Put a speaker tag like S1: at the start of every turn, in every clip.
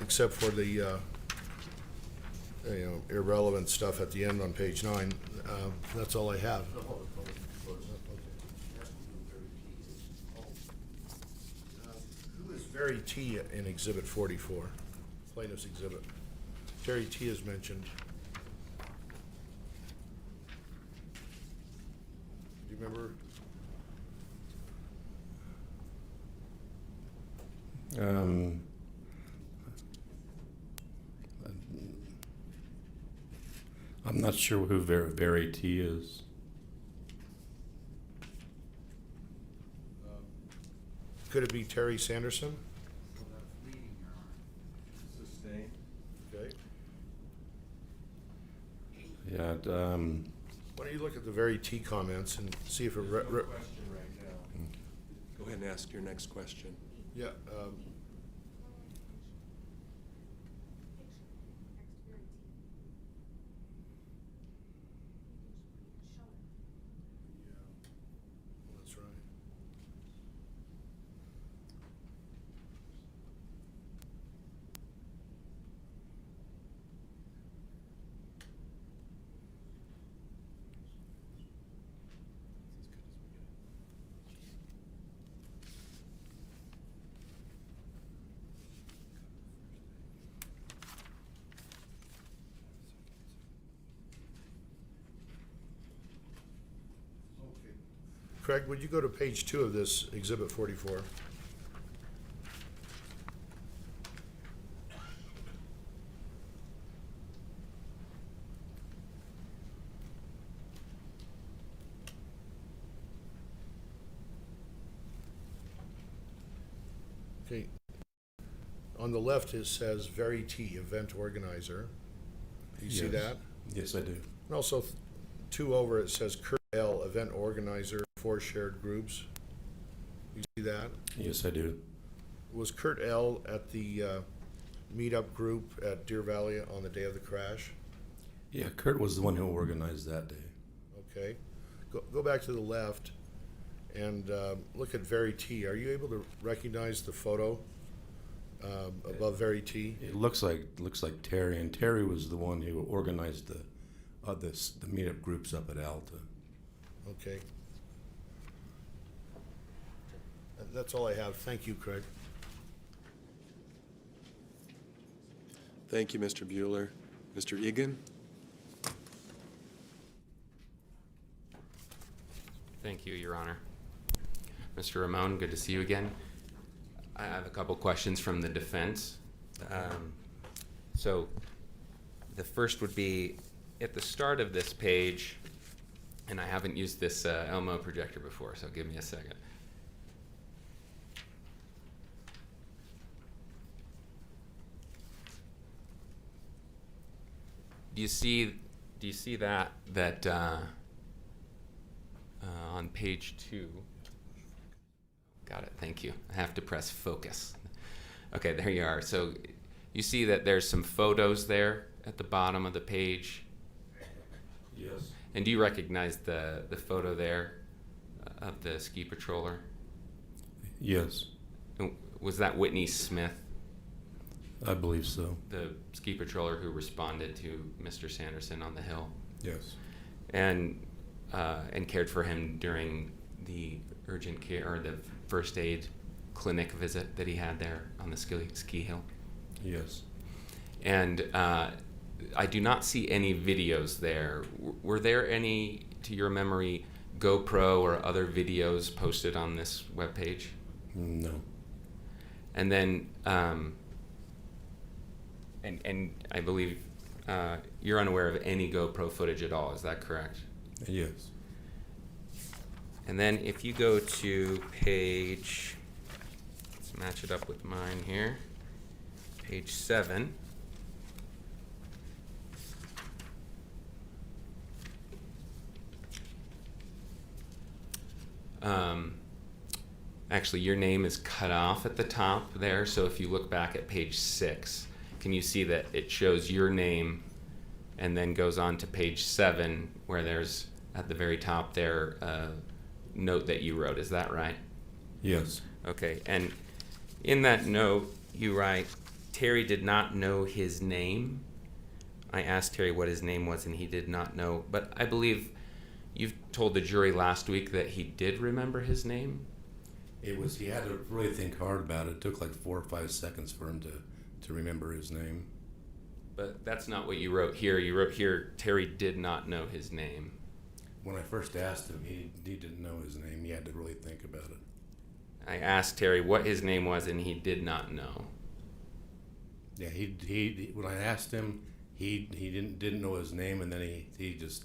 S1: except for the irrelevant stuff at the end on page 9. That's all I have. Who is Very T in Exhibit 44, plaintiff's exhibit? Terry T is mentioned. Do you remember?
S2: I'm not sure who Very T is.
S1: Could it be Terry Sanderson?
S3: Sustained.
S1: Okay.
S2: Yeah.
S1: Why don't you look at the Very T comments and see if it...
S3: There's no question right now. Go ahead and ask your next question.
S1: Yeah. That's right. Craig, would you go to page 2 of this Exhibit 44? Okay. On the left, it says Very T, event organizer. Do you see
S2: Yes.
S1: that?
S2: Yes, I do.
S1: And also, 2 over, it says Kurt L, event organizer, 4 shared groups. You see that?
S2: Yes, I do.
S1: Was Kurt L at the meetup group at Deer Valley on the day of the crash?
S2: Yeah, Kurt was the one who organized that day.
S1: Okay. Go back to the left and look at Very T. Are you able to recognize the photo above Very T?
S2: It looks like Terry, and Terry was the one who organized the meetup groups up at Alta.
S1: Okay. That's all I have. Thank you, Craig.
S3: Thank you, Mr. Bueller. Mr. Egan?
S4: Thank you, Your Honor. Mr. Ramon, good to see you again. I have a couple questions from the defense. So the first would be, at the start of this page, and I haven't used this Elmo projector before, so give me a second. Do you see that on page 2? Got it, thank you. I have to press focus. Okay, there you are. So you see that there's some photos there at the bottom of the page.
S2: Yes.
S4: And do you recognize the photo there of the ski patroller?
S2: Yes,
S4: Was that Whitney Smith,
S2: I believe so.
S4: the ski patroller who responded to Mr. Sanderson on the hill
S2: Yes.
S4: and cared for him during the urgent care or the first aid clinic visit that he had there on the ski hill?
S2: Yes.
S4: And I do not see any videos there. Were there any, to your memory, GoPro or other videos posted on this webpage?
S2: No.
S4: And then, and I believe you're unaware of any GoPro footage at all. Is that correct?
S2: Yes.
S4: And then if you go to page, let's match it up with mine here, page 7. Actually, your name is cut off at the top there, so if you look back at page 6, can you see that it shows your name and then goes on to page 7 where there's, at the very top there, a note that you wrote. Is that right?
S2: Yes.
S4: Okay, and in that note, you write, Terry did not know his name. I asked Terry what his name was, and he did not know. But I believe you've told the jury last week that he did remember his name.
S2: He had to really think hard about it. It took like 4 or 5 seconds for him to remember his name.
S4: But that's not what you wrote here. You wrote here, Terry did not know his name.
S2: When I first asked him, he didn't know his name. He had to really think about it.
S4: I asked Terry what his name was, and he did not know.
S2: Yeah, he when I asked him, he didn't know his name, and then he just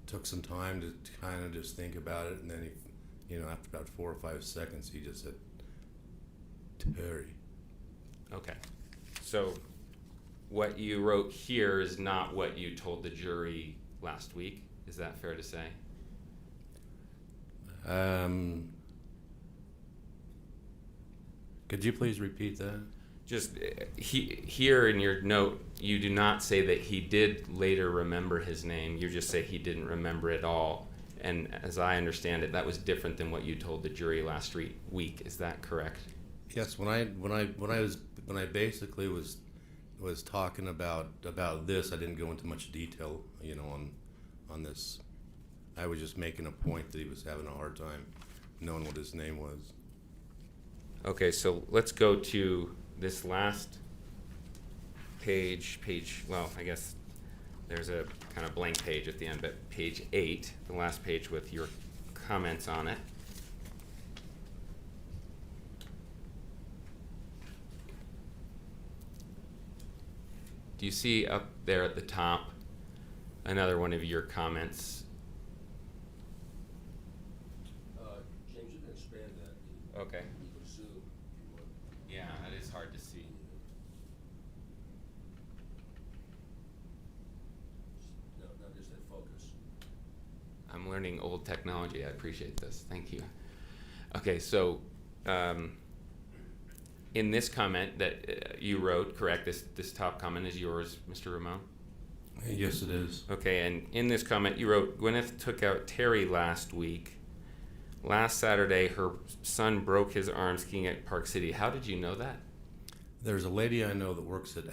S2: took some time to kind of just think about it, and then after about 4 or 5 seconds, he just said, Terry.
S4: Okay. So what you wrote here is not what you told the jury last week. Is that fair to say?
S2: Could you please repeat that?
S4: Just here in your note, you do not say that he did later remember his name. You just say he didn't remember it all. And as I understand it, that was different than what you told the jury last week. Is that correct?
S2: Yes. When I basically was talking about this, I didn't go into much detail, on this. I was just making a point that he was having a hard time knowing what his name was.
S4: Okay, so let's go to this last page, well, I guess there's a kind of blank page at the end, but page 8, the last page with your comments on it. Do you see up there at the top another one of your comments?
S3: James, you can expand that.
S4: Okay.
S3: You can zoom if you want.
S4: Yeah, that is hard to see.
S3: No, just that focus.
S4: I'm learning old technology. I appreciate this. Thank you. Okay, so in this comment that you wrote, correct, this top comment is yours, Mr. Ramon?
S2: Yes, it is.
S4: Okay, and in this comment you wrote, Gwyneth took out Terry last week. Last Saturday, her son broke his arm skiing at Park City. How did you know that?
S2: There's a lady I know that works at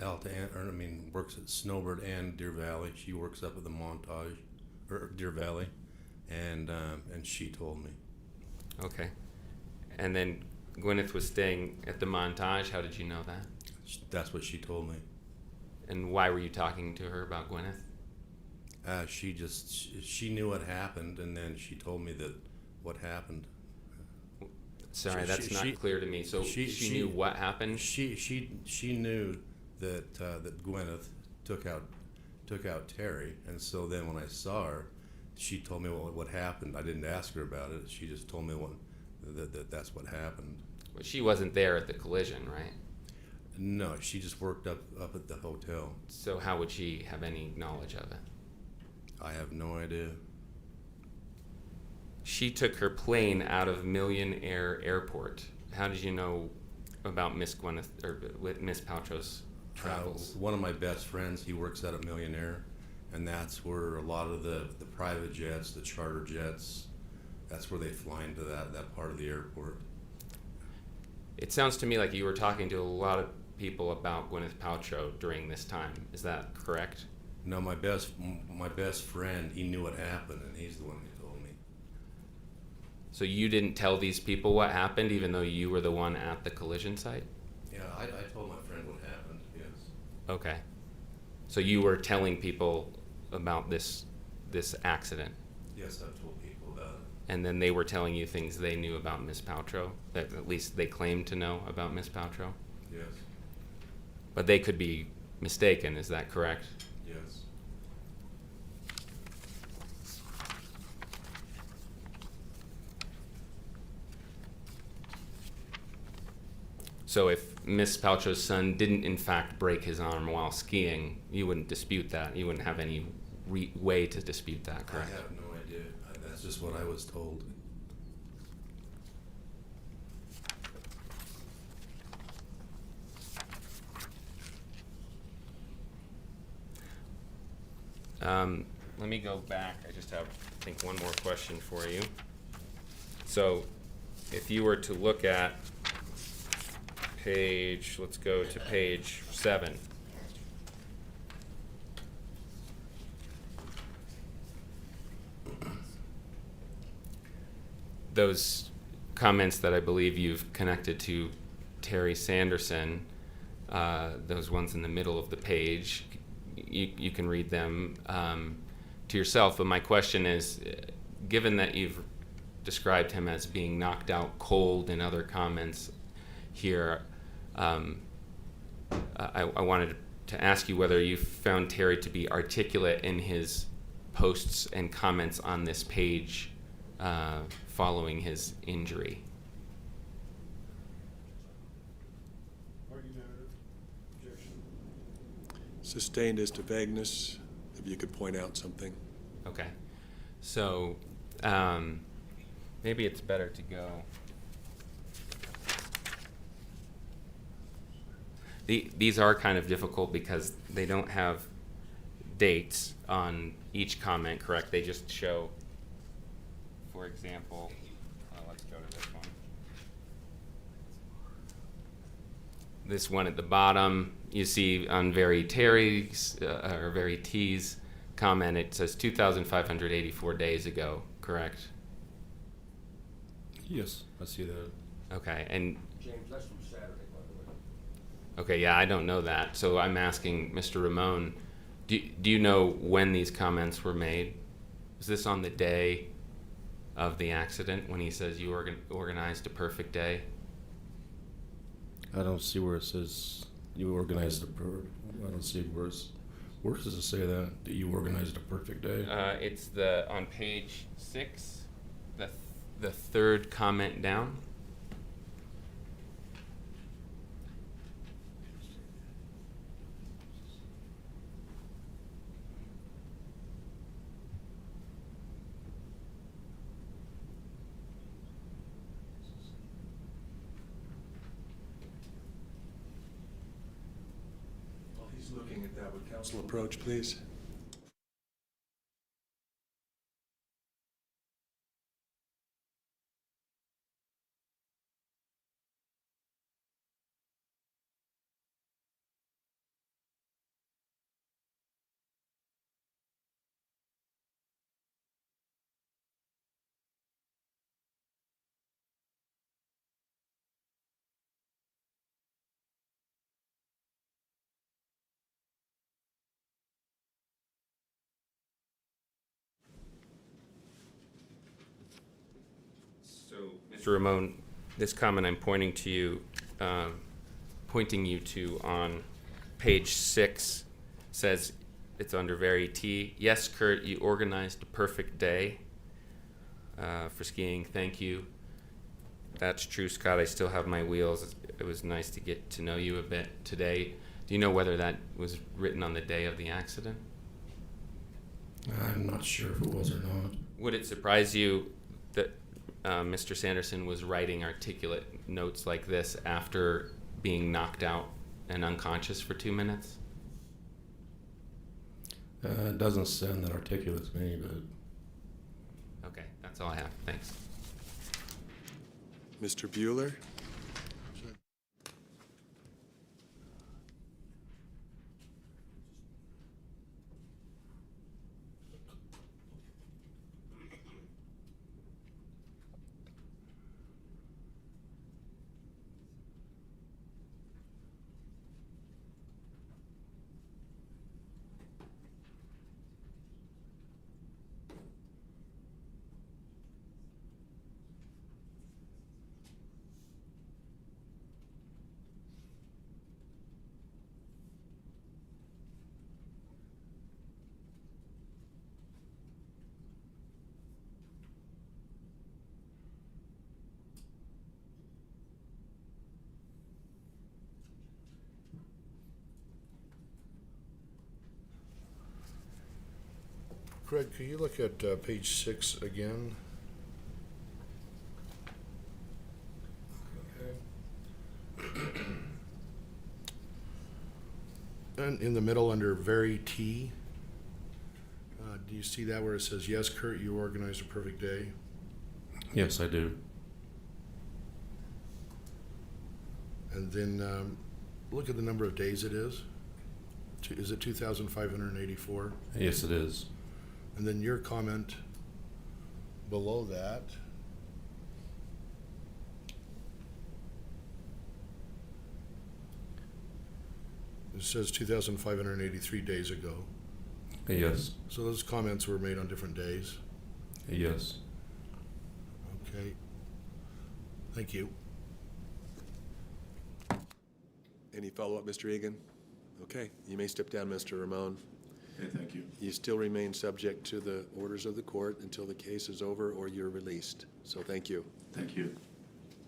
S2: works at Snowbird and Deer Valley. She works up at the Montage, or Deer Valley, and she told me.
S4: Okay. And then Gwyneth was staying at the Montage. How did you know that?
S2: That's what she told me.
S4: And why were you talking to her about Gwyneth?
S2: She knew what happened, and then she told me that what happened.
S4: Sorry,
S2: She-
S4: that's
S2: she-
S4: not
S2: she-
S4: clear to me. So she knew what happened?
S2: She knew that that Gwyneth took out Terry, and so then when I saw her, she told me what happened. I didn't ask her about it. She just told me that's what happened.
S4: Well, she wasn't there at the collision, right?
S2: No, she just worked up at the hotel.
S4: So how would she have any knowledge of it?
S2: I have no idea.
S4: She took her plane out of Million Air Airport. How did you know about Miss Gwyneth or with Miss Paltrow's travels?
S2: One of my best friends, he works at a Millionaire, and that's where a lot of the private jets, the charter jets, that's where they fly into that part of the airport.
S4: It sounds to me like you were talking to a lot of people about Gwyneth Paltrow during this time. Is that correct?
S2: No, my best friend, he knew what happened, and he's the one who told me.
S4: So you didn't tell these people what happened, even though you were the one at the collision site?
S2: Yeah, I told my friend what happened, yes.
S4: Okay. So you were telling people about this accident,
S2: Yes, I've told people about it.
S4: and then they were telling you things they knew about Miss Paltrow, that at least they claimed to know about Miss Paltrow?
S2: Yes,
S4: But they could be mistaken, is that correct?
S2: yes.
S4: So if Miss Paltrow's son didn't in fact break his arm while skiing, you wouldn't dispute that. You wouldn't have any way to dispute that, correct?
S2: I have no idea. That's just what I was told.
S4: Let me go back. I just have, I think, one more question for you. So if you were to look at let's go to page 7. Those comments that I believe you've connected to Terry Sanderson, those ones in the middle of the page, you can read them to yourself. But my question is, given that you've described him as being knocked out cold in other comments here, I wanted to ask you whether you found Terry to be articulate in his posts and comments on this page following his injury.
S1: Argumentative. Objection.
S3: Sustained as to vagueness, if you could point out something.
S4: Okay. So maybe it's better to go. These are kind of difficult because they don't have dates on each comment, correct? They just show, for example, let's go to this one. This one at the bottom, you see on Very Terry's, or Very T's comment, it says 2,584 days ago, correct?
S2: Yes, I see that.
S4: Okay, and
S5: James, that's from Saturday, by the way.
S4: okay, yeah, I don't know that. So I'm asking Mr. Ramon, do you know when these comments were made? Is this on the day of the accident when he says you organized a perfect day?
S2: I don't see where it says you organized I don't see where does it say that you organized a perfect day?
S4: It's on page 6, the third comment down.
S3: While he's looking at that, would council approach, please?
S4: So, Mr. Ramon, this comment I'm pointing you to on page 6 says, it's under Very T. Yes, Kurt, you organized a perfect day for skiing. Thank you. That's true, Scott. I still have my wheels. It was nice to get to know you a bit today. Do you know whether that was written on the day of the accident?
S2: I'm not sure if it was or not.
S4: Would it surprise you that Mr. Sanderson was writing articulate notes like this after being knocked out and unconscious for 2 minutes?
S2: It doesn't sound that articulate to me, but
S4: Okay, that's all I have. Thanks.
S3: Mr. Bueller?
S1: Craig, can you look at page 6 again? And in the middle under Very T, do you see that where it says, yes, Kurt, you organized a perfect day?
S2: yes, I do.
S1: And then look at the number of days it is. Is it 2,584?
S2: Yes, it is.
S1: And then your comment below that. It says 2,583 days ago.
S2: Yes.
S1: So those comments were made on different days.
S2: Yes.
S1: Okay. Thank you.
S3: Any follow-up, Mr. Egan? Okay, you may step down, Mr. Ramon.
S6: Okay, thank you.
S3: You still remain subject to the orders of the court until the case is over or you're released. So thank you.
S6: Thank you.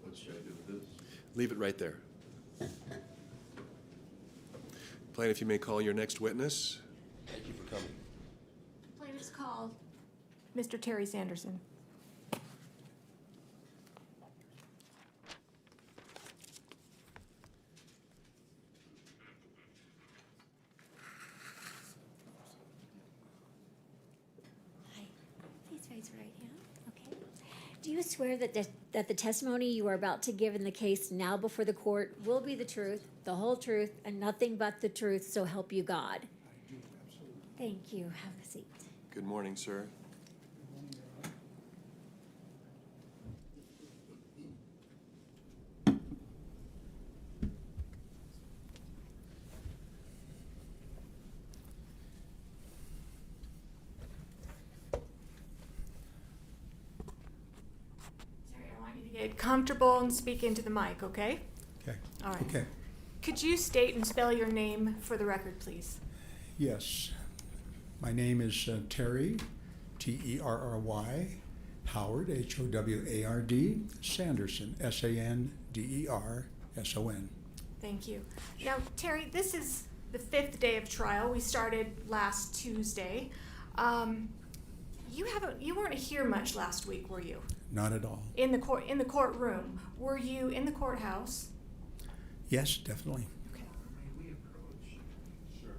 S6: What should I do with this?
S3: Leave it right there. Plaintiff, you may call your next witness.
S6: Thank you for coming.
S7: Plaintiff's called. Mr. Terry Sanderson.
S8: Hi. Please raise your right hand. Okay. Do you swear that the testimony you are about to give in the case now before the court will be the truth, the whole truth, and nothing but the truth, so help you God?
S6: I do, absolutely.
S8: Thank you. Have a seat.
S3: Good morning, sir.
S7: Sorry, I want you to get comfortable and speak into the mic, okay?
S9: Okay.
S7: All right.
S9: Okay.
S7: Could you state and spell your name for the record, please?
S9: Yes. My name is Terry, Terry, Howard, Howard, Sanderson, Sanderson.
S7: Thank you. Now, Terry, this is the 5th day of trial. We started last Tuesday. You weren't here much last week, were you?
S9: Not at all.
S7: In the courtroom. Were you in the courthouse?
S9: Yes, definitely.
S7: Okay.
S6: May we approach? Sure.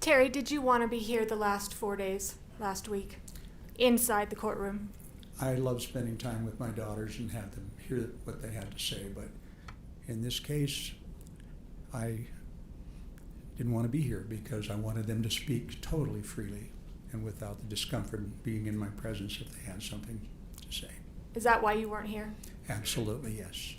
S7: Terry, did you want to be here the last 4 days, last week, inside the courtroom?
S9: I love spending time with my daughters and have them hear what they had to say, but in this case, I didn't want to be here because I wanted them to speak totally freely and without the discomfort of being in my presence if they had something to say.
S7: Is that why you weren't here?
S9: Absolutely, yes.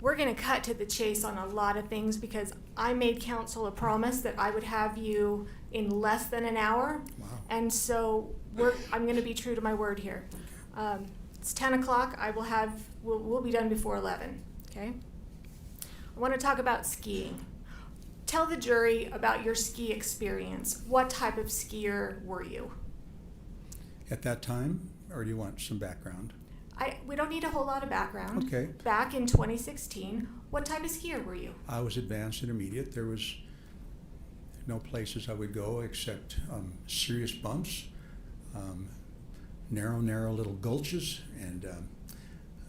S7: We're going to cut to the chase on a lot of things because I made counsel a promise that I would have you in less than an hour.
S9: Wow.
S7: And so I'm going to be true to my word here. It's 10 o'clock. We'll be done before 11. Okay? I want to talk about skiing. Tell the jury about your ski experience. What type of skier were you?
S9: At that time, or do you want some background?
S7: We don't need a whole lot of background.
S9: Okay.
S7: Back in 2016, what type of skier were you?
S9: I was advanced intermediate. There was no places I would go except serious bumps, narrow little gulches, and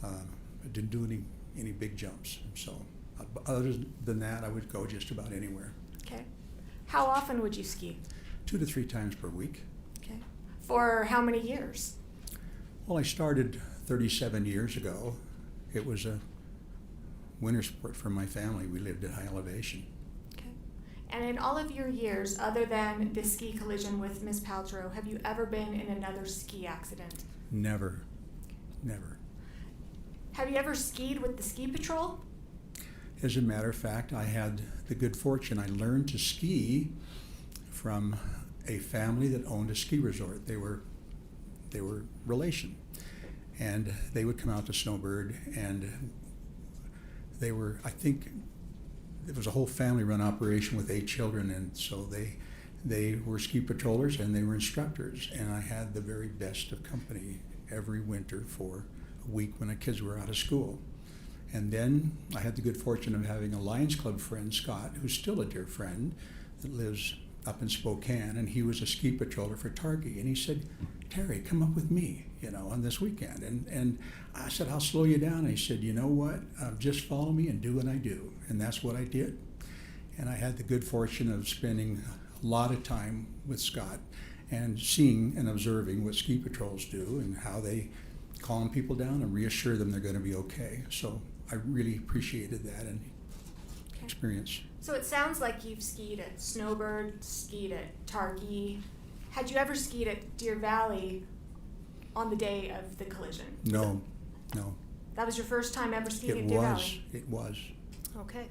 S9: I didn't do any big jumps. So other than that, I would go just about anywhere.
S7: Okay. How often would you ski?
S9: 2 to 3 times per week.
S7: Okay. For how many years?
S9: Well, I started 37 years ago. It was a winter sport for my family. We lived at high elevation.
S7: Okay. And in all of your years, other than the ski collision with Ms. Paltrow, have you ever been in another ski accident?
S9: Never.
S7: Have you ever skied with the ski patrol?
S9: As a matter of fact, I had the good fortune. I learned to ski from a family that owned a ski resort. They were relation, and they would come out to Snowbird, and they were, I think, it was a whole family-run operation with 8 children, and so they were ski patrollers and they were instructors, and I had the very best of company every winter for a week when the kids were out of school. And then I had the good fortune of having a Lions Club friend, Scott, who's still a dear friend, that lives up in Spokane, and he was a ski patroller for Targhee. And he said, "Terry, come up with me, on this weekend." And I said, "I'll slow you down." And he said, "You know what? Just follow me and do what I do." And that's what I did. And I had the good fortune of spending a lot of time with Scott and seeing and observing what ski patrols do and how they calm people down and reassure them they're going to be okay. So I really appreciated that and experience.
S7: So it sounds like you've skied at Snowbird, skied at Targhee. Had you ever skied at Deer Valley on the day of the collision?
S9: No.
S7: That was your first time ever skiing at Deer Valley?
S9: It was.
S7: Okay.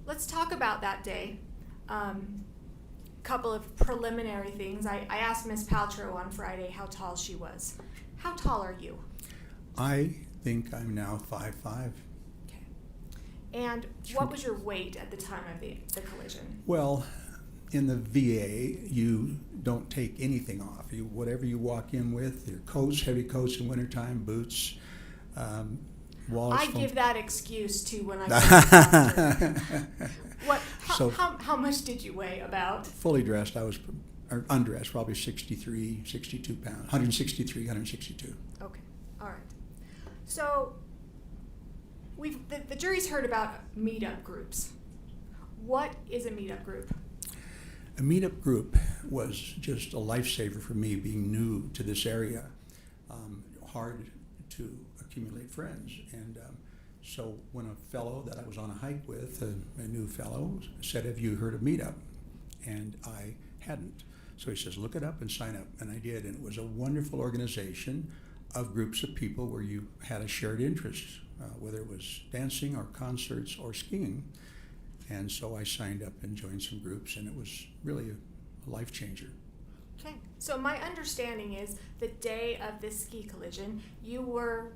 S7: Let's talk about that day. Couple of preliminary things. I asked Ms. Paltrow on Friday how tall she was. How tall are you?
S9: I think I'm now 5'5".
S7: Okay. And what was your weight at the time of the collision?
S9: Well, in the VA, you don't take anything off. Whatever you walk in with, your coats, heavy coats in wintertime, boots, wallets.
S7: I give that excuse too when I go to how much did you weigh about?
S9: Fully dressed, or undressed, probably 63, 62 pounds, 163, 162.
S7: Okay, all right. So the jury's heard about meetup groups. What is a meetup group?
S9: A meetup group was just a lifesaver for me, being new to this area. Hard to accumulate friends, and so when a fellow that I was on a hike with, a new fellow, said, "Have you heard of meetup?" And I hadn't. So he says, "Look it up and sign up." And I did, and it was a wonderful organization of groups of people where you had a shared interest, whether it was dancing or concerts or skiing. And so I signed up and joined some groups, and it was really a life changer.
S7: Okay, so my understanding is the day of this ski collision, you were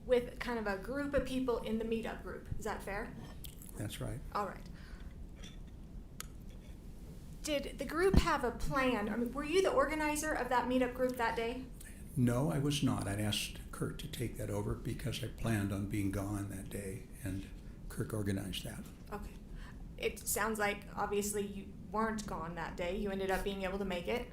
S7: with kind of a group of people in the meetup group. Is that fair?
S9: That's right.
S7: All right. Did the group have a plan? I mean, were you the organizer of that meetup group that day?
S9: No, I was not. I'd asked Kirk to take that over because I planned on being gone that day, and Kirk organized that.
S7: Okay. It sounds like obviously you weren't gone that day. You ended up being able to make it.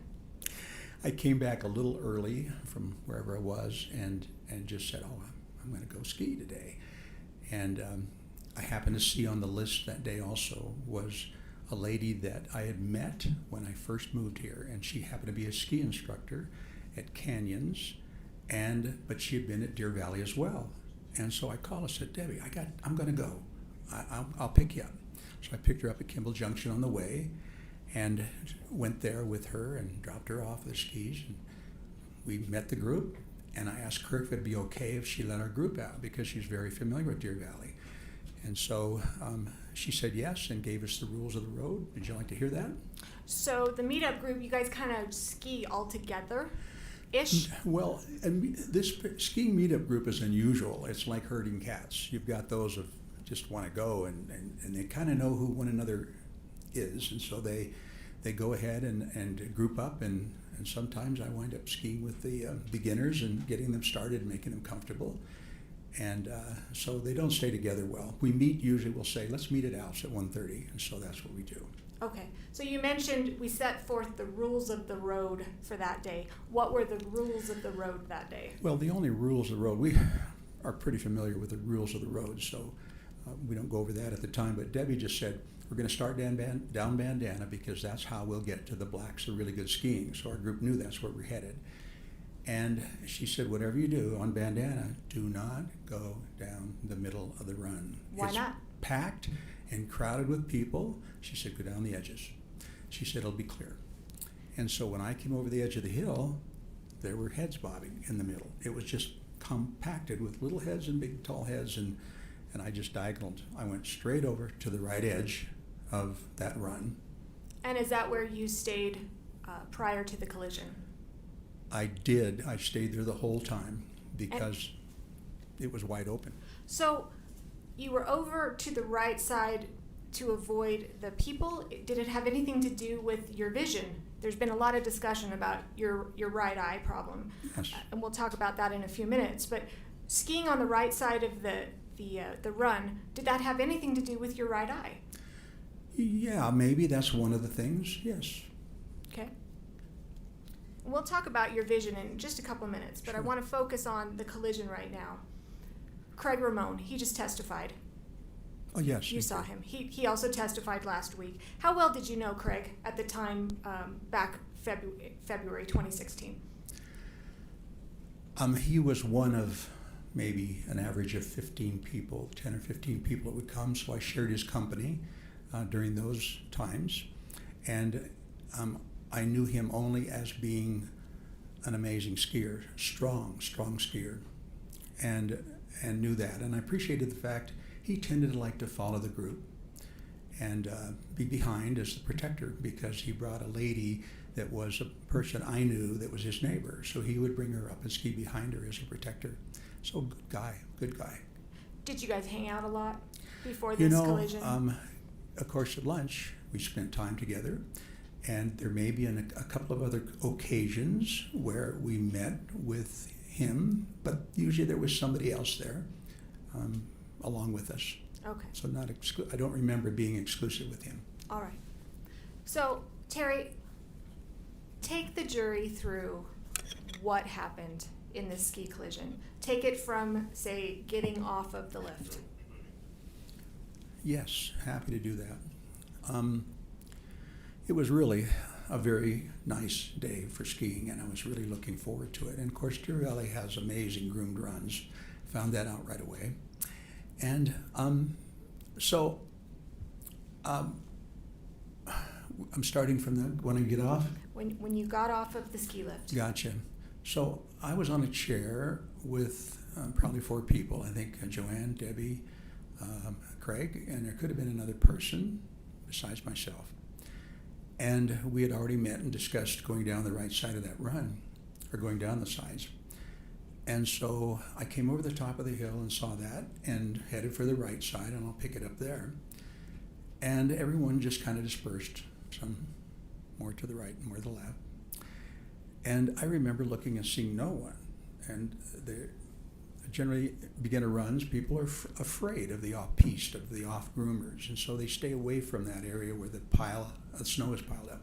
S9: I came back a little early from wherever I was and just said, "Oh, I'm going to go ski today." And I happened to see on the list that day also was a lady that I had met when I first moved here, and she happened to be a ski instructor at Canyons, but she had been at Deer Valley as well. And so I called and said, "Debbie, I'm going to go. I'll pick you up." So I picked her up at Kimball Junction on the way and went there with her and dropped her off with the skis. And we met the group, and I asked Kirk if it'd be okay if she let our group out because she's very familiar with Deer Valley. And so she said yes and gave us the rules of the road. Would you like to hear that?
S7: So the meetup group, you guys kind of ski all together-ish?
S9: Well, and this skiing meetup group is unusual. It's like herding cats. You've got those of just want to go, and they kind of know who one another is, and so they go ahead and group up and And sometimes I wind up skiing with the beginners and getting them started and making them comfortable. And so they don't stay together well. We meet, usually we'll say, let's meet at Al's at 1:30, and so that's what we do.
S7: Okay, so you mentioned we set forth the rules of the road for that day. What were the rules of the road that day?
S9: Well, the only rules of the road, we are pretty familiar with the rules of the road, so we don't go over that at the time. But Debbie just said, we're going to start down Bandana because that's how we'll get to the blacks, the really good skiing. So our group knew that's where we're headed. And she said, whatever you do on Bandana, do not go down the middle of the run.
S7: Why
S9: It's
S7: not?
S9: packed and crowded with people. She said, go down the edges. She said, it'll be clear. And so when I came over the edge of the hill, there were heads bobbing in the middle. It was just compacted with little heads and big tall heads, and I just diagonaled. I went straight over to the right edge of that run.
S7: And is that where you stayed prior to the collision?
S9: I did. I stayed there the whole time because it was wide open.
S7: So you were over to the right side to avoid the people. Did it have anything to do with your vision? There's been a lot of discussion about your right eye problem.
S9: Yes.
S7: And we'll talk about that in a few minutes. But skiing on the right side of the run, did that have anything to do with your right eye?
S9: Yeah, maybe that's one of the things, yes.
S7: Okay. We'll talk about your vision in just a couple minutes, but I
S9: Sure.
S7: want to focus on the collision right now. Craig Ramone, he just testified.
S9: Oh, yes.
S7: You saw him. He also testified last week. How well did you know Craig at the time back February 2016?
S9: He was one of maybe an average of 15 people, 10 or 15 people that would come, so I shared his company during those times. And I knew him only as being an amazing skier, strong skier, and knew that. And I appreciated the fact he tended to like to follow the group and be behind as the protector, because he brought a lady that was a person I knew that was his neighbor. So he would bring her up and ski behind her as a protector. So good guy.
S7: Did you guys hang out a lot before this collision?
S9: Of course, at lunch, we spent time together. And there may be a couple of other occasions where we met with him, but usually there was somebody else there along with us.
S7: Okay.
S9: So I don't remember being exclusive with him.
S7: All right. So, Terry, take the jury through what happened in this ski collision. Take it from, say, getting off of the lift.
S9: Yes, happy to do that. It was really a very nice day for skiing, and I was really looking forward to it. And of course, Deer Valley has amazing groomed runs. Found that out right away. And so I'm starting from when I get off.
S7: When you got off of the ski lift.
S9: Gotcha. So I was on a chair with probably 4 people. I think Joanne, Debbie, Craig, and there could have been another person besides myself. And we had already met and discussed going down the right side of that run, or going down the sides. And so I came over the top of the hill and saw that and headed for the right side, and I'll pick it up there. And everyone just kind of dispersed, some more to the right and more to the left. And I remember looking and seeing no one. And generally, beginner runs, people are afraid of the off-piste, of the off-groomers, and so they stay away from that area where the snow is piled up.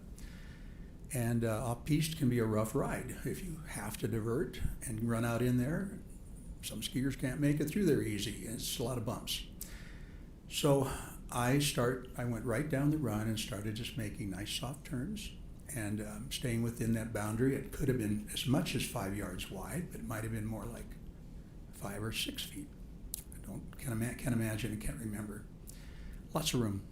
S9: And off-piste can be a rough ride if you have to divert and run out in there. Some skiers can't make it through there easy, and it's a lot of bumps. So I went right down the run and started just making nice soft turns and staying within that boundary. It could have been as much as 5 yards wide, but it might have been more like 5 or 6 feet. Can't imagine and can't remember. Lots of room.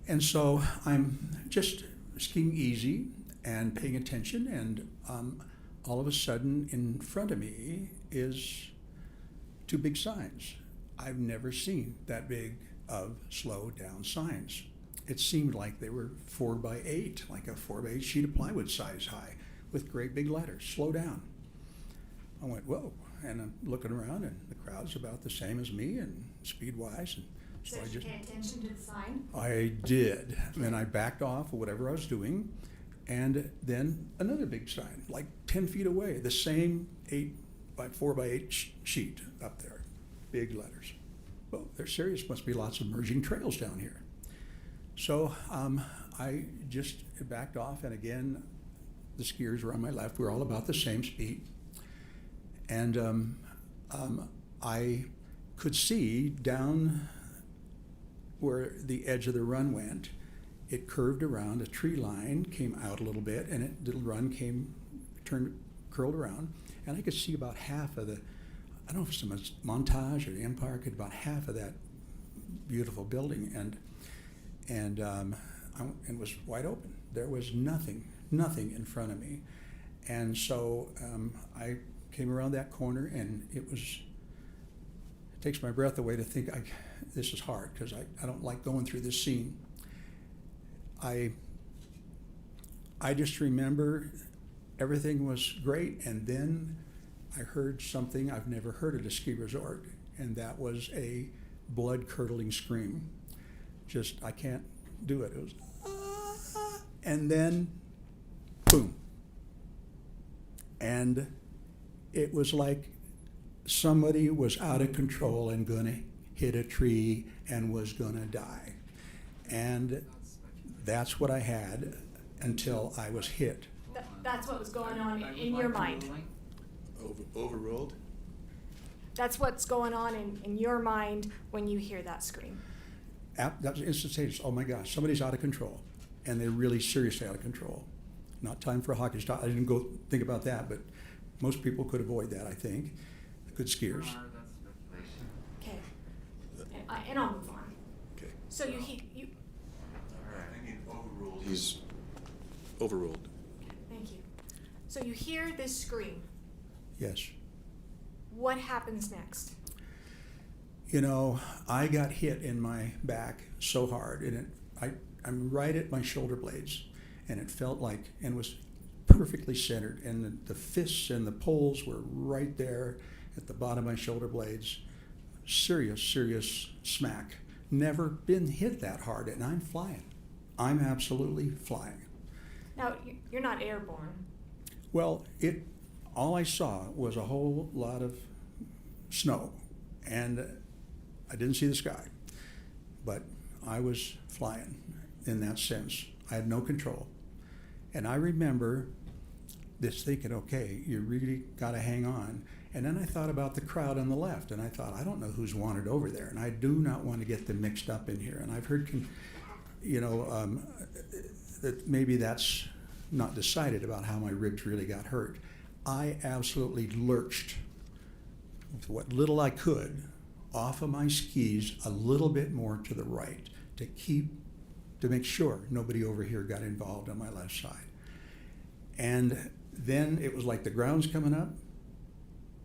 S9: And so I'm just skiing easy and paying attention, and all of a sudden in front of me is 2 big signs. I've never seen that big of slow down signs. It seemed like they were 4x8, like a 4x8 sheet of plywood size high, with great big letters, slow down. I went, whoa, and I'm looking around, and the crowd's about the same as me, and speed-wise, and
S7: So did you pay attention to the sign?
S9: I did, and I backed off of whatever I was doing, And then another big sign, like 10 feet away, the same 4x8 sheet up there, big letters. Well, they're serious, must be lots of merging trails down here. So I just backed off, and again, the skiers were on my left. We were all about the same speed. And I could see down where the edge of the run went, it curved around, a tree line came out a little bit, and the run curled around, and I could see about half of I don't know if it's a Montage or the Empire, could about half of that beautiful building, and it was wide open. There was nothing in front of me, and so I came around that corner, and it takes my breath away to think this is hard, because I don't like going through this scene. I just remember everything was great, and then I heard something I've never heard at a ski resort, and that was a blood-curdling scream. I can't do it. It was, ah, and then, boom. And it was like somebody was out of control and gonna hit a tree and was gonna die. And that's what I had until I was hit.
S7: That's what was going on in your mind.
S3: Overruled?
S7: That's what's going on in your mind when you hear that scream.
S9: That was instantaneous. Oh my gosh, somebody's out of control. And they're really seriously out of control. Not time for a hockey stick. I didn't go think about that, but most people could avoid that, I think. Good skiers.
S7: Okay. And I'll move on.
S3: Okay.
S7: So you
S6: I need overruled.
S3: He's overruled.
S7: thank you. So you hear this scream.
S9: Yes.
S7: What happens next?
S9: You know, I got hit in my back so hard, and I'm right at my shoulder blades, and it felt like, and was perfectly centered, and the fists and the poles were right there at the bottom of my shoulder blades. Serious smack. Never been hit that hard, and I'm flying. I'm absolutely flying.
S7: Now, you're not airborne.
S9: Well, all I saw was a whole lot of snow, and I didn't see the sky, but I was flying in that sense. I had no control. And I remember this thinking, okay, you really got to hang on. And then I thought about the crowd on the left, and I thought, I don't know who's wanted over there, and I do not want to get them mixed up in here. And I've heard, that maybe that's not decided about how my ribs really got hurt. I absolutely lurched with what little I could off of my skis a little bit more to the right to make sure nobody over here got involved on my left side. And then it was like the ground's coming up,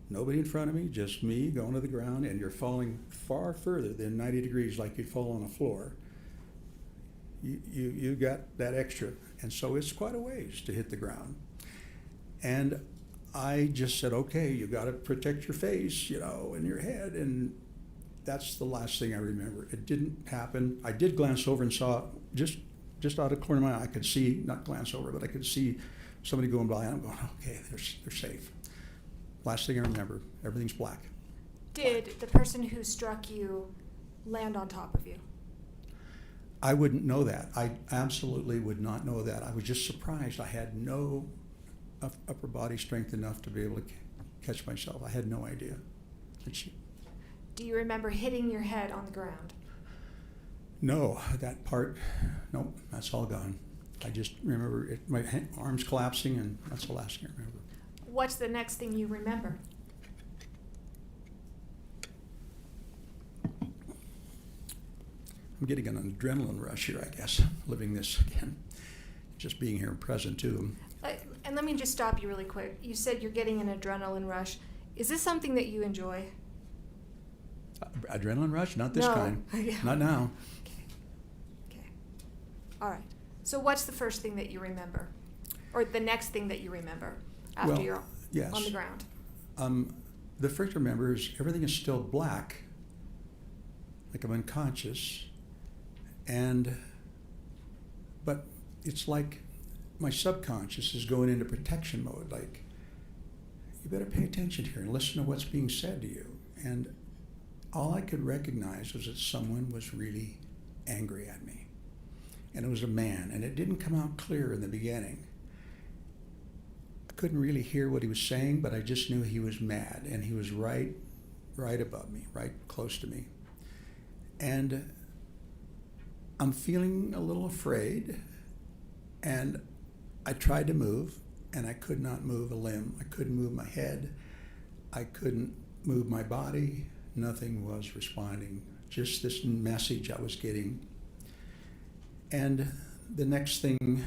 S9: nobody in front of me, just me going to the ground, and you're falling far further than 90 degrees like you'd fall on a floor. You got that extra, and so it's quite a ways to hit the ground. And I just said, okay, you got to protect your face, and your head, and that's the last thing I remember. It didn't happen. I did glance over and saw, just out of the corner of my eye, I could see, not glance over, but I could see somebody going by, and I'm going, okay, they're safe. Last thing I remember, everything's black.
S7: Did the person who struck you land on top of you?
S9: I wouldn't know that. I absolutely would not know that. I was just surprised. I had no upper body strength enough to be able to catch myself. I had no idea.
S7: Do you remember hitting your head on the ground?
S9: No, that part, nope, that's all gone. I just remember my arms collapsing, and that's the last thing I remember.
S7: What's the next thing you remember?
S9: I'm getting an adrenaline rush here, I guess, living this again. Just being here and present too.
S7: And let me just stop you really quick. You said you're getting an adrenaline rush. Is this something that you enjoy?
S9: Adrenaline rush? Not this
S7: No.
S9: kind.
S7: Yeah.
S9: Not now.
S7: Okay. All right. So what's the first thing that you remember? Or the next thing that you remember after
S9: Well,
S7: you're
S9: yes.
S7: on the ground?
S9: The first I remember is everything is still black, like I'm unconscious, but it's like my subconscious is going into protection mode, like, you better pay attention here and listen to what's being said to you. And all I could recognize was that someone was really angry at me. And it was a man, and it didn't come out clear in the beginning. I couldn't really hear what he was saying, but I just knew he was mad, and he was right above me, right close to me. And I'm feeling a little afraid, and I tried to move, and I could not move a limb. I couldn't move my head. I couldn't move my body. Nothing was responding. Just this message I was getting. And the next thing,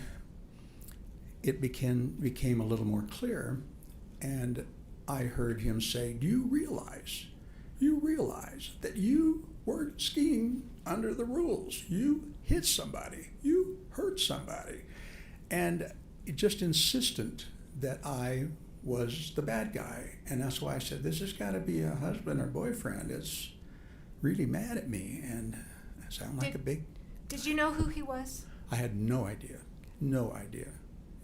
S9: it became a little more clear, and I heard him say, "Do you realize that you weren't skiing under the rules? You hit somebody, you hurt somebody." And just insistent that I was the bad guy. And that's why I said, this has got to be a husband or boyfriend. It's really mad at me, and I sound like a big...
S7: Did you know who he was?
S9: I had no idea. No idea.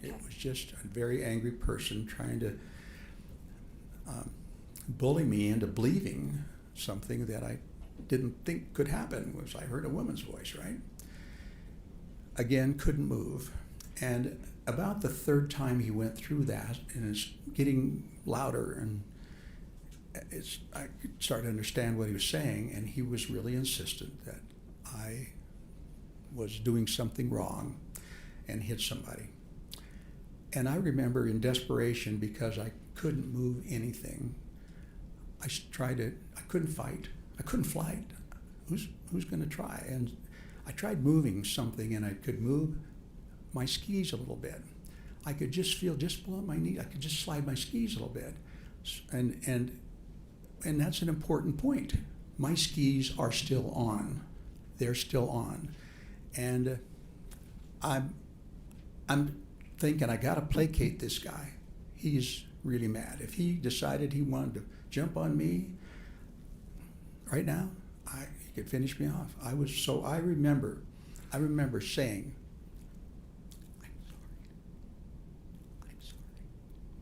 S9: It
S7: Okay.
S9: was just a very angry person trying to bully me into believing something that I didn't think could happen, was I heard a woman's voice, right? Again, couldn't move. And about the third time he went through that, and it's getting louder, and I started to understand what he was saying, and he was really insistent that I was doing something wrong and hit somebody. And I remember in desperation, because I couldn't move anything, I couldn't fight. I couldn't fight. Who's going to try? And I tried moving something, and I could move my skis a little bit. I could just feel just below my knee. I could just slide my skis a little bit. And that's an important point. My skis are still on. They're still on. And I'm thinking, I got to placate this guy. He's really mad. If he decided he wanted to jump on me right now, he could finish me off. I remember saying, I'm sorry.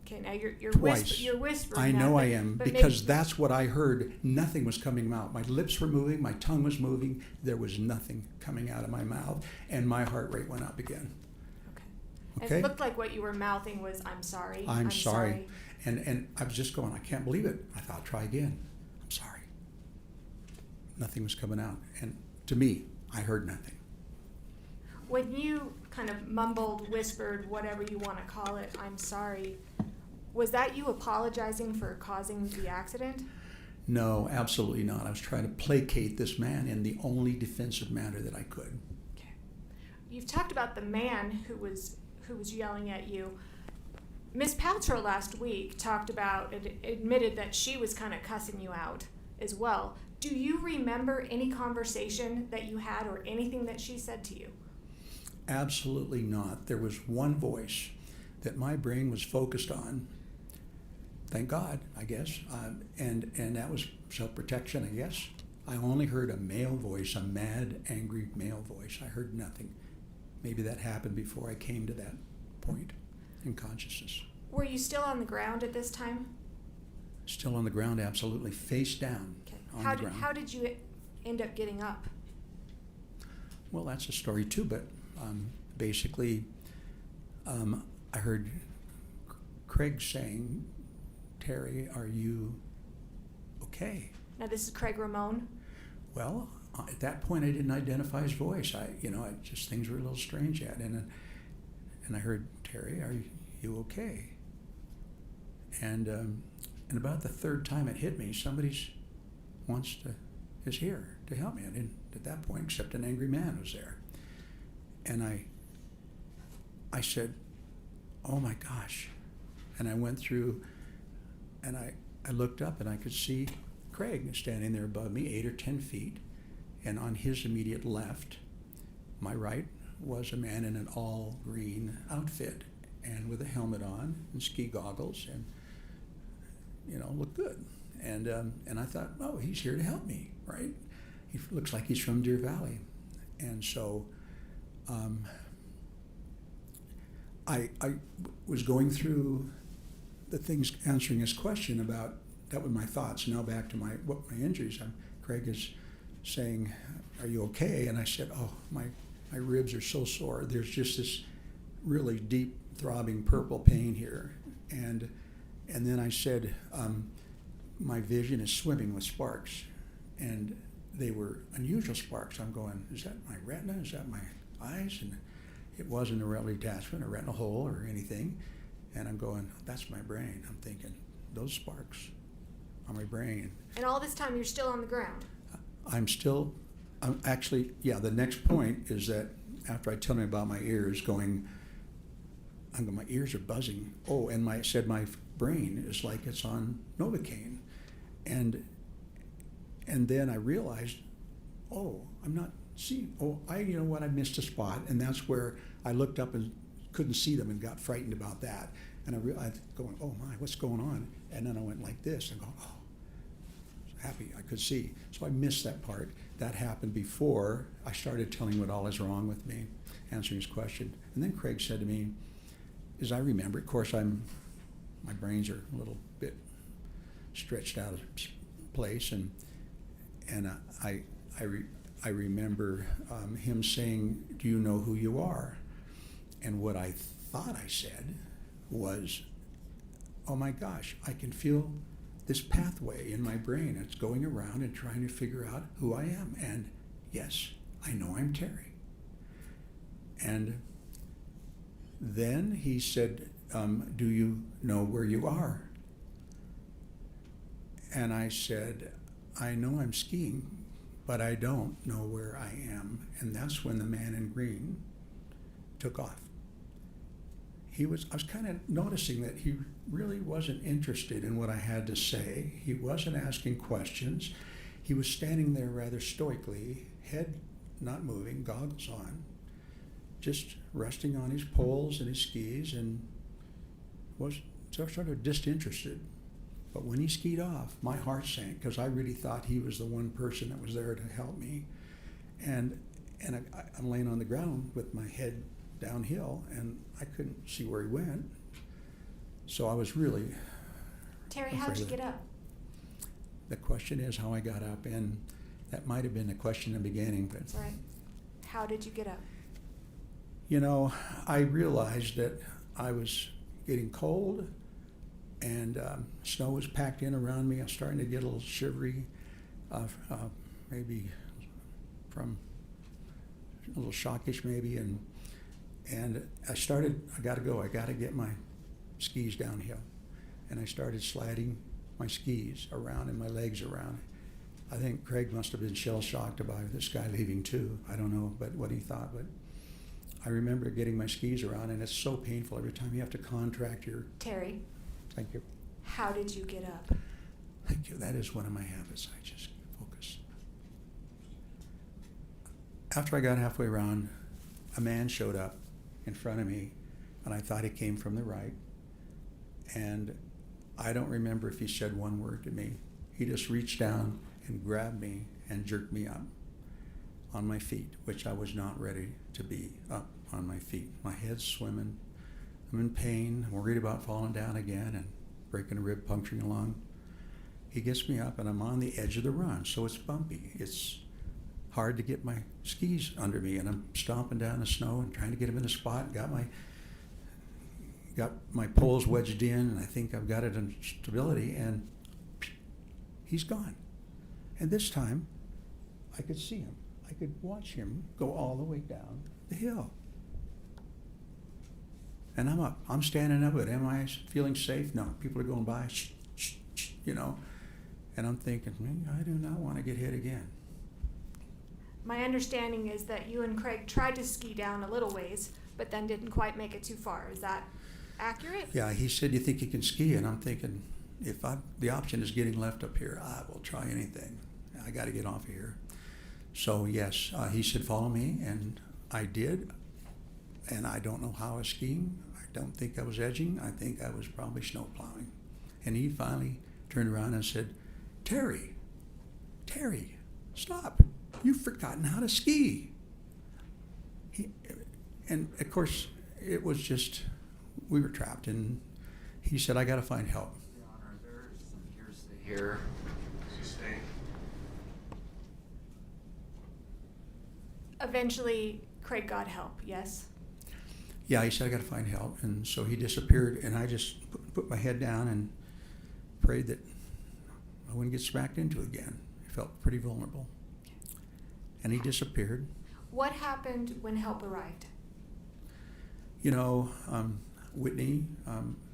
S7: Okay, now you're
S9: Twice.
S7: you're whispering.
S9: I
S7: that,
S9: know
S7: but-
S9: I am,
S7: but
S9: because
S7: maybe-
S9: that's what I heard. Nothing was coming out. My lips were moving, my tongue was moving. There was nothing coming out of my mouth, and my heart rate went up again.
S7: Okay.
S9: Okay?
S7: It looked like what you were mouthing was, "I'm sorry.
S9: I'm sorry. And I was just going, I can't believe it. I thought, try again. I'm sorry. Nothing was coming out. And to me, I heard nothing.
S7: When you kind of mumbled, whispered, whatever you want to call it, "I'm sorry," was that you apologizing for causing the accident?
S9: No, absolutely not. I was trying to placate this man in the only defensive manner that I could.
S7: Okay. You've talked about the man who was yelling at you. Miss Paltrow last week talked about, admitted that she was kind of cussing you out as well. Do you remember any conversation that you had or anything that she said to you?
S9: Absolutely not. There was one voice that my brain was focused on. Thank God, I guess. And that was self-protection, I guess. I only heard a male voice, a mad, angry male voice. I heard nothing. Maybe that happened before I came to that point in consciousness.
S7: Were you still on the ground at this time?
S9: Still on the ground, absolutely, face down
S7: Okay.
S9: on
S7: How
S9: the ground.
S7: how did you end up getting up?
S9: Well, that's a story too, but basically, I heard Craig saying, "Terry, are you okay?"
S7: Now this is Craig Ramone.
S9: Well, at that point, I didn't identify his voice. Things were a little strange yet, and I heard, "Terry, are you okay?" And about the third time it hit me, somebody is here to help me. I didn't at that point, except an angry man was there, and I said, "Oh my gosh," and I went through, and I looked up and I could see Craig standing there above me, 8 or 10 feet. And on his immediate left, my right, was a man in an all green outfit and with a helmet on and ski goggles and, looked good. And I thought, oh, he's here to help me, right? He looks like he's from Deer Valley. And so I was going through the things, answering his question about, that were my thoughts. Now back to my injuries. Craig is saying, "Are you okay?" And I said, "Oh, my ribs are so sore. There's just this really deep, throbbing purple pain here." And then I said, "My vision is swimming with sparks." And they were unusual sparks. I'm going, "Is that my retina? Is that my eyes?" And it wasn't a retinal detachment, a retinal hole or anything. And I'm going, "That's my brain." I'm thinking, those sparks on my brain.
S7: And all this time you're still on the ground.
S9: I'm actually, yeah, the next point is that after I tell him about my ears my ears are buzzing. Oh, and I said my brain is like it's on Novocaine. And then I realized, oh, I'm not seeing, you know what, I missed a spot. And that's where I looked up and couldn't see them and got frightened about that. And I realized, going, oh my, what's going on? And then I went like this and go, oh, happy I could see. So I missed that part. That happened before I started telling what all is wrong with me, answering his question. And then Craig said to me, as I remember, of course, my brains are a little bit stretched out of place, and I remember him saying, "Do you know who you are?" And what I thought I said was, "Oh my gosh, I can feel this pathway in my brain. It's going around and trying to figure out who I am. And yes, I know I'm Terry." And then he said, "Do you know where you are?" And I said, "I know I'm skiing, but I don't know where I am." And that's when the man in green took off. I was kind of noticing that he really wasn't interested in what I had to say. He wasn't asking questions. He was standing there rather stoically, head not moving, goggles on, just resting on his poles and his skis, and was sort of disinterested. But when he skied off, my heart sank, because I really thought he was the one person that was there to help me. And I'm laying on the ground with my head downhill, and I couldn't see where he went. So I was really
S7: Terry, how'd you get up?
S9: The question is how I got up, and that might have been the question in the beginning. But
S7: That's right. How did you get up?
S9: you know, I realized that I was getting cold, and snow was packed in around me. I was starting to get a little shivery, maybe from a little shockish maybe, and I got to go. I got to get my skis downhill. And I started sliding my skis around and my legs around. I think Craig must have been shell-shocked about this guy leaving too. I don't know what he thought, but I remember getting my skis around, and it's so painful every time you have to contract your...
S7: Terry,
S9: Thank you.
S7: how did you get up?
S9: Thank you. That is one of my habits. I just focus. After I got halfway around, a man showed up in front of me, and I thought he came from the right. And I don't remember if he said one word to me. He just reached down and grabbed me and jerked me up on my feet, which I was not ready to be up on my feet. My head's swimming. I'm in pain, worried about falling down again and breaking a rib, puncturing a lung. He gets me up, and I'm on the edge of the run, so it's bumpy. It's hard to get my skis under me, and I'm stomping down the snow and trying to get them in a spot. Got my poles wedged in, and I think I've got it in stability, and he's gone. And this time, I could see him. I could watch him go all the way down the hill. And I'm up. I'm standing up, but am I feeling safe? No. People are going by, shh, shh, shh, you know. And I'm thinking, I do not want to get hit again.
S7: My understanding is that you and Craig tried to ski down a little ways, but then didn't quite make it too far. Is that accurate?
S9: Yeah, he said, "You think you can ski?" And I'm thinking, if the option is getting left up here, I will try anything. I got to get off of here. So yes, he said, "Follow me," and I did. And I don't know how I was skiing. I don't think I was edging. I think I was probably snow plowing. And he finally turned around and said, Terry, stop. You've forgotten how to ski." And of course, it was just we were trapped, and he said, I got to find help.
S6: Your Honor, there's some hearsay here. Sustained.
S7: Eventually, Craig got help, yes?
S9: Yeah, he said, I got to find help. And so he disappeared, and I just put my head down and prayed that I wouldn't get smacked into again. I felt pretty vulnerable. And he disappeared.
S7: What happened when help arrived?
S9: You know, Whitney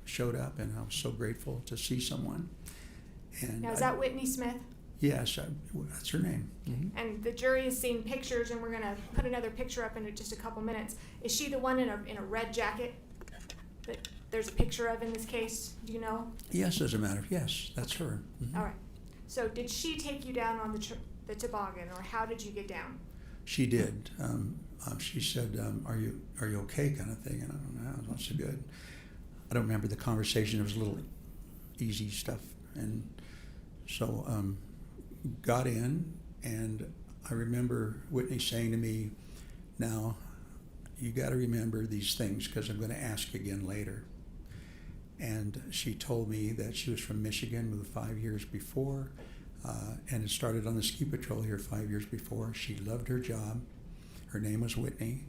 S9: showed up, and I was so grateful to see someone. And
S7: Now, is that Whitney Smith?
S9: Yes, that's her name. Mhm.
S7: And the jury has seen pictures, and we're going to put another picture up in just a couple minutes. Is she the one in a red jacket that there's a picture of in this case? Do you know?
S9: Yes, as a matter of yes, that's her. Mhm.
S7: All right. So did she take you down on the toboggan, or how did you get down?
S9: She did. She said, "Are you okay?" kind of thing, and I don't know, not so good. I don't remember the conversation. It was a little easy stuff, and so got in, and I remember Whitney saying to me, "Now, you got to remember these things because I'm going to ask again later." And she told me that she was from Michigan, moved 5 years before, and had started on the ski patrol here 5 years before. She loved her job. Her name was Whitney,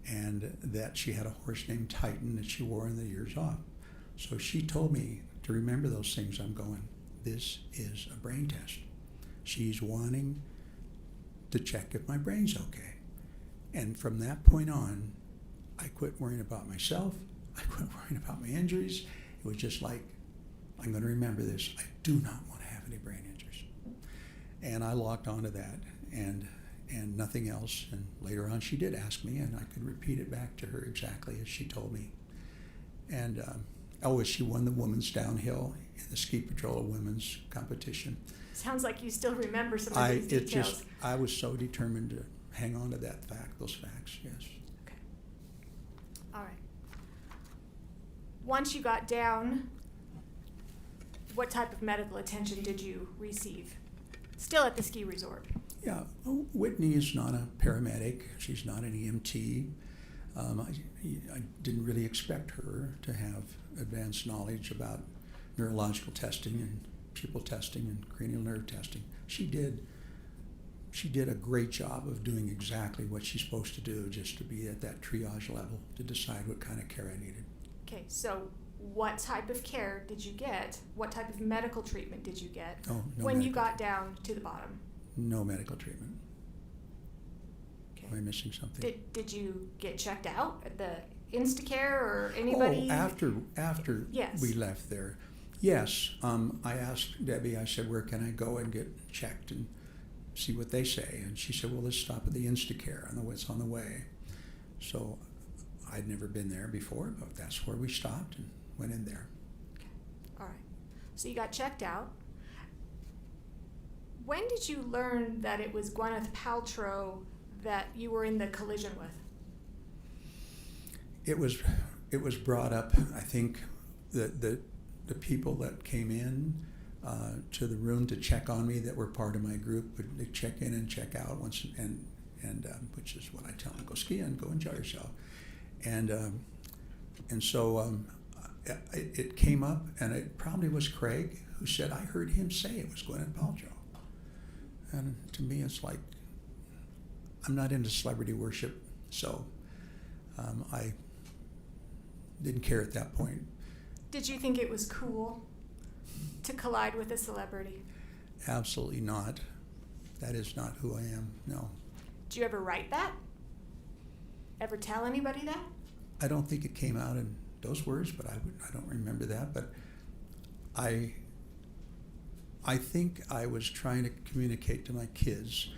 S9: and that she had a horse named Titan that she wore in the years off. So she told me to remember those things. I'm going, this is a brain test. She's wanting to check if my brain's okay. And from that point on, I quit worrying about myself. I quit worrying about my injuries. It was just like, I'm going to remember this. I do not want to have any brain injuries. And I locked onto that and nothing else. And later on, she did ask me, and I could repeat it back to her exactly as she told me. And she won the women's downhill in the ski patrol women's competition.
S7: Sounds like you still remember some of these details.
S9: I was so determined to hang on to those facts, yes.
S7: Okay. All right. Once you got down, what type of medical attention did you receive? Still at the ski resort.
S9: Yeah, Whitney is not a paramedic. She's not an EMT. I didn't really expect her to have advanced knowledge about neurological testing and pupil testing and cranial nerve testing. She did a great job of doing exactly what she's supposed to do, just to be at that triage level to decide what kind of care I needed.
S7: Okay, so what type of care did you get? What type of medical treatment did you get when you got down to the bottom?
S9: No medical treatment.
S7: Okay.
S9: Am I missing something?
S7: Did you get checked out at the Instacare or anybody?
S9: Oh, after
S7: Yes.
S9: we left there. Yes, I asked Debbie, I said, where can I go and get checked and see what they say? And she said, well, let's stop at the Instacare. I know it's on the way. So I'd never been there before, but that's where we stopped and went in there.
S7: Okay. All right. So you got checked out. When did you learn that it was Gwyneth Paltrow that you were in the collision with?
S9: It was brought up, I think, the people that came in to the room to check on me that were part of my group would check in and check out once, and which is what I tell them: go skiing, go enjoy yourself. And so it came up, and it probably was Craig who said, I heard him say it was Gwyneth Paltrow. And to me, it's like, I'm not into celebrity worship, so I didn't care at that point.
S7: Did you think it was cool to collide with a celebrity?
S9: Absolutely not. That is not who I am, no.
S7: Did you ever write that? Ever tell anybody that?
S9: I don't think it came out in those words, but I don't remember that. But I think I was trying to communicate to my kids,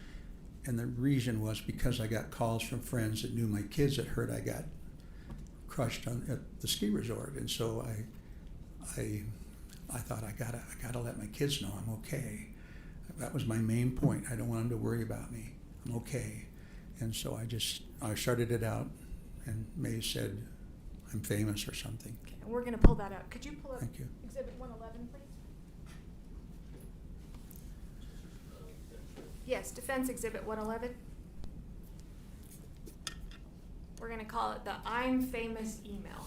S9: and the reason was because I got calls from friends that knew my kids that heard I got crushed at the ski resort, and so I thought I gotta let my kids know I'm okay. That was my main point. I don't want them to worry about me. I'm okay. And so I started it out, and May said I'm famous or something.
S7: Okay, and we're going to pull that up. Could you pull up
S9: Thank you.
S7: Exhibit 111, please? Yes, Defense Exhibit 111. We're going to call it the I'm Famous email.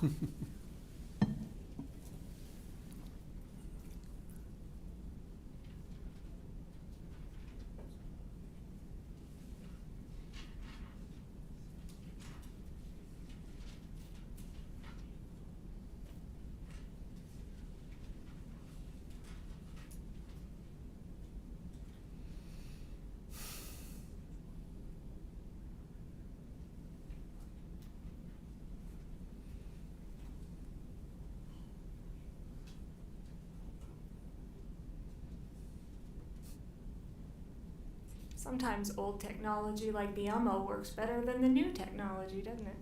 S7: Sometimes old technology like the UMO works better than the new technology, doesn't it?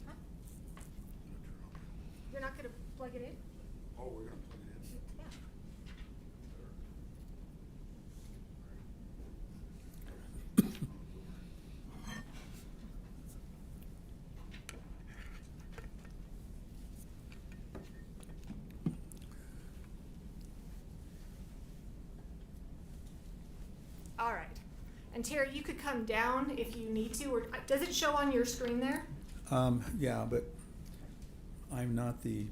S7: Huh? You're not gonna plug it in?
S1: Oh, we're gonna plug it in?
S7: Yeah. All right. And Terry, you could come down if you need to, or does it show on your screen there?
S9: Yeah, but I'm not being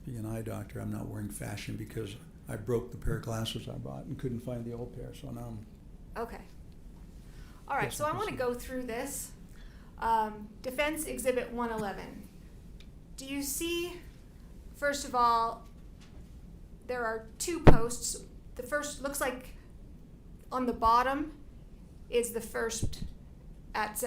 S9: an eye doctor, I'm not wearing fashion because I broke the pair of glasses I bought and couldn't find the old pair, so now I'm,
S7: Okay. All right,
S9: Yes,
S7: so
S9: I
S7: I
S9: can
S7: want to
S9: see.
S7: go through this. Defense Exhibit 111. Do you see, first of all, there are two posts. The first looks like on the bottom is the first at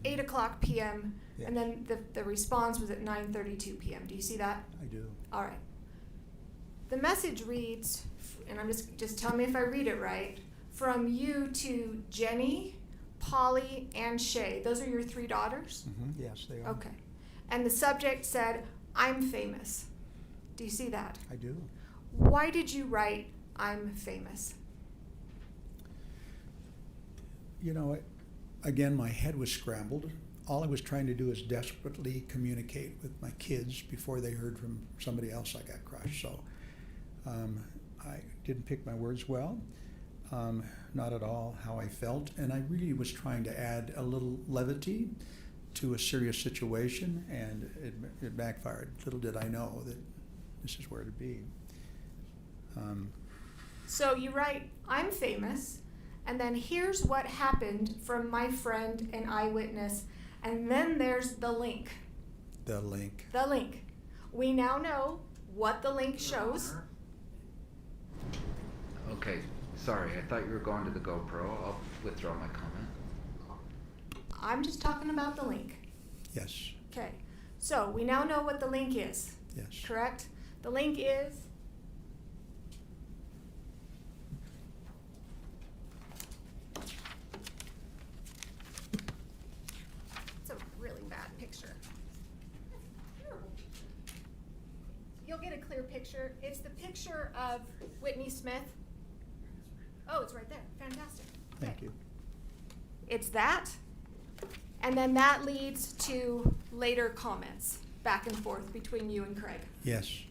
S7: 8 o'clock p.m.
S9: Yeah.
S7: And then the response was at 9:32 p.m. Do you see that?
S9: I do.
S7: All right. The message reads, and I'm just tell me if I read it right, from you to Jenny, Polly, and Shay. Those are your three daughters?
S9: Yes, they are.
S7: Okay. And the subject said, I'm famous. Do you see that?
S9: I do.
S7: Why did you write, I'm famous?
S9: You know, again, my head was scrambled. All I was trying to do is desperately communicate with my kids before they heard from somebody else I got crushed. So I didn't pick my words well, not at all how I felt. And I really was trying to add a little levity to a serious situation, and it backfired. Little did I know that this is where to be.
S7: So you write, I'm famous, and then here's what happened from my friend and eyewitness, and then there's the link.
S9: The link.
S7: The link. We now know what the link shows.
S6: Okay, sorry, I thought you were going to the GoPro. I'll withdraw my comment.
S7: I'm just talking about the link.
S9: Yes.
S7: Okay. So we now know what the link is.
S9: Yes.
S7: Correct? The link is it's a really bad picture. Terrible picture. You'll get a clear picture. It's the picture of Whitney Smith. Oh, it's right there. Fantastic.
S9: Thank
S7: Okay.
S9: you.
S7: It's that, and then that leads to later comments back and forth between you and Craig.
S9: Yes.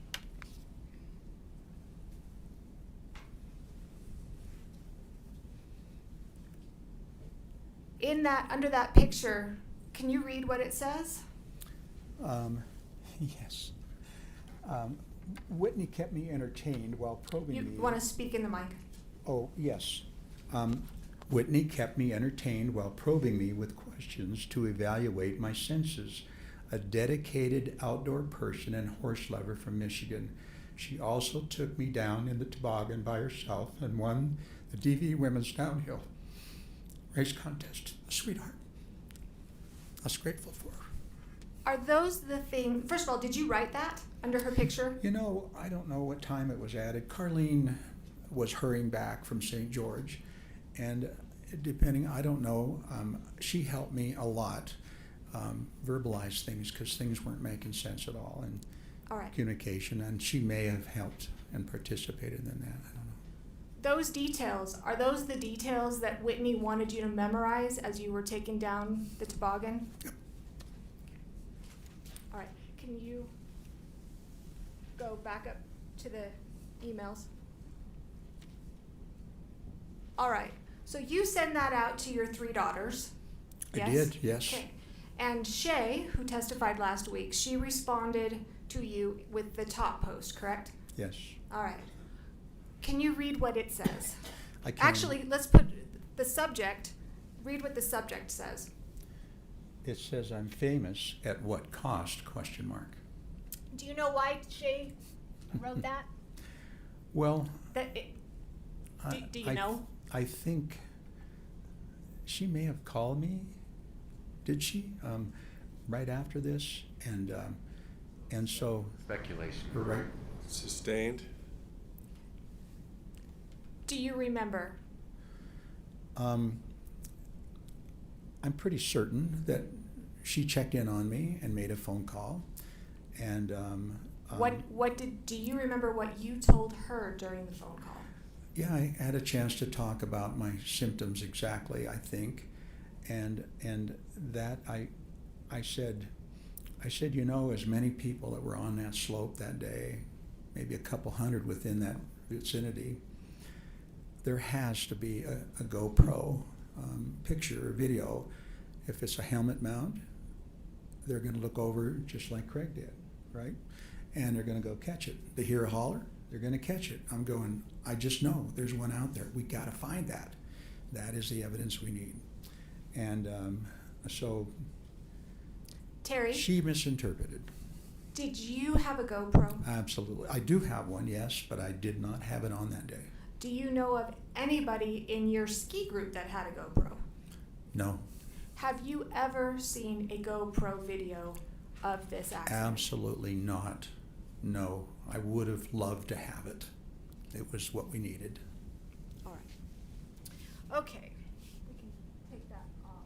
S7: In that, under that picture, can you read what it says?
S9: Yes. Whitney kept me entertained while probing
S7: You
S9: me.
S7: want to speak in the mic.
S9: Oh, yes. Whitney kept me entertained while probing me with questions to evaluate my senses. A dedicated outdoor person and horse lover from Michigan. She also took me down in the toboggan by herself and won the DV Women's Downhill race contest. A sweetheart. I was grateful for her.
S7: Are those the things? First of all, did you write that under her picture?
S9: You know, I don't know what time it was added. Carlene was hurrying back from St. George, and depending, I don't know, she helped me a lot verbalize things because things weren't making sense at all in
S7: All right.
S9: communication, and she may have helped and participated in that. I don't know.
S7: Those details, are those the details that Whitney wanted you to memorize as you were taking down the toboggan?
S9: Yep.
S7: All right. Can you go back up to the emails? All right. So you send that out to your three daughters.
S9: I
S7: Yes?
S9: did, yes.
S7: Okay. And Shay, who testified last week, she responded to you with the top post, correct?
S9: Yes.
S7: All right. Can you read what it says?
S9: I can.
S7: Actually, let's put the subject, read what the subject says.
S9: It says I'm famous at what cost, question mark.
S7: Do you know why Shay wrote that?
S9: Well,
S7: Do you know?
S9: I think she may have called me. Did she? Right after this, and so
S6: Speculation.
S9: right.
S3: Sustained?
S7: Do you remember?
S9: I'm pretty certain that she checked in on me and made a phone call, and
S7: Do you remember what you told her during the phone call?
S9: yeah, I had a chance to talk about my symptoms exactly, I think, and that I said, you know, as many people that were on that slope that day, maybe a couple hundred within that vicinity, there has to be a GoPro picture or video. If it's a helmet mount, they're going to look over just like Craig did, right? And they're going to go catch it. They hear a holler, they're going to catch it. I'm going, I just know there's one out there. We got to find that. That is the evidence we need. And so
S7: Terry,
S9: she misinterpreted.
S7: did you have a GoPro?
S9: Absolutely. I do have one, yes, but I did not have it on that day.
S7: Do you know of anybody in your ski group that had a GoPro?
S9: No,
S7: Have you ever seen a GoPro video of this accident?
S9: absolutely not. No, I would have loved to have it. It was what we needed.
S7: All right. Okay. We can take that off.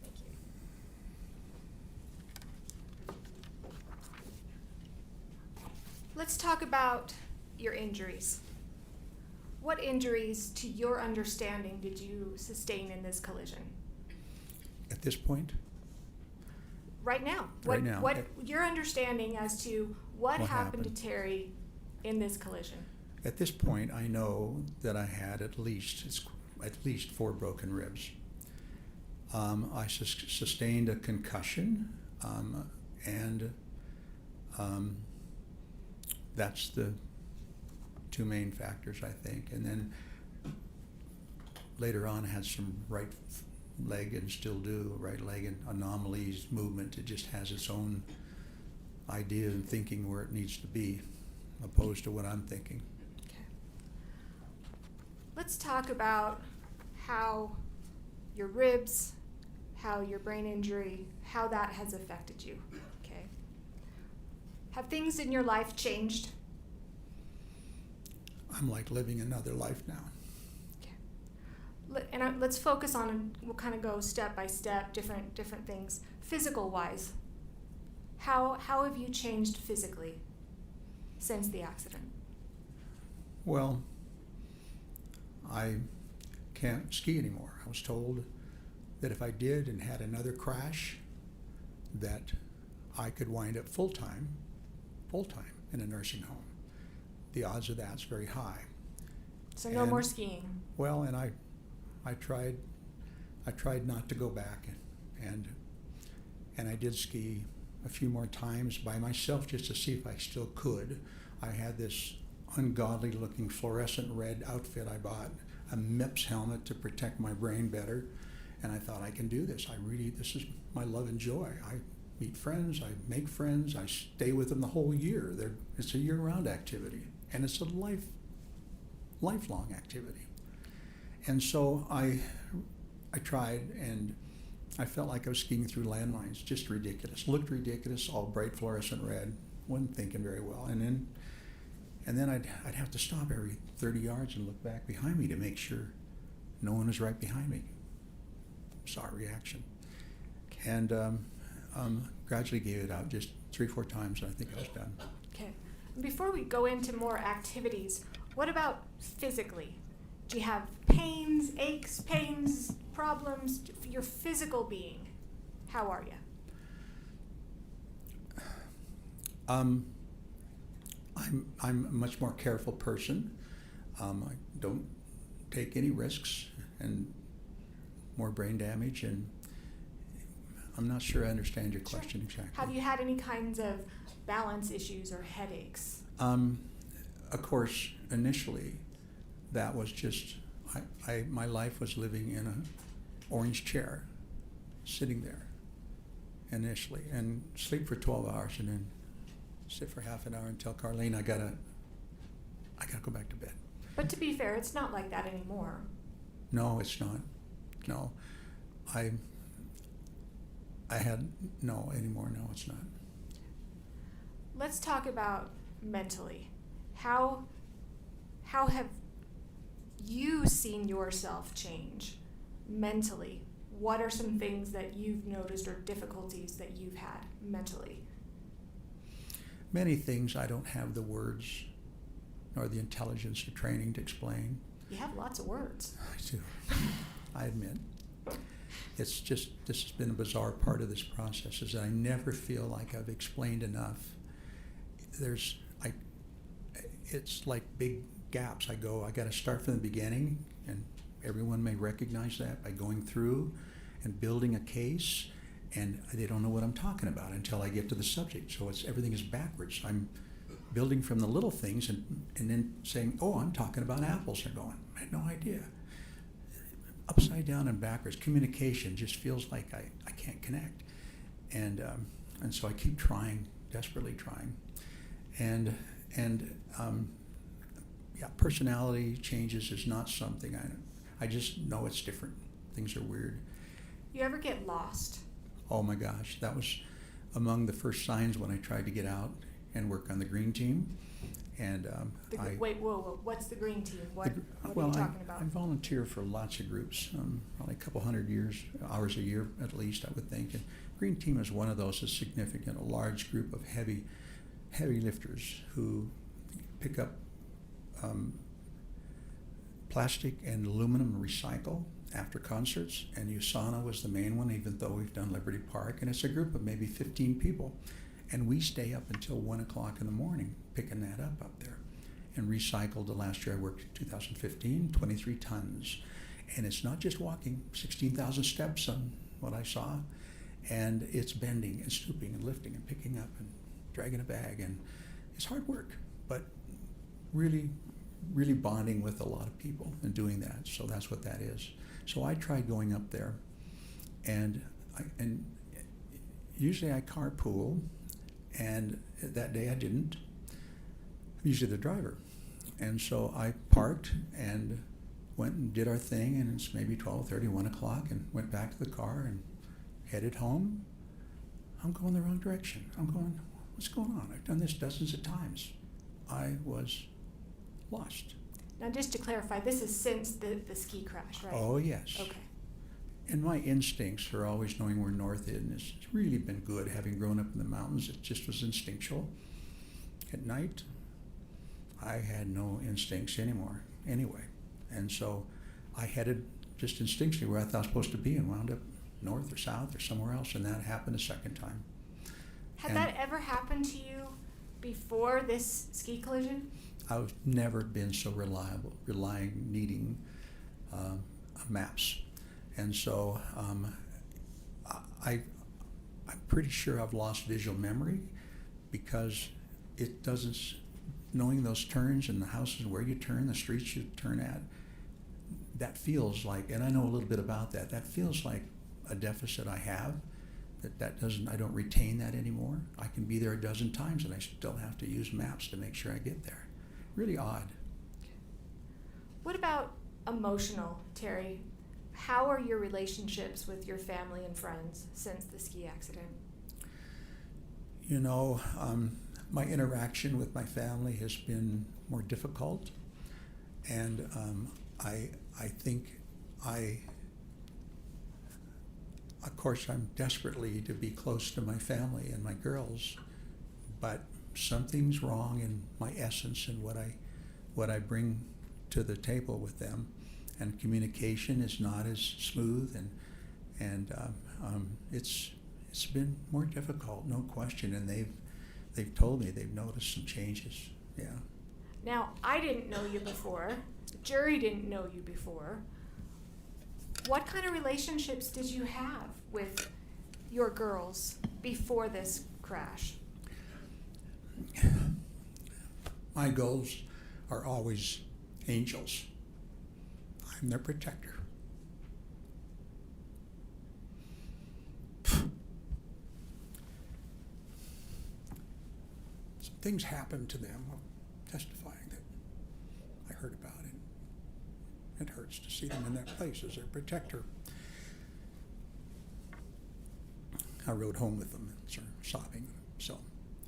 S7: Thank you. Let's talk about your injuries. What injuries, to your understanding, did you sustain in this collision?
S9: At this point,
S7: Right now.
S9: Right now.
S7: What your understanding as to what
S9: What
S7: happened to
S9: happened?
S7: Terry in this collision?
S9: at this point, I know that I had at least 4 broken ribs. I sustained a concussion, and that's the 2 main factors, I think. And then later on, I had some right leg, and still do, right leg and anomalies, movement. It just has its own idea and thinking where it needs to be, opposed to what I'm thinking.
S7: Okay. Let's talk about how your ribs, how your brain injury, how that has affected you. Okay. Have things in your life changed?
S9: I'm like living another life now.
S7: Let's focus on, we'll kind of go step by step, different things. Physical wise, how have you changed physically since the accident?
S9: Well, I can't ski anymore. I was told that if I did and had another crash, that I could wind up full-time in a nursing home. The odds of that's very high.
S7: So no
S9: And-
S7: more skiing.
S9: Well, and I tried not to go back, and I did ski a few more times by myself just to see if I still could. I had this ungodly looking fluorescent red outfit I bought, a MIPS helmet to protect my brain better, and I thought, I can do this. This is my love and joy. I meet friends, I make friends, I stay with them the whole year. It's a year-round activity, and it's a lifelong activity. And so I tried, and I felt like I was skiing through landmines, just ridiculous. Looked ridiculous, all bright fluorescent red. Wasn't thinking very well. And then I'd have to stop every 30 yards and look back behind me to make sure no one was right behind me. Saw a reaction. And gradually gave it out just 3-4 times, and I think I was done.
S7: Okay. Before we go into more activities, what about physically? Do you have pains, aches, pains, problems? Your physical being, how are you?
S9: I'm a much more careful person. I don't take any risks, and more brain damage, and I'm not sure I understand your question exactly.
S7: Have you had any kinds of balance issues or headaches?
S9: Of course, initially, that was just, my life was living in an orange chair, sitting there initially, and sleep for 12 hours and then sit for half an hour and tell Carlene I gotta go back to bed.
S7: But to be fair, it's not like that anymore.
S9: No, it's not. No, I had, no, anymore, no, it's not.
S7: Let's talk about mentally. How have you seen yourself change mentally? What are some things that you've noticed or difficulties that you've had mentally?
S9: Many things I don't have the words nor the intelligence or training to explain.
S7: You have lots of words.
S9: I do, I admit. It's just, this has been a bizarre part of this process, is that I never feel like I've explained enough. It's like big gaps. I got to start from the beginning, and everyone may recognize that by going through and building a case, and they don't know what I'm talking about until I get to the subject. So everything is backwards. I'm building from the little things and then saying, oh, I'm talking about apples. They're going, I had no idea. Upside down and backwards. Communication just feels like I can't connect. And so I keep trying, desperately trying. And personality changes is not something I just know it's different. Things are weird.
S7: You ever get lost?
S9: Oh my gosh, that was among the first signs when I tried to get out and work on the green team. And
S7: Wait, whoa, what's the green team? What are you talking about?
S9: I volunteer for lots of groups, probably a couple hundred hours a year at least, I would think. And green team is one of those that's significant, a large group of heavy lifters who pick up plastic and aluminum and recycle after concerts, and USANA was the main one, even though we've done Liberty Park, and it's a group of maybe 15 people, and we stay up until 1 o'clock in the morning picking that up there, and recycled. The last year I worked in 2015, 23 tons, and it's not just walking, 16,000 steps on what I saw, and it's bending and stooping and lifting and picking up and dragging a bag, and it's hard work, but really bonding with a lot of people and doing that. So that's what that is. So I tried going up there, and usually I carpool, and that day I didn't. I'm usually the driver. And so I parked and went and did our thing, and it's maybe 12:30, 1 o'clock, and went back to the car and headed home. I'm going the wrong direction. I'm going, what's going on? I've done this dozens of times. I was lost.
S7: Now, just to clarify, this is since the ski crash, right?
S9: Oh, yes.
S7: Okay.
S9: And my instincts for always knowing where north is, and it's really been good having grown up in the mountains. It just was instinctual. At night, I had no instincts anymore, anyway. And so I headed just instinctually where I thought I was supposed to be and wound up north or south or somewhere else, and that happened a second time.
S7: Had that ever happened to you before this ski collision?
S9: I've never been so needing maps. And so I'm pretty sure I've lost visual memory, because it doesn't, knowing those turns and the houses where you turn, the streets you turn at, that feels like, and I know a little bit about that, that feels like a deficit I have, I don't retain that anymore. I can be there a dozen times and I still have to use maps to make sure I get there. Really odd.
S7: What about emotional, Terry? How are your relationships with your family and friends since the ski accident?
S9: You know, my interaction with my family has been more difficult, and I think of course, I'm desperately to be close to my family and my girls, but something's wrong in my essence and what I bring to the table with them, and communication is not as smooth, and it's been more difficult, no question. And they've told me they've noticed some changes. Yeah.
S7: Now, I didn't know you before. The jury didn't know you before. What kind of relationships did you have with your girls before this crash?
S9: My goals are always angels. I'm their protector. Some things happened to them, testifying that I heard about it. It hurts to see them in that place as their protector. I rode home with them and started sobbing. So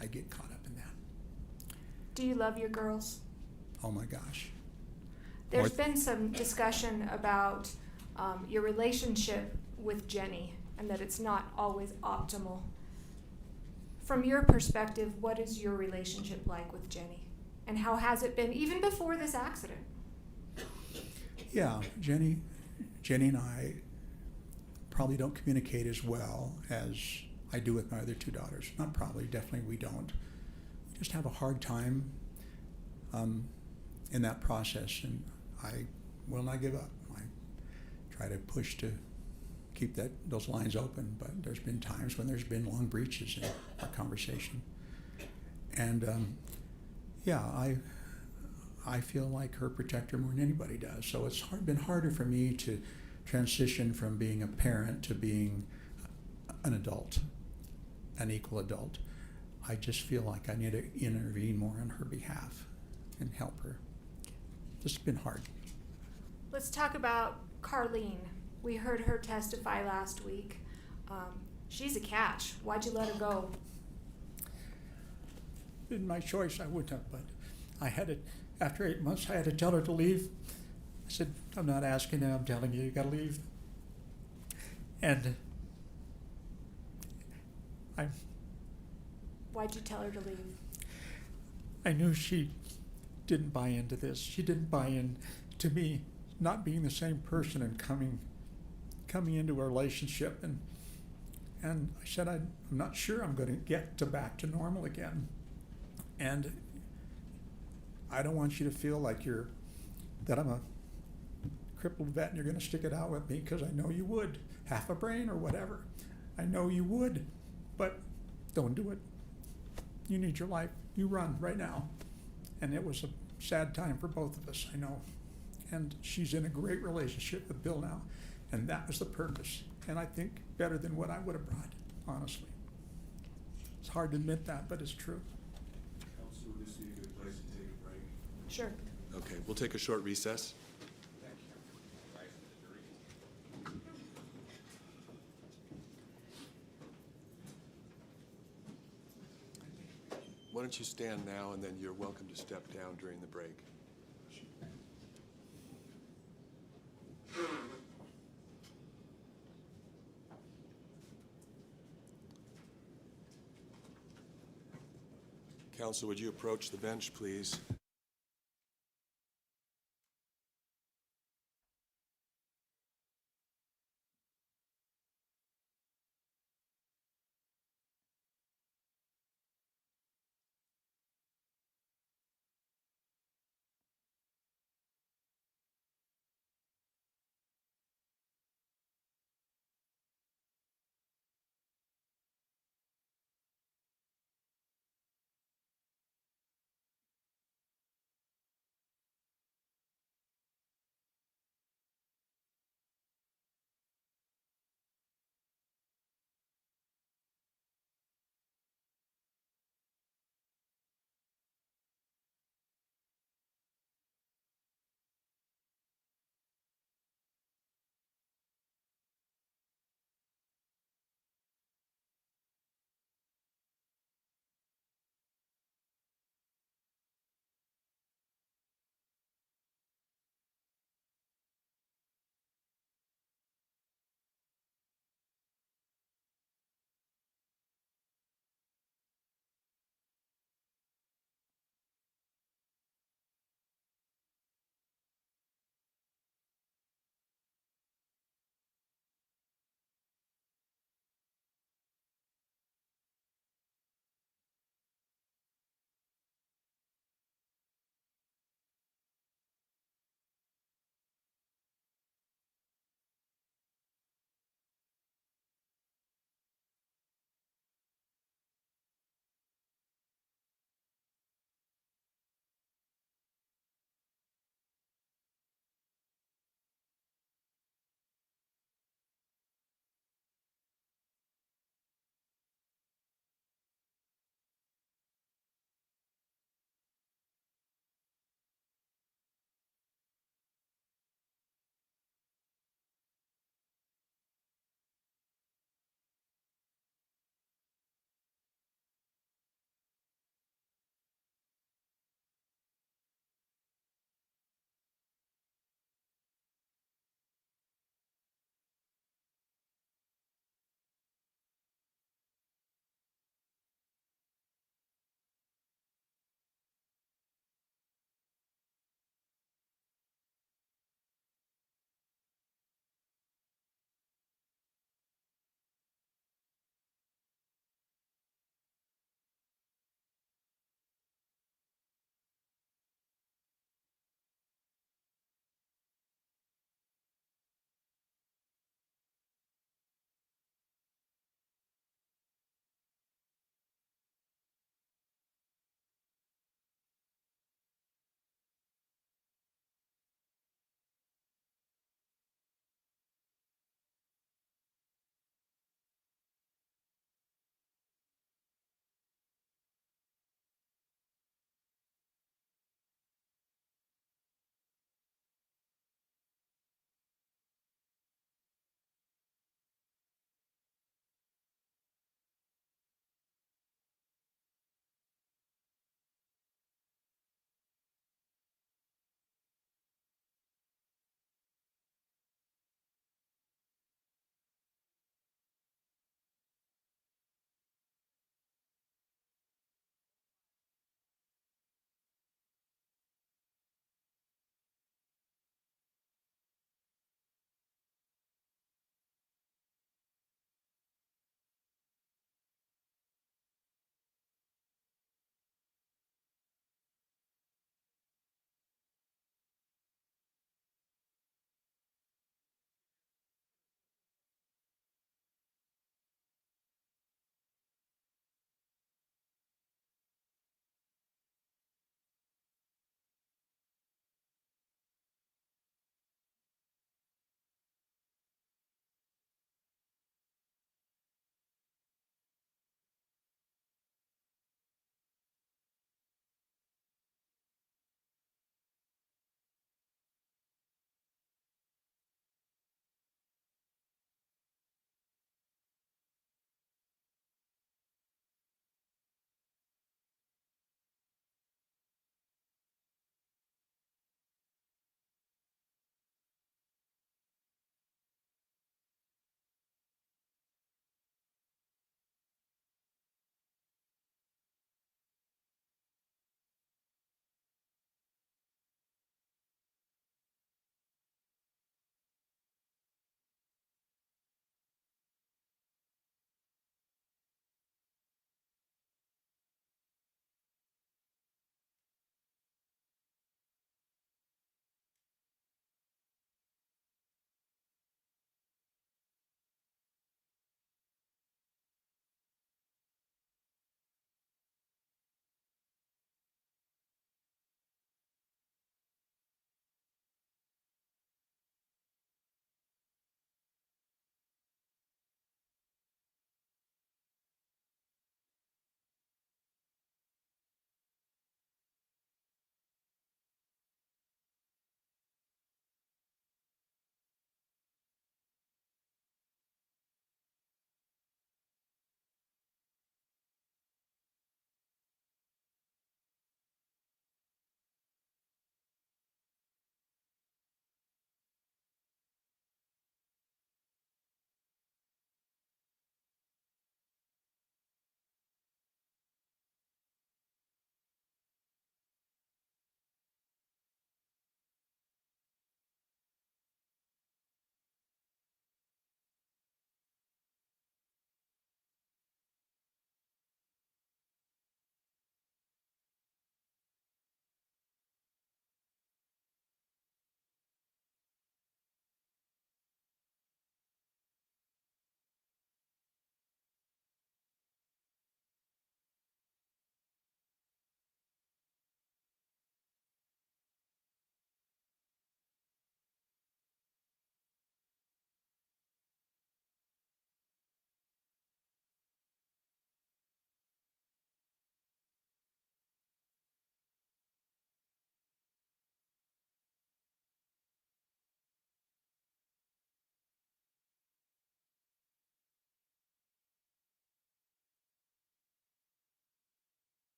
S9: I get caught up in that.
S7: Do you love your girls?
S9: Oh my gosh.
S7: There's
S9: More-
S7: been some discussion about your relationship with Jenny and that it's not always optimal. From your perspective, what is your relationship like with Jenny? And how has it been even before this accident?
S9: Yeah, Jenny and I probably don't communicate as well as I do with my other two daughters. Not probably, definitely we don't. We just have a hard time in that process, and I will not give up. I try to push to keep those lines open, but there's been times when there's been long breaches in our conversation. And yeah, I feel like her protector more than anybody does. So it's been harder for me to transition from being a parent to being an adult, an equal adult. I just feel like I need to intervene more on her behalf and help her. It's been hard.
S7: Let's talk about Carlene. We heard her testify last week. She's a catch. Why'd you let her go?
S9: In my choice, I wouldn't have, but I had it. After 8 months, I had to tell her to leave. I said, I'm not asking you, I'm telling you, you gotta leave. And
S7: Why'd you tell her to leave?
S9: I knew she didn't buy into this. She didn't buy in to me not being the same person and coming into a relationship. And I said, I'm not sure I'm going to get back to normal again. And I don't want you to feel like that I'm a crippled vet and you're going to stick it out with me, because I know you would. Half a brain or whatever. I know you would, but don't do it. You need your life. You run right now. And it was a sad time for both of us, I know. And she's in a great relationship with Bill now. And that was the purpose. And I think better than what I would have brought, honestly. It's hard to admit that, but it's true.
S3: Council, would this be a good place to take a break?
S7: Sure.
S3: Okay, we'll take a short recess. Why don't you stand now, and then you're welcome to step down during the break. Council, would you approach the bench, please?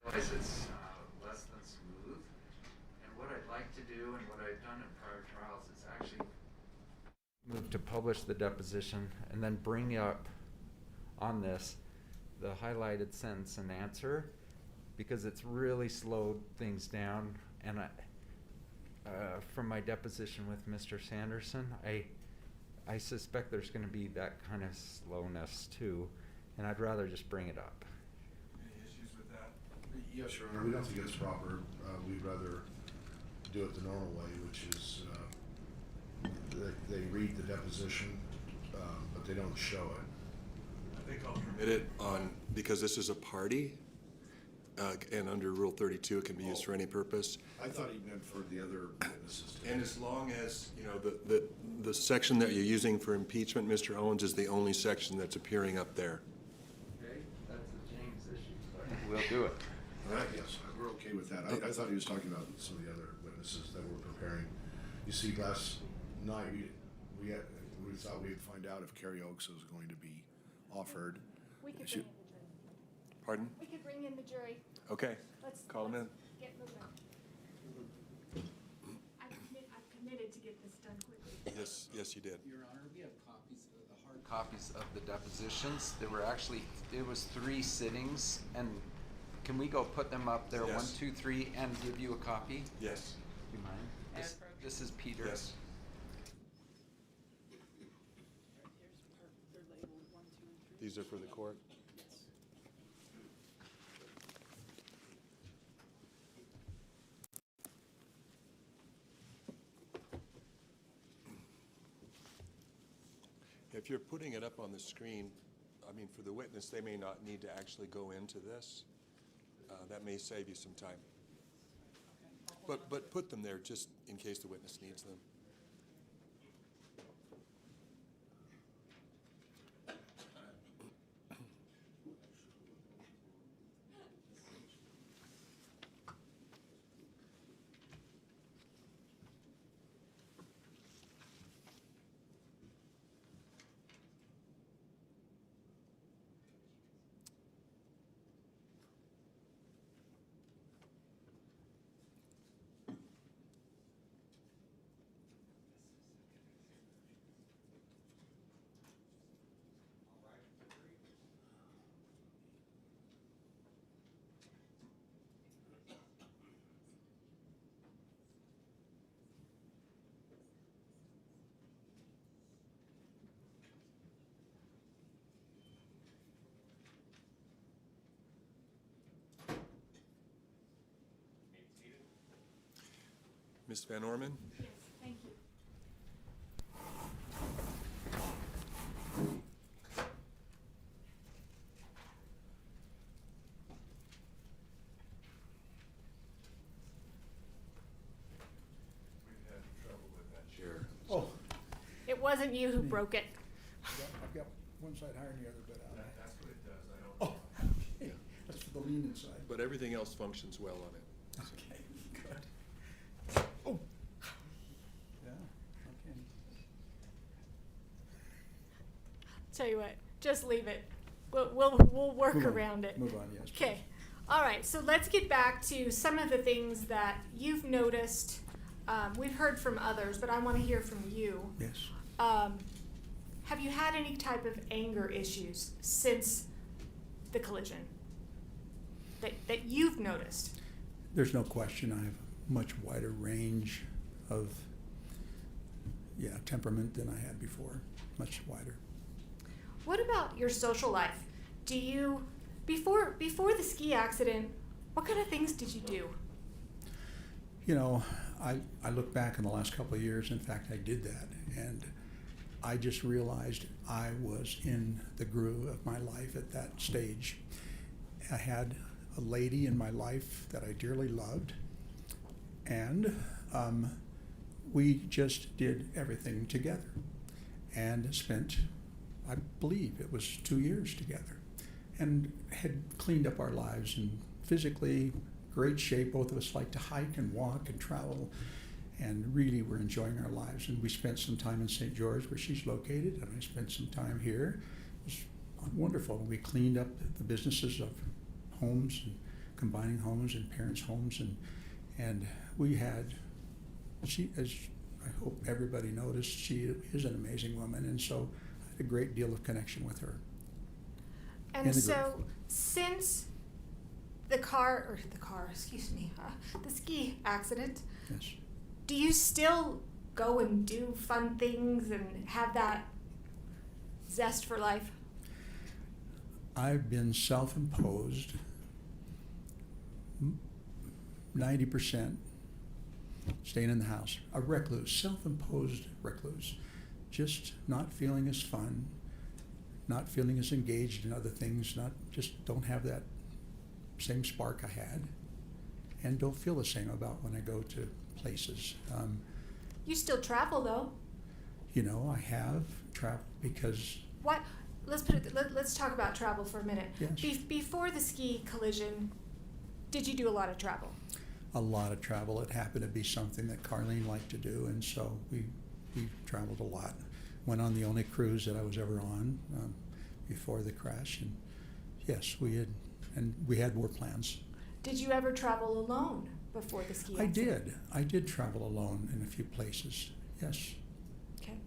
S6: Otherwise, it's less than smooth. And what I'd like to do, and what I've done in prior trials, is actually move to publish the deposition and then bring up on this the highlighted sentence and answer, because it's really slowed things down. And from my deposition with Mr. Sanderson, I suspect there's going to be that kind of slowness too, and I'd rather just bring it up.
S3: Any issues with that?
S1: Yes, Your Honor, we don't think it's proper. We'd rather do it the normal way, which is they read the deposition, but they don't show it.
S3: I think I'll permit it on, because this is a party, and under Rule 32, it can be used for any purpose.
S1: I thought he meant for the other witnesses.
S3: And as long as, you know, the section that you're using for impeachment, Mr. Owens, is the only section that's appearing up there.
S6: Okay, that's a James issue, but we'll do it.
S1: All right, yes, we're okay with that. I thought he was talking about some of the other witnesses that were preparing. You see, last night, we thought we'd find out if Carrie Oakes was going to be offered.
S7: We could
S1: She-
S7: bring in the jury.
S3: Pardon?
S7: We could bring in the jury.
S3: Okay,
S7: Let's
S3: call him in.
S7: let's get moving. I've committed to get this done quickly.
S3: Yes, you did.
S6: Your Honor, we have copies of the hard copies of the depositions. There were actually, it was 3 sittings, and can we go put them up there,
S3: Yes.
S6: 1, 2, 3, and give you a copy?
S3: Yes.
S6: Do you mind? This is Peter.
S3: Yes. These are for the court? If you're putting it up on the screen, I mean, for the witness, they may not need to actually go into this. That may save you some time. But put them there just in case the witness needs them. Ms. Van Orman?
S7: Yes, thank you.
S3: We've had trouble with that chair.
S9: Oh,
S7: It wasn't you who broke it.
S9: I've got one side higher than the other, but,
S3: That's what it does, I don't.
S9: oh, okay, that's for the lean inside.
S3: But everything else functions well on it.
S9: Okay, good. Oh. Yeah, okay.
S7: Tell you what, just leave it. We'll work
S9: Move on.
S7: around it.
S9: Move on, yes.
S7: Okay. All right. So let's get back to some of the things that you've noticed. We've heard from others, but I want to hear from you.
S9: Yes.
S7: Have you had any type of anger issues since the collision that you've noticed?
S9: There's no question I have a much wider range of, temperament than I had before, much wider.
S7: What about your social life? Do you before the ski accident, what kind of things did you do?
S9: You know, I look back in the last couple of years, in fact, I did that, and I just realized I was in the groove of my life at that stage. I had a lady in my life that I dearly loved, and we just did everything together and spent, I believe it was 2 years together, and had cleaned up our lives and physically great shape. Both of us like to hike and walk and travel, and really were enjoying our lives. And we spent some time in St. George, where she's located, and I spent some time here. It was wonderful. We cleaned up the businesses of homes and combining homes and parents' homes, and we had, she, as I hope everybody noticed, she is an amazing woman, and so I had a great deal of connection with her.
S7: And
S9: In the
S7: so,
S9: group.
S7: since the ski accident,
S9: Yes.
S7: do you still go and do fun things and have that zest for life?
S9: I've been self-imposed 90% staying in the house. A recluse, self-imposed recluse. Just not feeling as fun, not feeling as engaged in other things, just don't have that same spark I had, and don't feel the same about when I go to places.
S7: You still travel though.
S9: You know, I have traveled because
S7: What? Let's talk about travel for a minute.
S9: Yes.
S7: Before the ski collision, did you do a lot of travel?
S9: a lot of travel. It happened to be something that Carlene liked to do, and so we traveled a lot. Went on the only cruise that I was ever on before the crash, and yes, we had more plans.
S7: Did you ever travel alone before the ski accident?
S9: I did travel alone in a few places, yes.
S7: Okay.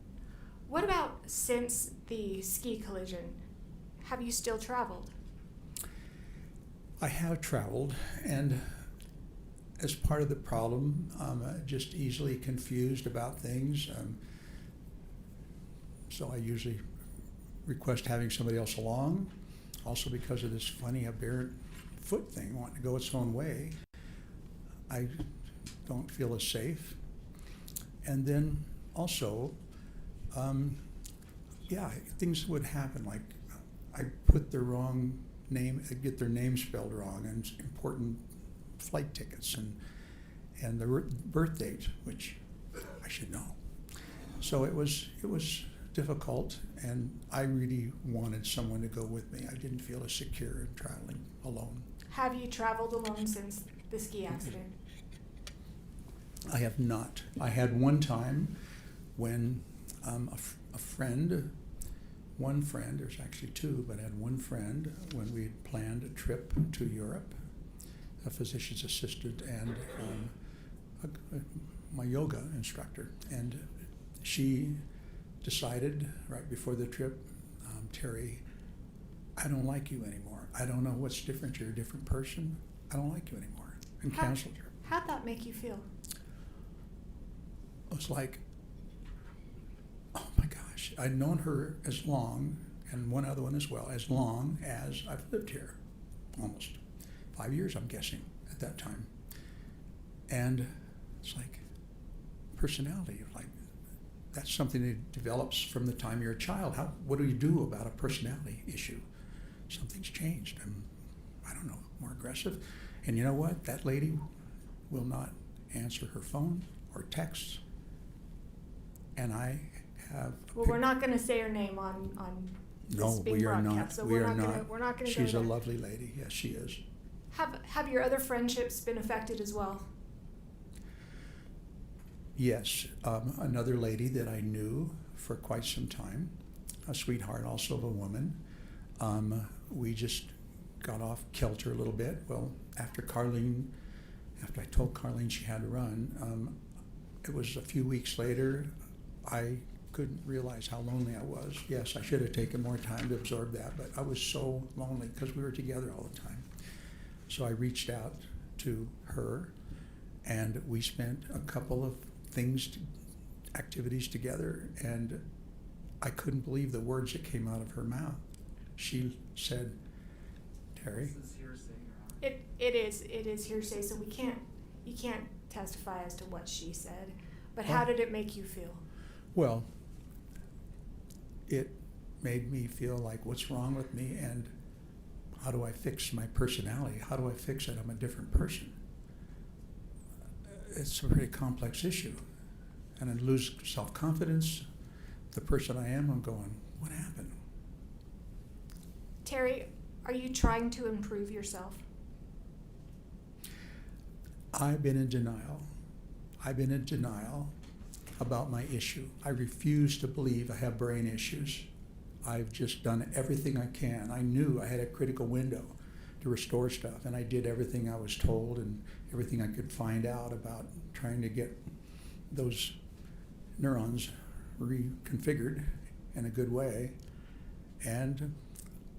S7: What about since the ski collision? Have you still traveled?
S9: I have traveled, and as part of the problem, just easily confused about things. So I usually request having somebody else along. Also because of this funny aberrant foot thing, wanting to go its own way, I don't feel as safe. And then also, things would happen, like I put the wrong name, get their name spelled wrong, and important flight tickets, and the birth date, which I should know. So it was difficult, and I really wanted someone to go with me. I didn't feel as secure in traveling alone.
S7: Have you traveled alone since the ski accident?
S9: I have not. I had one time when a friend, one friend, there's actually two, but I had one friend when we had planned a trip to Europe, a physician's assistant and my yoga instructor. And she decided right before the trip, Terry, I don't like you anymore. I don't know what's different. You're a different person. I don't like you anymore. And canceled her.
S7: How'd that make you feel?
S9: It was like, oh my gosh, I'd known her as long, and one other one as well, as long as I've lived here. Almost 5 years, I'm guessing, at that time. And it's like personality, like that's something that develops from the time you're a child. What do you do about a personality issue? Something's changed. I don't know, more aggressive. And you know what? That lady will not answer her phone or texts. And I have.
S7: Well, we're not going to say her name on this being
S9: we are
S7: broadcast,
S9: not.
S7: so
S9: We
S7: we're
S9: are
S7: not
S9: not.
S7: Gonna, we're not going to.
S9: She's a lovely lady. Yes, she is.
S7: Have your other friendships been affected as well?
S9: Yes, another lady that I knew for quite some time, a sweetheart, also of a woman. We just got off kilter a little bit. Well, after I told Carlene she had to run, it was a few weeks later, I couldn't realize how lonely I was. Yes, I should have taken more time to absorb that, but I was so lonely because we were together all the time. So I reached out to her, and we spent a couple of activities together, and I couldn't believe the words that came out of her mouth. She said, Terry.
S5: This is hearsay,
S7: It is hearsay, so you can't testify as to what she said. But how did it make you feel?
S9: Well, it made me feel like, what's wrong with me, and how do I fix my personality? How do I fix it? I'm a different person. It's a pretty complex issue. And I lose self-confidence. The person I am, I'm going, what happened?
S7: Terry, are you trying to improve yourself?
S9: I've been in denial. I've been in denial about my issue. I refuse to believe I have brain issues. I've just done everything I can. I knew I had a critical window to restore stuff. And I did everything I was told and everything I could find out about trying to get those neurons reconfigured in a good way. And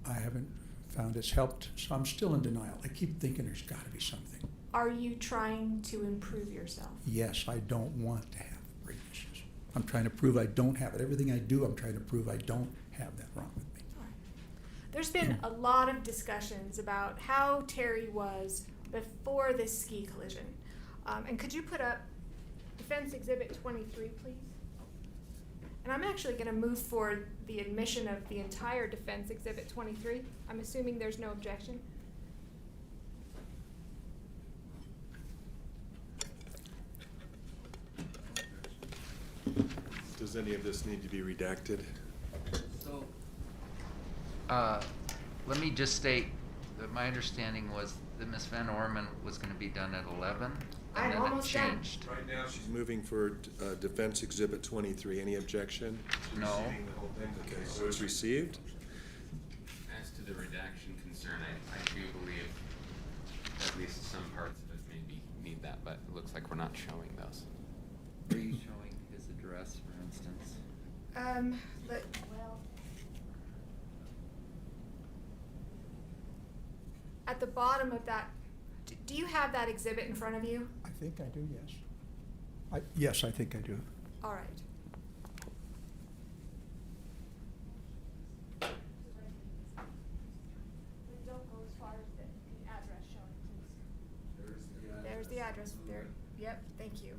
S9: I haven't found it's helped, so I'm still in denial. I keep thinking there's got to be something.
S7: Are you trying to improve yourself?
S9: Yes, I don't want to have brain issues. I'm trying to prove I don't have it. Everything I do, I'm trying to prove I don't have that wrong with me.
S7: All right. There's been a lot of discussions about how Terry was before this ski collision. And could you put up Defense Exhibit 23, please? And I'm actually going to move for the admission of the entire Defense Exhibit 23. I'm assuming there's no objection.
S3: Does any of this need to be redacted?
S6: So, let me just state that my understanding was that Ms. Van Orman was gonna be done at 11,
S7: I'm
S6: and then it
S7: almost done.
S6: changed.
S3: Right now, she's moving for Defense Exhibit 23. Any objection?
S6: No.
S3: Receiving the whole thing? Okay, so it's received?
S4: As to the redaction concern, I do believe at least some parts of it maybe need that, but it looks like we're not showing those.
S6: Are you showing his address, for instance?
S7: Well, at the bottom of that, do you have that exhibit in front of you?
S9: I think I do, yes. Yes, I think I do.
S7: All right. Don't go as far as the address showing, please. There's the address there. Yep, thank you.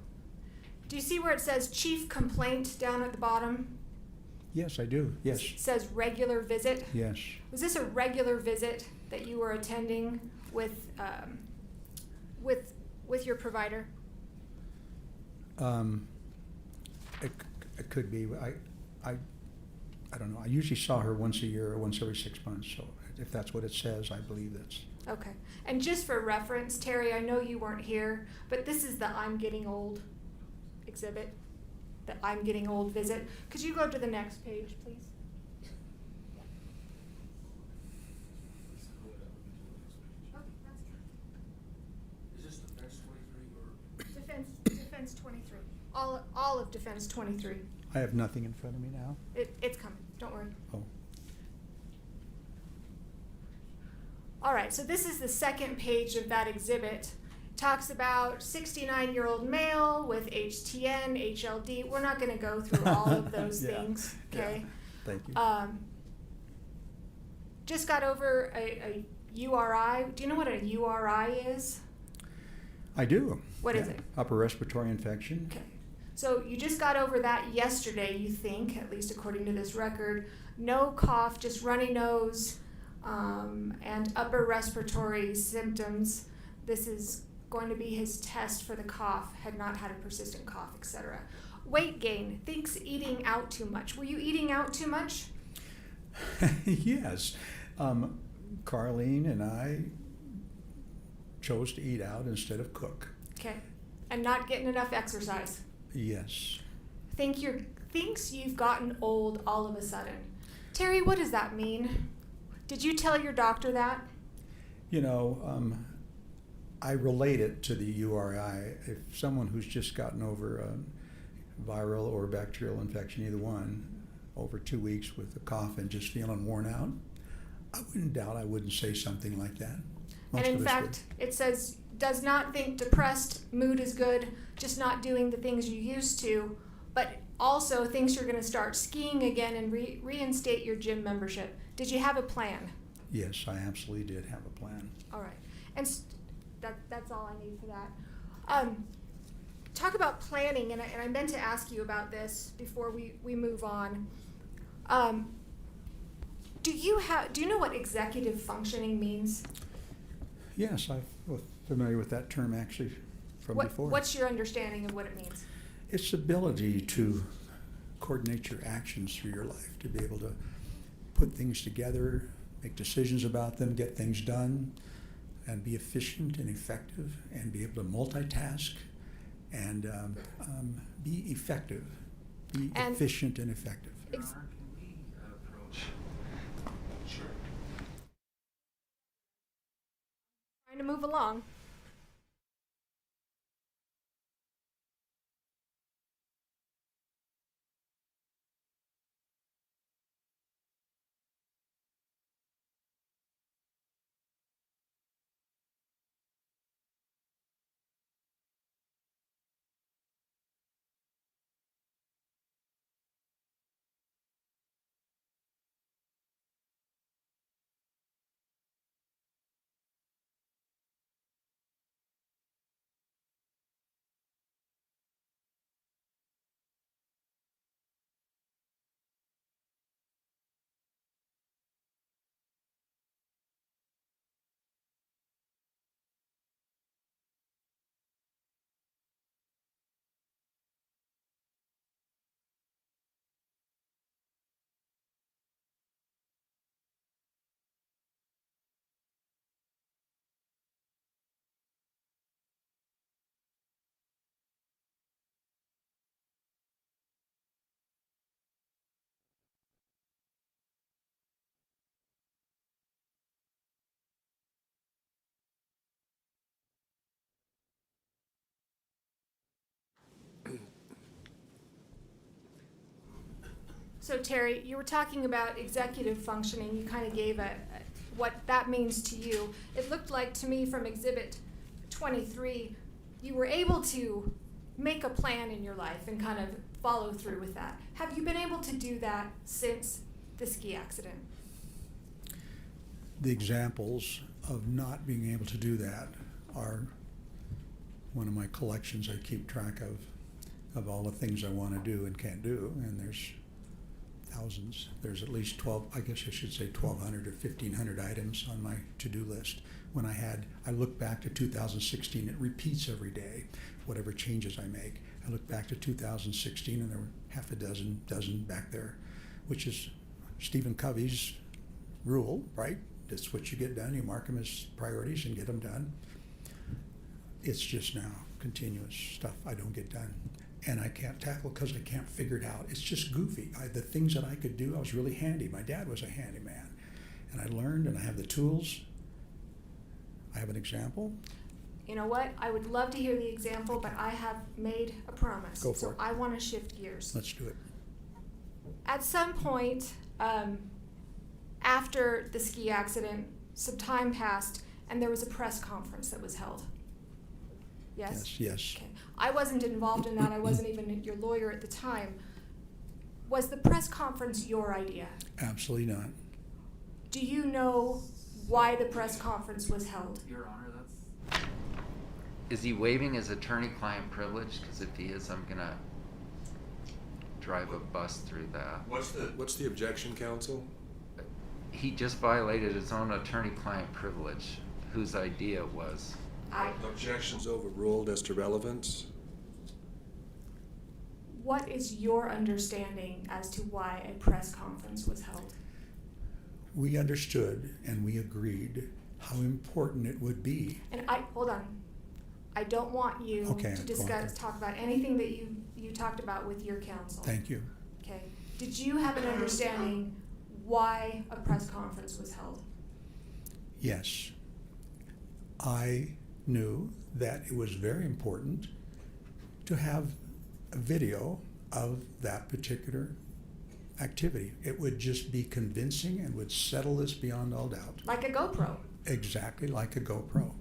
S7: Do you see where it says chief complaint down at the bottom?
S9: Yes, I do, yes,
S7: It says regular visit.
S9: yes.
S7: Was this a regular visit that you were attending with your provider?
S9: It could be. I don't know. I usually saw her once a year or once every 6 months. So if that's what it says, I believe that's.
S7: Okay. And just for reference, Terry, I know you weren't here, but this is the I'm getting old exhibit, the I'm getting old visit. Could you go to the next page, please? Okay, that's good.
S5: Is this Defense 23 or?
S7: Defense 23. All of Defense 23.
S9: I have nothing in front of me now.
S7: It's coming. Don't worry.
S9: Oh,
S7: All right, so this is the second page of that exhibit. Talks about 69-year-old male with HTN, HLD. We're not going to go through all of those
S9: Yeah,
S7: things,
S9: yeah.
S7: okay?
S9: thank you.
S7: Just got over a URI. Do you know what a URI is?
S9: I do.
S7: What is
S9: Yeah.
S7: it?
S9: Upper respiratory infection.
S7: Okay. So you just got over that yesterday, you think, at least according to this record. No cough, just runny nose, and upper respiratory symptoms. This is going to be his test for the cough, had not had a persistent cough, etc. Weight gain, thinks eating out too much. Were you eating out too much?
S9: Yes. Carlene and I chose to eat out instead of cook.
S7: Okay. And not getting enough exercise.
S9: Yes.
S7: Thinks you've gotten old all of a sudden. Terry, what does that mean? Did you tell your doctor that?
S9: You know, I relate it to the URI. If someone who's just gotten over a viral or bacterial infection, either one, over 2 weeks with a cough and just feeling worn out, I wouldn't doubt I wouldn't say something like that. Most
S7: And
S9: of
S7: in
S9: us
S7: fact, it says, does not think depressed, mood is good, just not doing the things you used to, but also thinks you're going to start skiing again and reinstate your gym membership. Did you have a plan?
S9: would. Yes, I absolutely did have a plan.
S7: All right. And that's all I need for that. Talk about planning, and I meant to ask you about this before we move on. Do you know what executive functioning means?
S9: Yes, I'm familiar with that term actually from before.
S7: What's your understanding of what it means?
S9: It's the ability to coordinate your actions through your life, to be able to put things together, make decisions about them, get things done, and be efficient and effective, and be able to multitask and be effective, be efficient and effective.
S7: Trying to move along. So Terry, you were talking about executive functioning. You kind of gave what that means to you. It looked like to me from Exhibit 23, you were able to make a plan in your life and kind of follow through with that. Have you been able to do that since the ski accident?
S9: The examples of not being able to do that are one of my collections I keep track of all the things I want to do and can't do, and there's thousands. There's at least 12, I guess I should say 1,200 or 1,500 items on my to-do list. When I look back to 2016, it repeats every day, whatever changes I make. I look back to 2016 and there were half a dozen back there, which is Stephen Covey's rule, right? That's what you get done. You mark them as priorities and get them done. It's just now continuous stuff I don't get done. And I can't tackle because I can't figure it out. It's just goofy. The things that I could do, I was really handy. My dad was a handyman. And I learned, and I have the tools. I have an example.
S7: You know what? I would love to hear the example, but I have made a promise.
S9: Go for
S7: so
S9: it.
S7: I want to shift gears.
S9: Let's do it.
S7: At some point, after the ski accident, some time passed, and there was a press conference that was held. Yes?
S9: Yes.
S7: Okay. I wasn't involved in that. I wasn't even your lawyer at the time. Was the press conference your idea?
S9: Absolutely not.
S7: Do you know why the press conference was held?
S5: Your Honor, that's.
S6: Is he waiving his attorney-client privilege? Because if he is, I'm gonna drive a bus through that.
S3: What's the objection, counsel?
S6: He just violated his own attorney-client privilege, whose idea it was.
S3: Objections overruled as to relevance.
S7: What is your understanding as to why a press conference was held?
S9: We understood and we agreed how important it would be.
S7: And hold on. I don't want you
S9: Okay,
S7: to talk about anything that you talked about with your counsel.
S9: Thank you.
S7: Okay. Did you have an understanding why a press conference was held?
S9: Yes. I knew that it was very important to have a video of that particular activity. It would just be convincing and would settle this beyond all doubt.
S7: Like a GoPro.
S9: Exactly like a GoPro.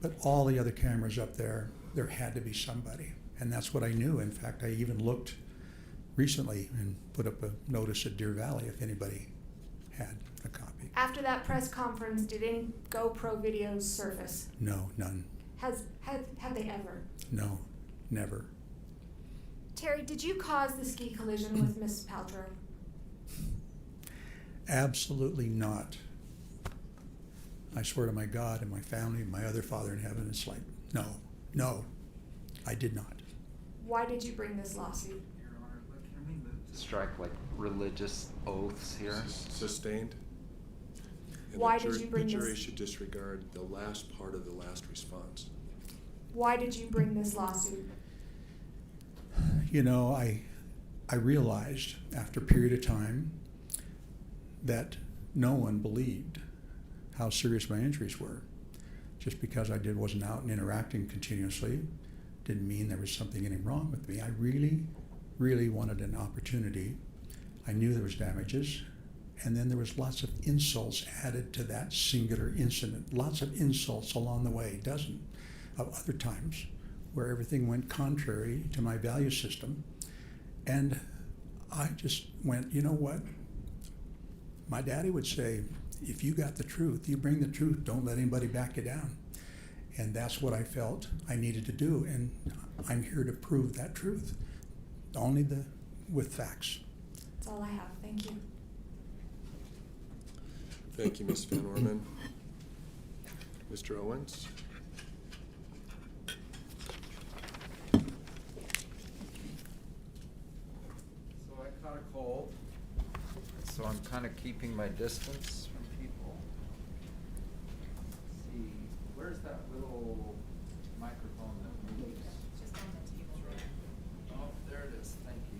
S9: But all the other cameras up there had to be somebody. And that's what I knew. In fact, I even looked recently and put up a notice at Deer Valley if anybody had a copy.
S7: After that press conference, did any GoPro videos surface?
S9: No, none.
S7: Have they ever?
S9: No, never.
S7: Terry, did you cause the ski collision with Miss Paltrow?
S9: Absolutely not. I swear to my God and my family and my other Father in heaven, it's like, no, I did not.
S7: Why did you bring this lawsuit?
S5: Your Honor, can we move to
S6: Strike like religious oaths here.
S3: Sustained. And
S7: Why
S3: the
S7: did you bring
S3: The jury
S7: this-
S3: should disregard the last part of the last response.
S7: Why did you bring this lawsuit?
S9: You know, I realized after a period of time that no one believed how serious my injuries were. Just because I wasn't out and interacting continuously didn't mean there was something getting wrong with me. I really, really wanted an opportunity. I knew there was damages, and then there was lots of insults added to that singular incident. Lots of insults along the way, dozen of other times where everything went contrary to my value system. And I just went, you know what? My daddy would say, if you got the truth, you bring the truth, don't let anybody back you down. And that's what I felt I needed to do, and I'm here to prove that truth, with facts.
S7: That's all I have. Thank you.
S3: Thank you, Ms. Van Orman. Mr. Owens?
S6: So I caught a cold, so I'm kind of keeping my distance from people. Let's see, where's that little microphone that moves?
S7: Just on the table.
S6: Oh, there it is, thank you.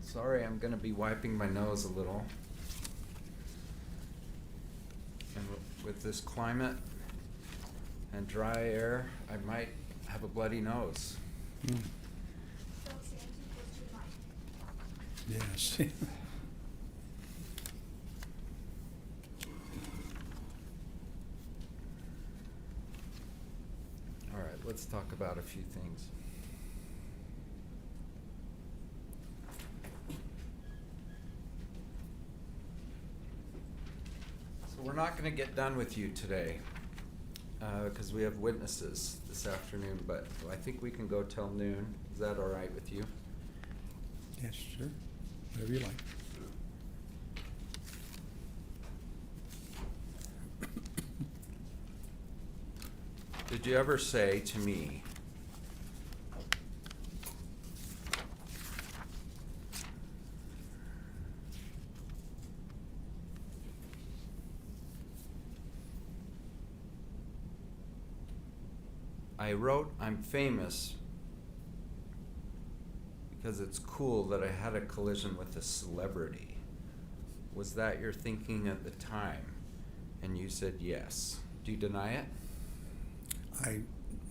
S6: Sorry, I'm gonna be wiping my nose a little. And with this climate and dry air, I might have a bloody nose.
S9: Mm. Yes.
S6: All right, let's talk about a few things. So we're not going to get done with you today because we have witnesses this afternoon, but I think we can go till noon. Is that all right with you?
S9: Yes, sir. Whatever you like.
S6: Did you ever say to me, I wrote I'm famous because it's cool that I had a collision with a celebrity? Was that your thinking at the time? And you said yes. Do you deny it?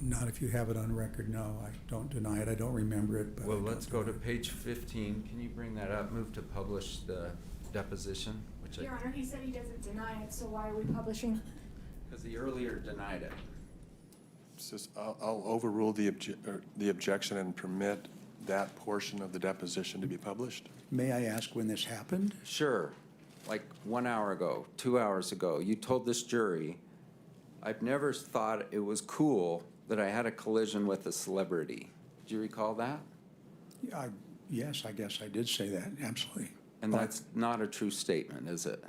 S9: Not if you have it on record, no. I don't deny it. I don't remember it, but.
S6: Well,
S9: I don't
S6: let's go to
S9: deny it.
S6: page 15. Can you bring that up? Move to publish the deposition, which
S7: Your Honor, he said he doesn't deny it, so why are we publishing?
S6: because he earlier denied it.
S3: I'll overrule the objection and permit that portion of the deposition to be published.
S9: May I ask when this happened?
S6: Sure, like 1 hour ago, 2 hours ago, you told this jury, I've never thought it was cool that I had a collision with a celebrity. Do you recall that?
S9: Yes, I guess I did say that, absolutely.
S6: And
S9: But
S6: that's not a true statement, is it?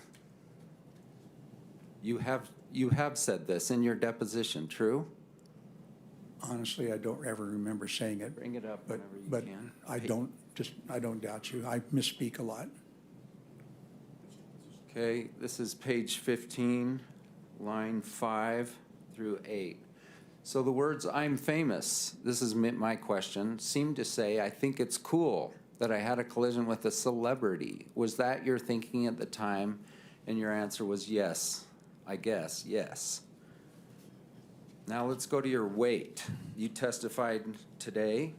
S6: You have said this in your deposition, true?
S9: honestly, I don't ever remember saying it.
S6: Bring it up
S9: But,
S6: whenever you
S9: but
S6: can.
S9: I don't doubt you. I misspeak a lot.
S6: Okay, this is page 15, line 5 through 8. So the words "I'm famous," this is my question, seem to say, I think it's cool that I had a collision with a celebrity. Was that your thinking at the time? And your answer was yes, I guess, yes. Now let's go to your weight. You testified today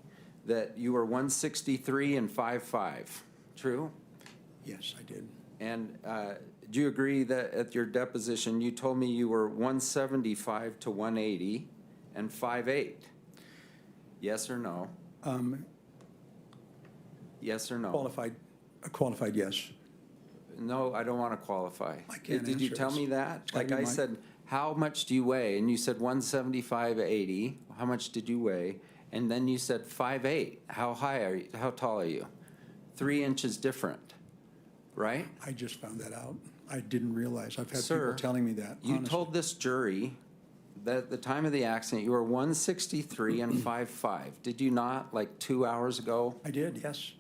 S6: that you were 163 and 5'5", true?
S9: Yes, I did.
S6: And do you agree that at your deposition, you told me you were 175 to 180 and 5'8"? Yes or no? Yes or no?
S9: Qualified, yes.
S6: No, I don't want to qualify.
S9: I can't
S6: Did you
S9: answer
S6: tell
S9: this.
S6: me that?
S9: It's gotta
S6: Like
S9: be
S6: I
S9: my-
S6: said, how much do you weigh? And you said 175/80. How much did you weigh? And then you said 5'8". How high are you? How tall are you? 3 inches different, right?
S9: I just found that out. I didn't realize. I've had
S6: Sir,
S9: people telling me that.
S6: You
S9: honestly.
S6: told this jury that at the time of the accident, you were 163 and 5'5". Did you not, like 2 hours ago?
S9: I did, yes.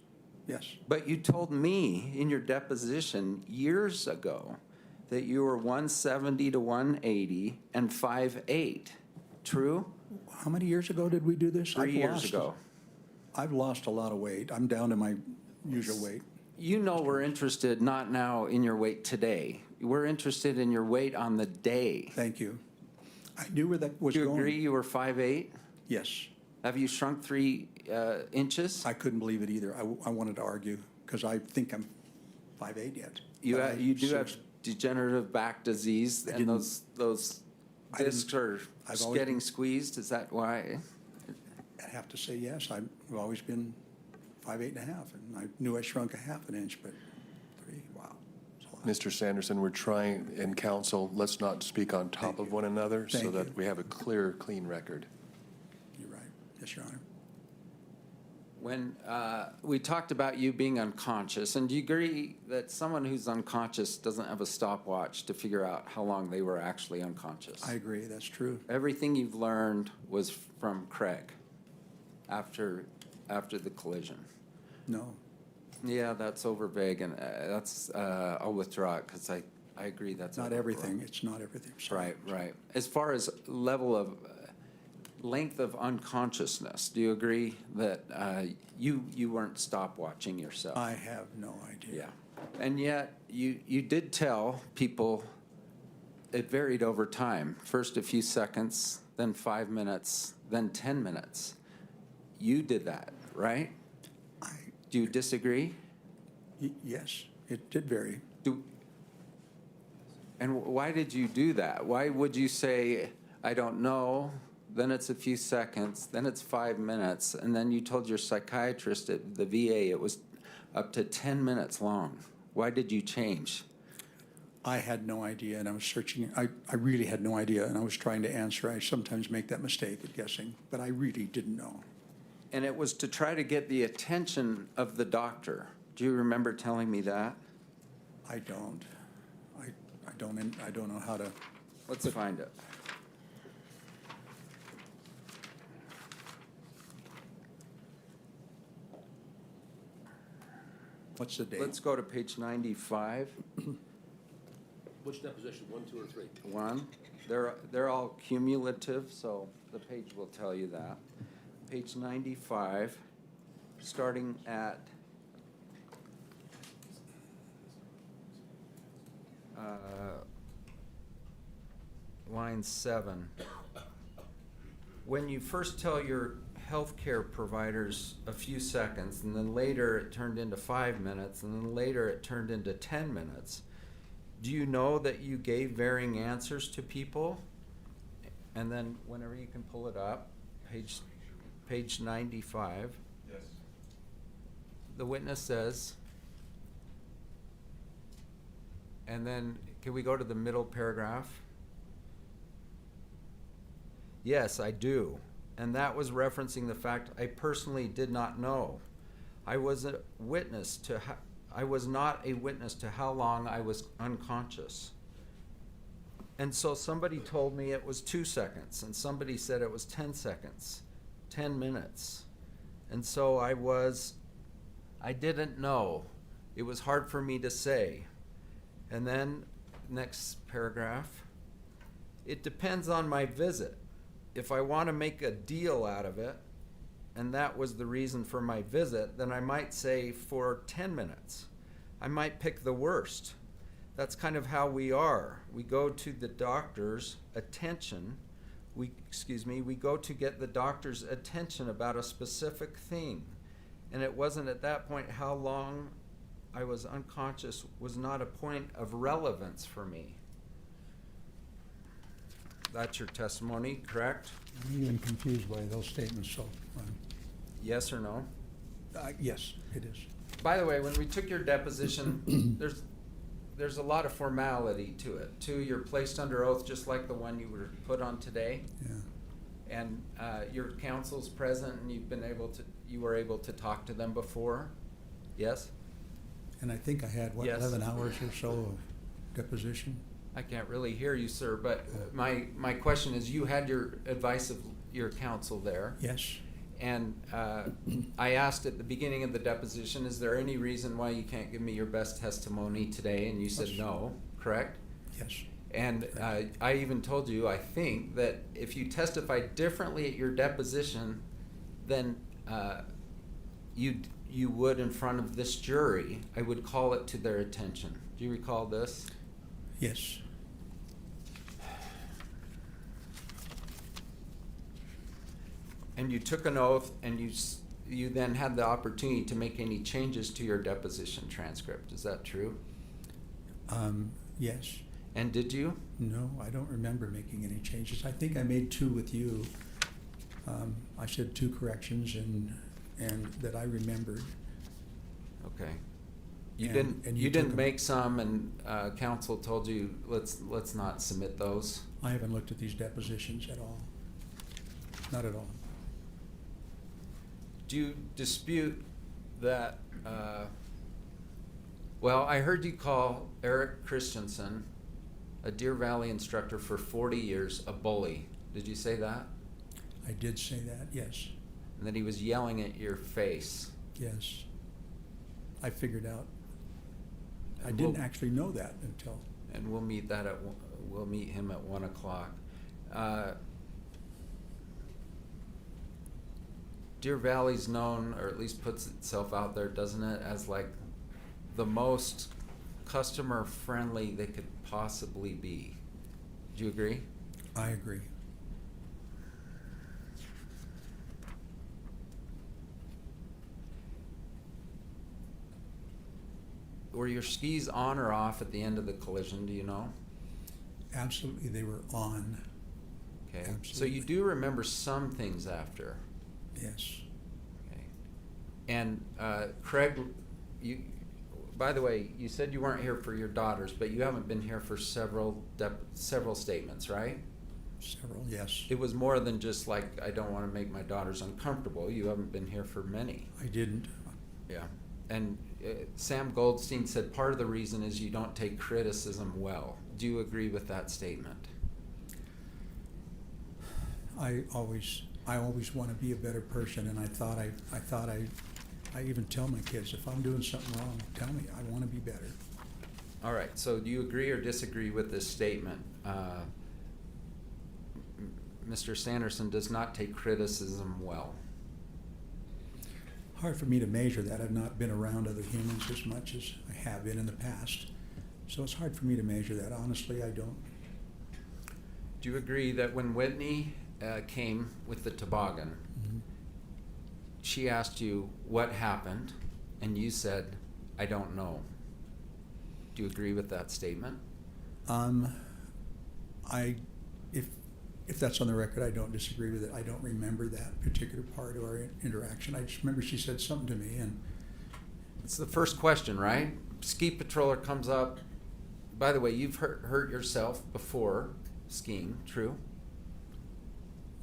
S9: Yes.
S6: But you told me in your deposition years ago that you were 170 to 180 and 5'8". True?
S9: How many years ago did we do this?
S6: 3 years ago.
S9: I've lost a lot of weight. I'm down to my usual weight.
S6: You know we're interested not now in your weight today. We're interested in your weight on the day.
S9: Thank you. I knew where that was
S6: Do you
S9: going.
S6: agree you were 5'8"?
S9: Yes.
S6: Have you shrunk 3 inches?
S9: I couldn't believe it either. I wanted to argue because I think I'm 5'8" yet.
S6: You,
S9: But I
S6: you do have
S9: seriously-
S6: degenerative back disease,
S9: I
S6: and
S9: didn't-
S6: those
S9: I didn't-
S6: discs are
S9: I've always
S6: getting
S9: been-
S6: squeezed. Is that why?
S9: I have to say yes. I've always been 5'8.5", and I knew I shrunk a half an inch, but 3, wow. It's a lot.
S3: Mr. Sanderson, we're trying, in council, let's not speak on top
S9: Thank
S3: of
S9: you.
S3: one another so
S9: Thank
S3: that
S9: you.
S3: we have a clear, clean record.
S9: You're right. Yes, Your Honor.
S6: When we talked about you being unconscious, and do you agree that someone who's unconscious doesn't have a stopwatch to figure out how long they were actually unconscious?
S9: I agree. That's true.
S6: Everything you've learned was from Craig after the collision.
S9: No.
S6: Yeah, that's over vague, and I'll withdraw it because I agree that's
S9: Not
S6: over
S9: everything.
S6: broad.
S9: It's not everything. Sorry.
S6: Right. As far as level of length of unconsciousness, do you agree that you weren't stopwatching yourself?
S9: I have no idea.
S6: Yeah, and yet you did tell people it varied over time. First a few seconds, then 5 minutes, then 10 minutes. You did that, right? Do you disagree?
S9: Yes, it did vary.
S6: And why did you do that? Why would you say, I don't know, then it's a few seconds, then it's 5 minutes, and then you told your psychiatrist at the VA it was up to 10 minutes long? Why did you change?
S9: I had no idea, and I was searching. I really had no idea, and I was trying to answer. I sometimes make that mistake at guessing, but I really didn't know.
S6: And it was to try to get the attention of the doctor. Do you remember telling me that?
S9: I don't. I don't know how to.
S6: Let's find it.
S9: What's the date?
S6: Let's go to page 95.
S10: Which deposition, 1, 2, or 3?
S6: 1. They're all cumulative, so the page will tell you that. Page 95, starting at line 7. When you first tell your healthcare providers a few seconds, and then later it turned into 5 minutes, and then later it turned into 10 minutes, do you know that you gave varying answers to people? And then whenever you can pull it up, page 95.
S3: Yes.
S6: The witness says, and then can we go to the middle paragraph? Yes, I do. And that was referencing the fact I personally did not know. I was not a witness to how long I was unconscious. And so somebody told me it was 2 seconds, and somebody said it was 10 seconds, 10 minutes. And so I didn't know. It was hard for me to say. And then, next paragraph, it depends on my visit. If I want to make a deal out of it, and that was the reason for my visit, then I might say for 10 minutes. I might pick the worst. That's kind of how we are. We go to the doctor's attention. We go to get the doctor's attention about a specific thing. And it wasn't at that point how long I was unconscious was not a point of relevance for me. That's your testimony, correct?
S9: I'm even confused by those statements, so,
S6: Yes or no?
S9: yes, it is.
S6: By the way, when we took your deposition, there's a lot of formality to it. Too, you're placed under oath just like the one you were put on today.
S9: Yeah.
S6: And your counsel's present, and you were able to talk to them before. Yes?
S9: And I think I had,
S6: Yes.
S9: 11 hours or so of deposition?
S6: I can't really hear you, sir, but my question is, you had your advice of your counsel there.
S9: Yes.
S6: And I asked at the beginning of the deposition, is there any reason why you can't give me your best testimony today? And you said
S9: Yes.
S6: no, correct?
S9: Yes.
S6: And I even told you, I think, that if you testified differently at your deposition than you would in front of this jury, I would call it to their attention. Do you recall this?
S9: Yes.
S6: And you took an oath, and you then had the opportunity to make any changes to your deposition transcript. Is that true?
S9: Yes.
S6: And did you?
S9: No, I don't remember making any changes. I think I made 2 with you. I said 2 corrections and that I remembered.
S6: Okay. You
S9: And
S6: didn't.
S9: you
S6: You
S9: took
S6: didn't
S9: them.
S6: make some, and counsel told you let's not submit those.
S9: I haven't looked at these depositions at all. Not at all.
S6: Do you dispute that? Well, I heard you call Eric Christensen, a Deer Valley instructor for 40 years, a bully. Did you say that?
S9: I did say that, yes.
S6: And that he was yelling at your face.
S9: Yes. I figured out. I
S6: And
S9: didn't
S6: we'll-
S9: actually know that until.
S6: And we'll meet him at 1 o'clock. Deer Valley's known, or at least puts itself out there, doesn't it, as like the most customer friendly they could possibly be. Do you agree?
S9: I agree.
S6: Were your skis on or off at the end of the collision, do you know?
S9: Absolutely, they were on.
S6: Okay. So
S9: Absolutely.
S6: you do remember some things after.
S9: Yes.
S6: Okay. And Craig, by the way, you said you weren't here for your daughters, but you haven't been here for several statements, right?
S9: Several, yes.
S6: It was more than just like, I don't want to make my daughters uncomfortable. You haven't been here for many.
S9: I didn't.
S6: Yeah. And Sam Goldstein said part of the reason is you don't take criticism well. Do you agree with that statement?
S9: I always want to be a better person, and I even tell my kids, if I'm doing something wrong, tell me. I want to be better.
S6: All right. So do you agree or disagree with this statement? Mr. Sanderson does not take criticism well.
S9: Hard for me to measure that. I've not been around other humans as much as I have been in the past. So it's hard for me to measure that. Honestly, I don't.
S6: Do you agree that when Whitney came with the toboggan,
S9: Mhm.
S6: she asked you what happened, and you said, I don't know. Do you agree with that statement?
S9: If that's on the record, I don't disagree with it. I don't remember that particular part of our interaction. I just remember she said something to me, and
S6: It's the first question, right? Ski patroller comes up. By the way, you've hurt yourself before skiing, true?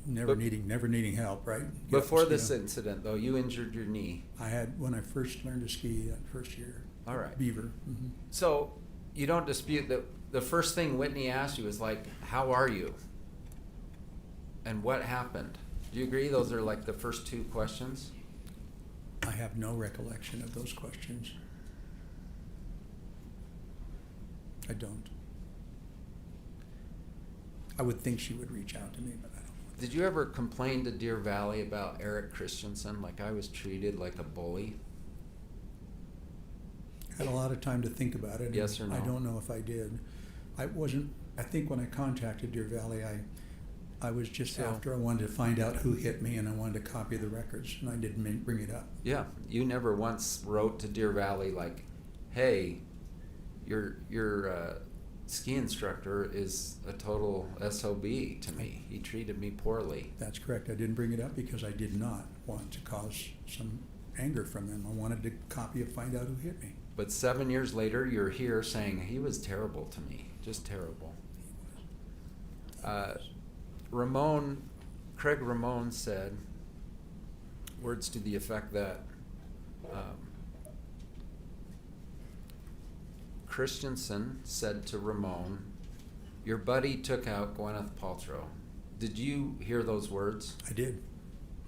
S9: never
S6: But-
S9: needing help, right? Get up and
S6: Before
S9: ski
S6: this
S9: down.
S6: incident, though, you injured your knee.
S9: I had, when I first learned to ski that first year.
S6: All right.
S9: Beaver. Mm-hmm.
S6: So you don't dispute that the first thing Whitney asked you was like, how are you? And what happened? Do you agree those are like the first 2 questions?
S9: I have no recollection of those questions. I don't. I would think she would reach out to me, but I don't.
S6: Did you ever complain to Deer Valley about Eric Christensen, like I was treated like a bully?
S9: Had a lot of time to think about it.
S6: Yes or no?
S9: I don't know if I did. I think when I contacted Deer Valley, I was just
S6: So-
S9: after I wanted to find out who hit me, and I wanted to copy the records, and I didn't bring it up.
S6: Yeah, you never once wrote to Deer Valley like, hey, your ski instructor is a total SOB to me. He treated me poorly.
S9: That's correct. I didn't bring it up because I did not want to cause some anger from them. I wanted to copy and find out who hit me.
S6: But 7 years later, you're here saying he was terrible to me, just terrible. Craig Ramon said words to the effect that Christensen said to Ramon, your buddy took out Gwyneth Paltrow. Did you hear those words?
S9: I did.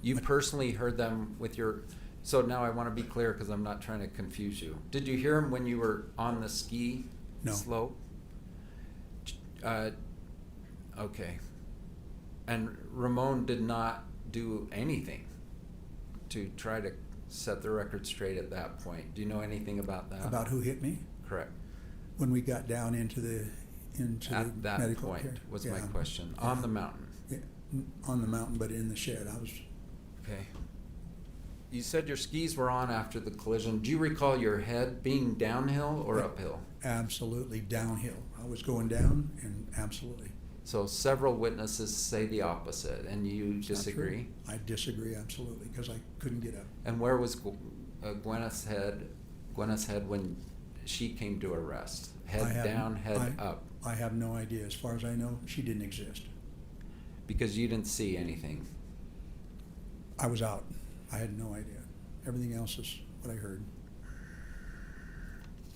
S6: You personally heard them with your... So now I want to be clear because I'm not trying to confuse you. Did you hear them when you were on the ski
S9: No.
S6: slope? Okay. And Ramon did not do anything to try to set the record straight at that point. Do you know anything about that?
S9: About who hit me?
S6: Correct.
S9: When we got down into the
S6: At that
S9: medical
S6: point
S9: care.
S6: was
S9: Yeah.
S6: my question.
S9: Yeah.
S6: On the mountain.
S9: Yeah, on the mountain, but in the shed. I was,
S6: Okay. You said your skis were on after the collision. Do you recall your head being downhill or uphill?
S9: absolutely downhill. I was going down, and absolutely.
S6: So several witnesses say the opposite, and you
S9: It's not true.
S6: disagree?
S9: I disagree absolutely, because I couldn't get up.
S6: And where was Gwyneth's head when she came to arrest? Head
S9: I have-
S6: down, head up?
S9: I have no idea. As far as I know, she didn't exist.
S6: Because you didn't see anything.
S9: I was out. I had no idea. Everything else is what I heard.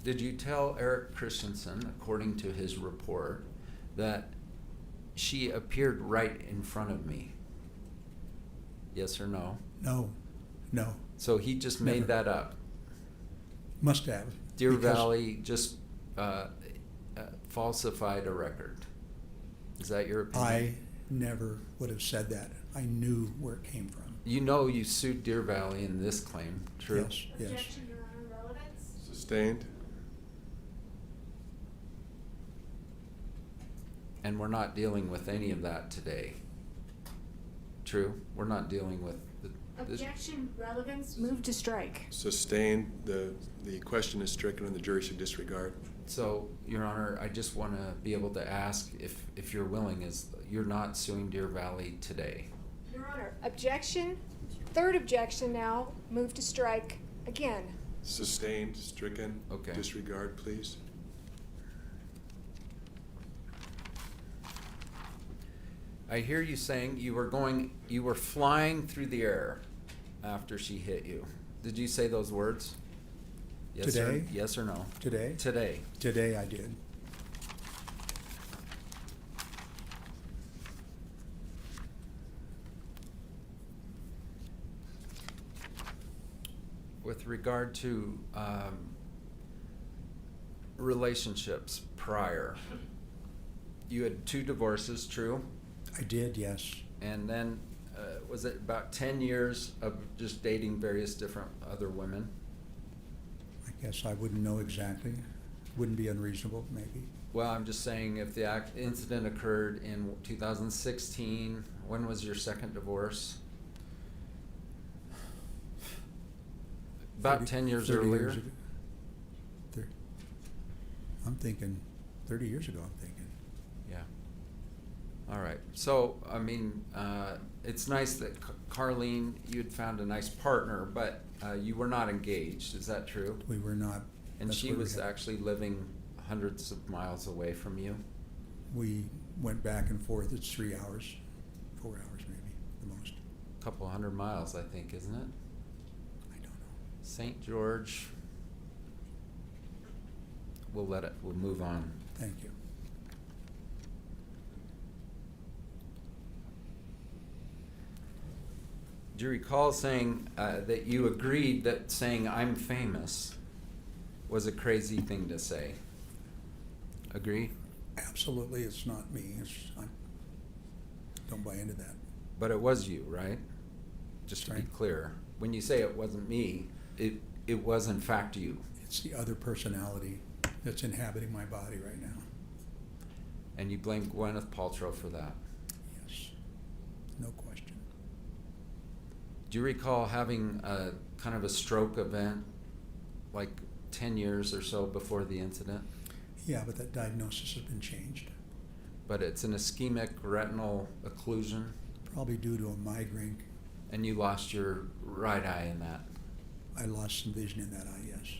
S6: Did you tell Eric Christensen, according to his report, that she appeared right in front of me? Yes or no?
S9: No, no.
S6: So he just made
S9: Never.
S6: that up.
S9: Must have.
S6: Deer
S9: because
S6: Valley just falsified a record. Is that your opinion?
S9: I never would have said that. I knew where it came from.
S6: You know you sued Deer Valley in this claim, true?
S9: Yes, yes.
S7: Objection, Your Honor, relevance?
S3: Sustained?
S6: And we're not dealing with any of that today. True? We're not dealing with this.
S7: Objection, relevance? Move to strike.
S3: Sustained. The question is stricken and the jury should disregard.
S6: So, Your Honor, I just want to be able to ask if you're willing, is you're not suing Deer Valley today?
S7: Your Honor, objection, third objection now, move to strike again.
S3: Sustained, stricken,
S6: Okay.
S3: disregard, please.
S6: I hear you saying you were flying through the air after she hit you. Did you say those words? Yes
S9: Today?
S6: Or, yes or no?
S9: Today?
S6: Today.
S9: Today I did.
S6: With regard to relationships prior, you had 2 divorces, true?
S9: I did, yes.
S6: And then was it about 10 years of just dating various different other women?
S9: I guess I wouldn't know exactly. Wouldn't be unreasonable, maybe.
S6: Well, I'm just saying if the incident occurred in 2016, when was your second divorce? About
S9: 30
S6: 10 years
S9: 30
S6: earlier?
S9: ago. I'm thinking 30 years ago, I'm thinking.
S6: Yeah. All right. So, I mean, it's nice that Carlene, you'd found a nice partner, but you were not engaged. Is that true?
S9: We were not.
S6: And
S9: that's
S6: she
S9: where we
S6: was
S9: had-
S6: actually living hundreds of miles away from you?
S9: We went back and forth. It's 3 hours, 4 hours maybe, the most.
S6: A couple 100 miles, I think, isn't it?
S9: I don't know.
S6: St. George. We'll move on.
S9: Thank you.
S6: Do you recall saying that you agreed that saying I'm famous was a crazy thing to say? Agree?
S9: Absolutely, it's not me. I don't buy into that.
S6: But it was you, right? Just to be
S9: Right.
S6: clear. When you say it wasn't me, it was in fact you.
S9: It's the other personality that's inhabiting my body right now.
S6: And you blame Gwyneth Paltrow for that.
S9: Yes, no question.
S6: Do you recall having a kind of a stroke event like 10 years or so before the incident?
S9: Yeah, but that diagnosis has been changed.
S6: But it's an ischemic retinal occlusion,
S9: Probably due to a migraine.
S6: and you lost your right eye in that.
S9: I lost some vision in that eye, yes.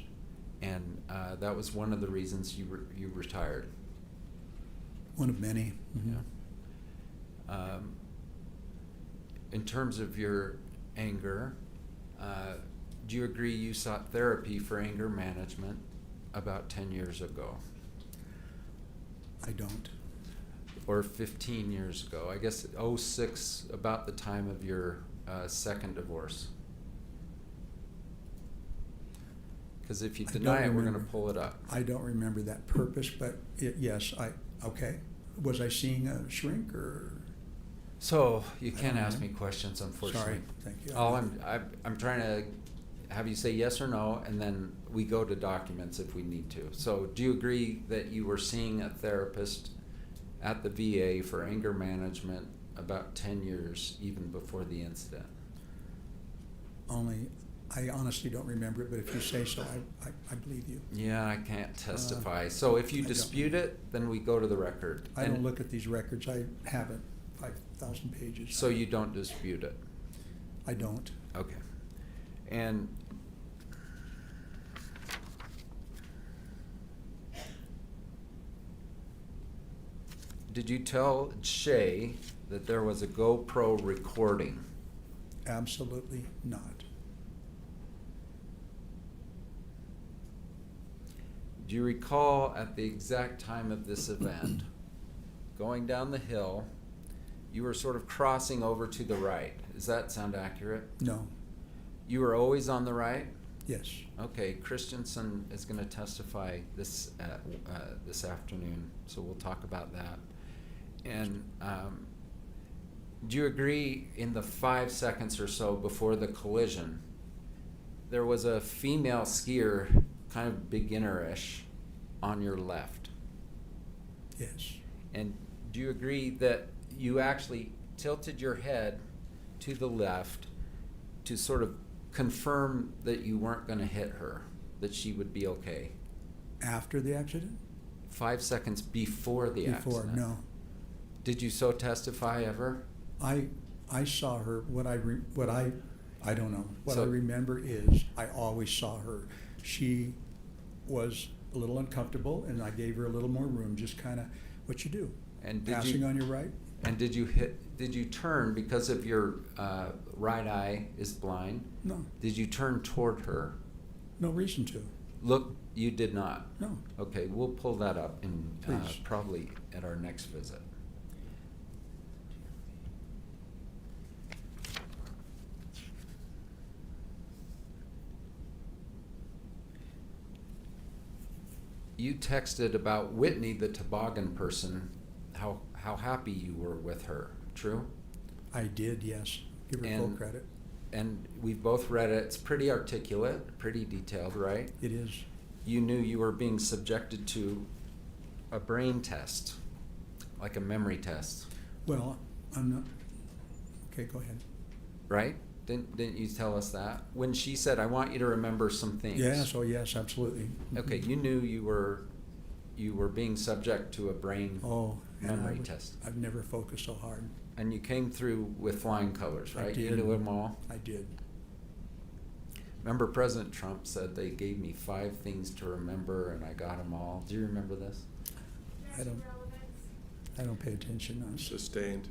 S6: And that was one of the reasons you retired.
S9: One of many. Mhm.
S6: Yeah. In terms of your anger, do you agree you sought therapy for anger management about 10 years ago?
S9: I don't.
S6: Or 15 years ago? I guess 06, about the time of your second divorce. Because if you
S9: I don't
S6: deny it, we're going to
S9: remember.
S6: pull it up.
S9: I don't remember that purpose, but yes, okay. Was I seeing a shrink or?
S6: So you
S9: I
S6: can't
S9: don't
S6: ask
S9: know.
S6: me questions, unfortunately.
S9: Sorry, thank you.
S6: All I'm trying to have you say yes or no, and then we go to documents if we need to. So do you agree that you were seeing a therapist at the VA for anger management about 10 years even before the incident?
S9: I honestly don't remember it, but if you say so, I believe you.
S6: Yeah, I can't testify. So if you
S9: I don't.
S6: dispute it, then we go to the record.
S9: I don't
S6: And
S9: look at these records. I haven't, 5,000 pages.
S6: So you don't dispute it?
S9: I don't.
S6: Okay. And did you tell Shay that there was a GoPro recording?
S9: Absolutely not.
S6: Do you recall at the exact time of this event, going down the hill, you were sort of crossing over to the right? Does that sound accurate?
S9: No.
S6: You were always on the right?
S9: Yes.
S6: Okay, Christensen is going to testify this afternoon, so we'll talk about that. And do you agree in the 5 seconds or so before the collision, there was a female skier, kind of beginner-ish, on your left?
S9: Yes.
S6: And do you agree that you actually tilted your head to the left to sort of confirm that you weren't going to hit her, that she would be okay?
S9: After the accident?
S6: 5 seconds before the
S9: Before,
S6: accident.
S9: no.
S6: Did you so testify ever?
S9: I saw her. I don't know. What
S6: So-
S9: I remember is I always saw her. She was a little uncomfortable, and I gave her a little more room. Just kind of what you do.
S6: And did
S9: Passing
S6: you,
S9: on your right.
S6: And did you turn because of your right eye is blind?
S9: No.
S6: Did you turn toward her?
S9: No reason to.
S6: Look, you did not.
S9: No.
S6: Okay, we'll pull that up in
S9: Please.
S6: probably at our next visit. You texted about Whitney, the toboggan person, how happy you were with her. True?
S9: I did. Yes. Give her full credit.
S6: And we've both read it. It's pretty articulate, pretty detailed, right?
S9: It is.
S6: You knew you were being subjected to a brain test, like a memory test,
S9: Well, I'm not. Okay, go ahead.
S6: right? Didn't you tell us that? When she said, I want you to remember some things.
S9: Yes. Oh, yes. Absolutely.
S6: Okay, you knew you were being subject to a brain
S9: Oh, and
S6: memory test.
S9: I've never focused so hard.
S6: And you came through with flying colors,
S9: I
S6: right? You
S9: did.
S6: knew them all?
S9: I did.
S6: Remember President Trump said they gave me 5 things to remember and I got them all. Do you remember this?
S9: I don't pay attention.
S3: Sustained.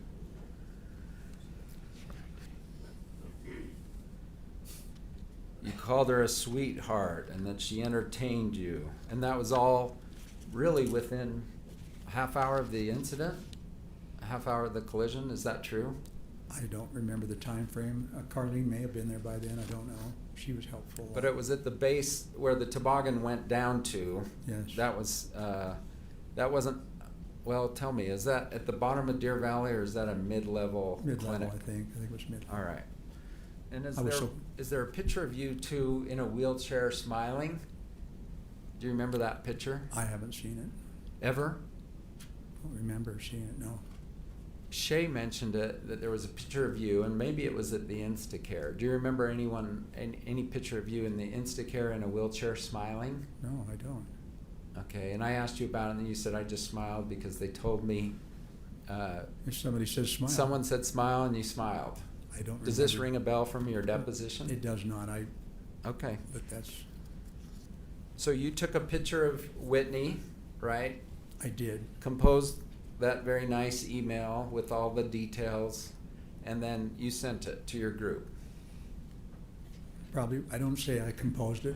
S6: You called her a sweetheart and that she entertained you. And that was all really within a half hour of the incident? A half hour of the collision? Is that true?
S9: I don't remember the time frame. Carlene may have been there by then. I don't know. She was helpful.
S6: But it was at the base where the toboggan went down to.
S9: Yes.
S6: That wasn't, well, tell me, is that at the bottom of Deer Valley or is that a mid-level
S9: Mid-level,
S6: clinic?
S9: I think. I think it was mid-level.
S6: All right. And
S9: I was
S6: is there a picture of you two in a wheelchair smiling? Do you remember that picture?
S9: I haven't seen it.
S6: Ever?
S9: I don't remember seeing it, no.
S6: Shay mentioned it, that there was a picture of you, and maybe it was at the Instacare. Do you remember any picture of you in the Instacare in a wheelchair smiling?
S9: No, I don't.
S6: Okay, and I asked you about it, and then you said I just smiled because they told me.
S9: If somebody says smile.
S6: Someone said smile, and you smiled.
S9: I don't remember.
S6: Does this ring a bell from your deposition?
S9: It does not.
S6: Okay.
S9: But that's,
S6: So you took a picture of Whitney, right?
S9: I did.
S6: Composed that very nice email with all the details, and then you sent it to your group.
S9: Probably, I don't say I composed it.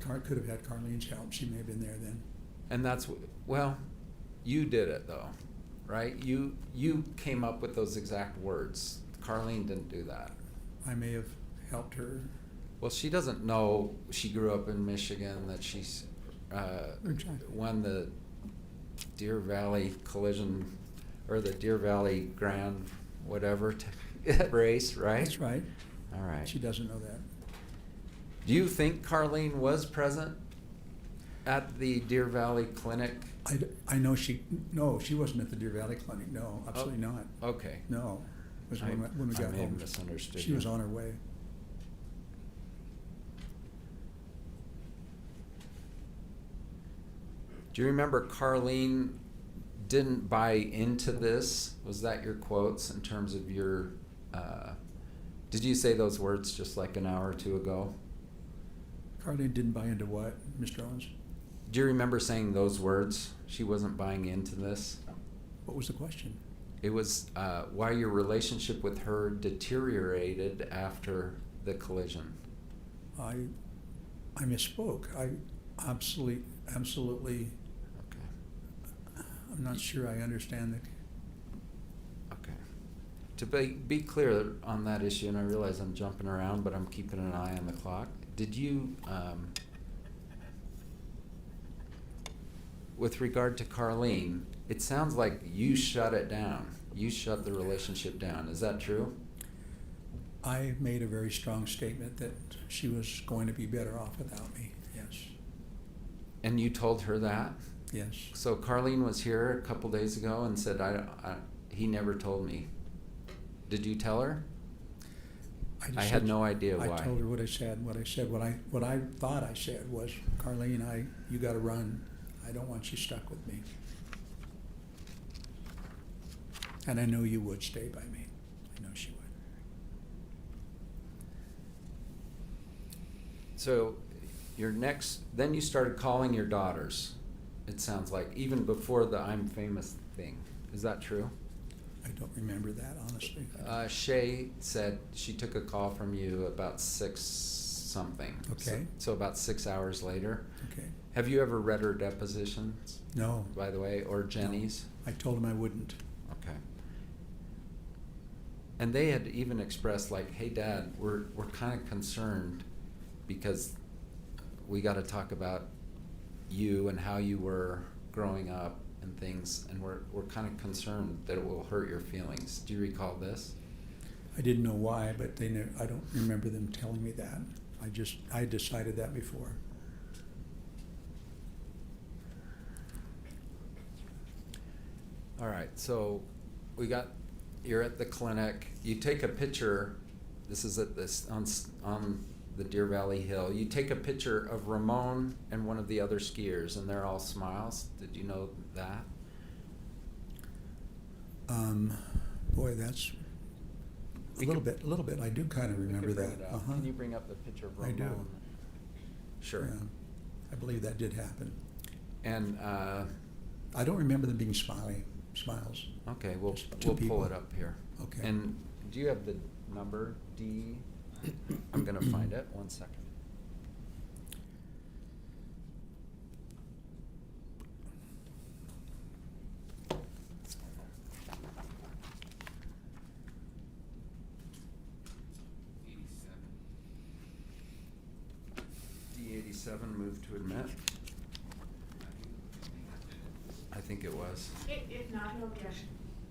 S9: Could have had Carlene's help. She may have been there then.
S6: And that's, well, you did it though, right? You came up with those exact words. Carlene didn't do that.
S9: I may have helped her.
S6: Well, she doesn't know she grew up in Michigan, that she's
S9: Exactly.
S6: won the Deer Valley collision, or the Deer Valley Grand whatever race, right?
S9: That's right.
S6: All right.
S9: She doesn't know that.
S6: Do you think Carlene was present at the Deer Valley Clinic?
S9: I know no, she wasn't at the Deer Valley Clinic. No, absolutely not.
S6: Okay.
S9: No, it was when we
S6: I
S9: got
S6: may have
S9: home.
S6: misunderstood
S9: She
S6: you.
S9: was on her way.
S6: Do you remember Carlene didn't buy into this? Was that your quotes in terms of your, did you say those words just like an hour or two ago?
S9: Carlene didn't buy into what, Mr. Owens?
S6: Do you remember saying those words? She wasn't buying into this?
S9: What was the question?
S6: It was why your relationship with her deteriorated after the collision.
S9: I misspoke. I absolutely,
S6: Okay.
S9: I'm not sure I understand
S6: Okay. To be clear on that issue, and I realize I'm jumping around, but I'm keeping an eye on the clock. Did you, with regard to Carlene, it sounds like you shut it down. You shut the relationship down. Is that true?
S9: I made a very strong statement that she was going to be better off without me. Yes.
S6: And you told her that?
S9: Yes.
S6: So Carlene was here a couple days ago and said, he never told me. Did you tell her?
S9: just
S6: I had
S9: said-
S6: no idea why.
S9: I told her what I said. What I thought I said was, Carlene, you got to run. I don't want you stuck with me. And I know you would stay by me. I know she would.
S6: So then you started calling your daughters, it sounds like, even before the I'm famous thing. Is that true?
S9: I don't remember that, honestly.
S6: Shay said she took a call from you about 6 something.
S9: Okay.
S6: So about 6 hours later.
S9: Okay.
S6: Have you ever read her depositions,
S9: No.
S6: by the way, or Jenny's?
S9: I told him I wouldn't.
S6: Okay. And they had even expressed like, hey Dad, we're kind of concerned because we got to talk about you and how you were growing up and things, and we're kind of concerned that it will hurt your feelings. Do you recall this?
S9: I didn't know why, but I don't remember them telling me that. I decided that before.
S6: All right, so you're at the clinic. You take a picture. This is on the Deer Valley Hill. You take a picture of Ramon and one of the other skiers, and they're all smiles. Did you know that?
S9: Boy, that's a little bit. I do kind of remember that.
S6: Can you bring up the picture of
S9: I
S6: Ramon?
S9: do.
S6: Sure.
S9: Yeah. I believe that did happen.
S6: And
S9: I don't remember them being smiles.
S6: okay, we'll
S9: Just two
S6: pull
S9: people.
S6: it up here.
S9: Okay.
S6: And do you have the number D? I'm gonna find it. 1 second. D87 moved to admit. I think it was.
S7: If not, no objection.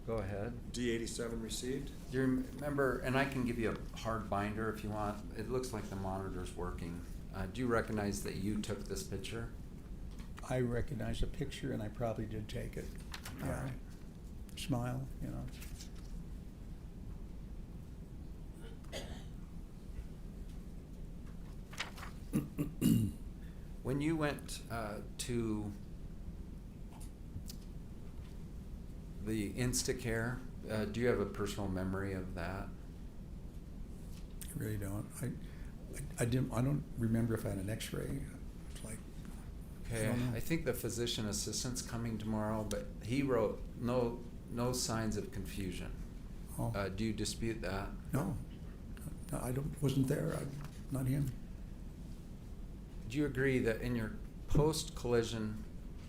S6: Go ahead.
S3: D87 received?
S6: Do you remember, and I can give you a hard binder if you want. It looks like the monitor's working. Do you recognize that you took this picture?
S9: I recognize the picture, and I probably did take it.
S6: All
S9: Yeah.
S6: right.
S9: Smile, you know.
S6: When you went to the Instacare, do you have a personal memory of that?
S9: I really don't. I don't remember if I had an X-ray. It's like,
S6: Okay,
S9: don't know.
S6: I think the physician assistant's coming tomorrow, but he wrote no signs of confusion.
S9: oh,
S6: Do you dispute that?
S9: no, I wasn't there. Not him.
S6: Do you agree that in your post-collision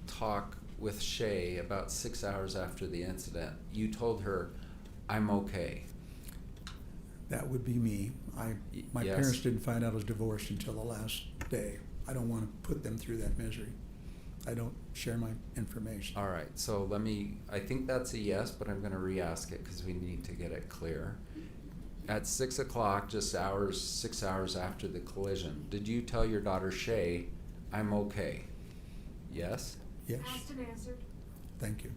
S6: talk with Shay about 6 hours after the incident, you told her, I'm okay?
S9: That would be me. My
S6: Yes.
S9: parents didn't find out I was divorced until the last day. I don't want to put them through that misery. I don't share my information.
S6: All right, so I think that's a yes, but I'm gonna re-ask it because we need to get it clear. At 6 o'clock, just 6 hours after the collision, did you tell your daughter Shay, I'm okay? Yes?
S9: Yes,
S7: Asked and answered.
S9: thank you.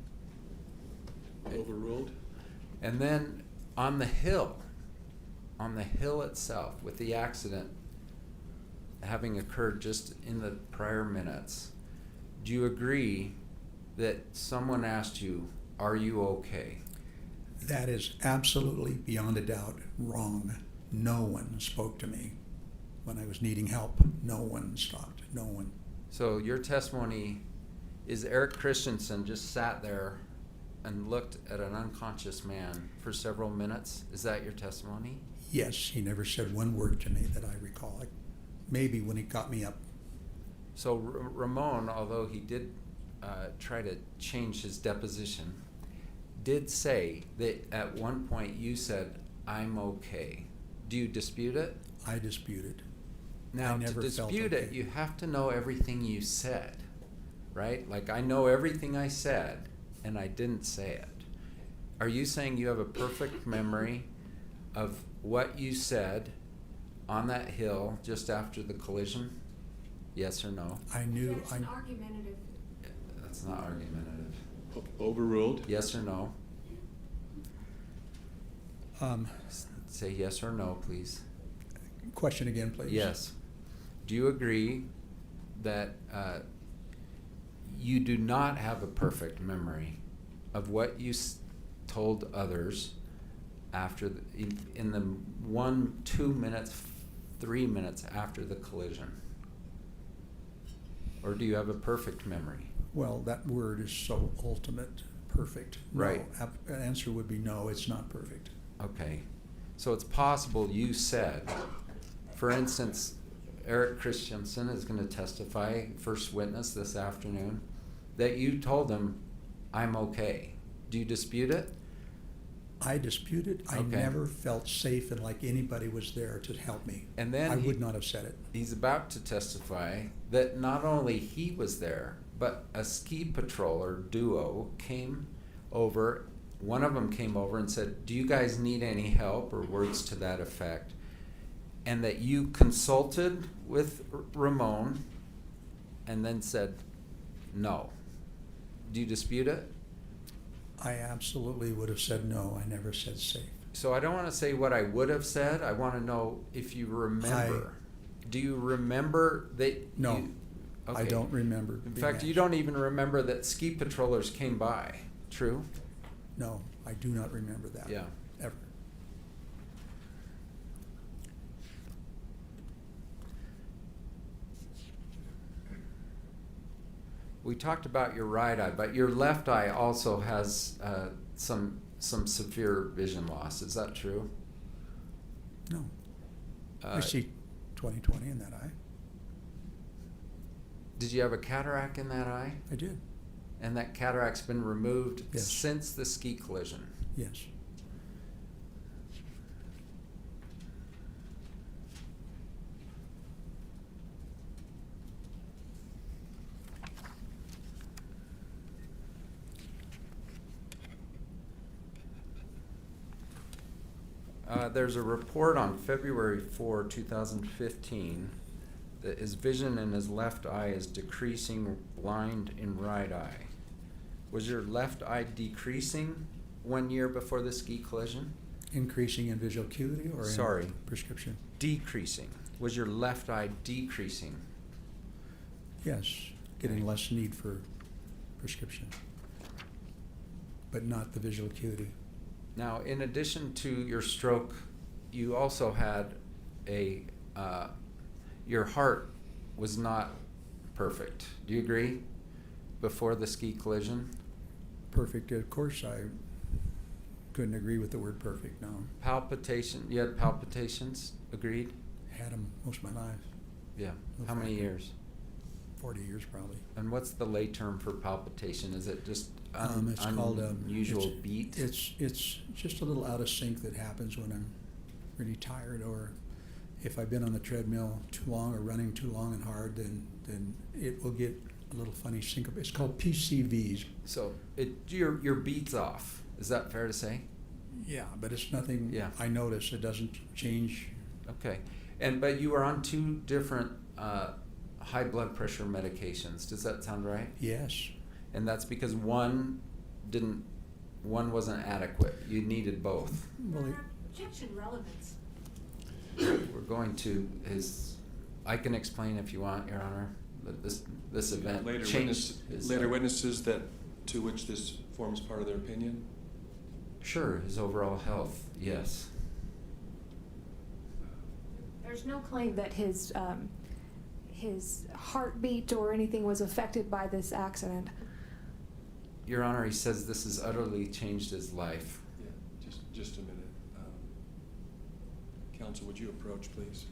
S10: Overruled?
S6: And then on the hill itself, with the accident having occurred just in the prior minutes, do you agree that someone asked you, are you okay?
S9: That is absolutely beyond a doubt wrong. No one spoke to me when I was needing help. No one stopped. No one.
S6: So your testimony is Eric Christensen just sat there and looked at an unconscious man for several minutes. Is that your testimony?
S9: Yes, he never said one word to me that I recall. Like, maybe when he got me up.
S6: So Ramon, although he did try to change his deposition, did say that at one point you said, I'm okay. Do you dispute it?
S9: I disputed.
S6: Now,
S9: I never
S6: to
S9: felt
S6: dispute it,
S9: okay.
S6: you have to know everything you said, right? Like, I know everything I said, and I didn't say it. Are you saying you have a perfect memory of what you said on that hill just after the collision? Yes or no?
S9: I knew.
S7: That's an argumentative.
S6: That's not argumentative.
S10: Overruled?
S6: Yes or no?
S9: Um,
S6: Say yes or no, please.
S9: question again, please.
S6: Yes. Do you agree that you do not have a perfect memory of what you told others after in the 1, 2 minutes, 3 minutes after the collision? Or do you have a perfect memory?
S9: Well, that word is so ultimate, perfect. No.
S6: Right.
S9: An answer would be no, it's not perfect.
S6: Okay. So it's possible you said, for instance, Eric Christensen is going to testify, first witness this afternoon, that you told him, I'm okay. Do you dispute it?
S9: I disputed. I
S6: Okay.
S9: never felt safe and like anybody was there to help me.
S6: And then
S9: I would not have said it.
S6: He's about to testify that not only he was there, but a ski patroller duo came over. One of them came over and said, do you guys need any help, or words to that effect? And that you consulted with Ramon and then said no. Do you dispute it?
S9: I absolutely would have said no. I never said safe.
S6: So I don't want to say what I would have said. I want to know if you remember. Do you remember that?
S9: No.
S6: You,
S9: I don't remember.
S6: In
S9: being
S6: fact, you
S9: asked.
S6: don't even remember that ski patrollers came by. True?
S9: No, I do not remember that.
S6: Yeah.
S9: Ever.
S6: We talked about your right eye, but your left eye also has some severe vision loss. Is that true?
S9: No. I see 20/20 in that eye.
S6: Did you have a cataract in that eye?
S9: I did.
S6: And that cataract's been removed
S9: Yes.
S6: since the ski collision?
S9: Yes.
S6: There's a report on February 4, 2015, that his vision in his left eye is decreasing, blind in right eye. Was your left eye decreasing 1 year before the ski collision?
S9: Increasing in visual acuity or
S6: Sorry.
S9: in prescription?
S6: Decreasing. Was your left eye decreasing?
S9: Yes. Getting less need for prescription. But not the visual acuity.
S6: Now, in addition to your stroke, you also had your heart was not perfect. Do you agree? Before the ski collision?
S9: Perfect. Of course, I couldn't agree with the word perfect, no.
S6: You had palpitations? Agreed?
S9: Had them most of my life.
S6: Yeah.
S9: No
S6: How many
S9: fracture.
S6: years?
S9: 40 years probably.
S6: And what's the lay term for palpitation? Is it just
S9: It's called
S6: unusual beat?
S9: It's just a little out of sync that happens when I'm really tired, or if I've been on the treadmill too long or running too long and hard, then it will get a little funny syncope. It's called PCVs.
S6: So your beat's off. Is that fair to say?
S9: Yeah, but it's nothing.
S6: Yeah.
S9: I notice it doesn't change.
S6: Okay. But you are on 2 different high blood pressure medications. Does that sound right?
S9: Yes.
S6: And that's because one wasn't adequate. You needed both.
S9: Well,
S7: Objection relevance.
S6: We're going to I can explain if you want, Your Honor, that this event changed his
S3: Witnesses that, to which this forms part of their opinion?
S6: Sure, his overall health, yes.
S7: There's no claim that his heartbeat or anything was affected by this accident.
S6: Your Honor, he says this has utterly changed his life.
S3: Yeah, just a minute. Counsel, would you approach, please?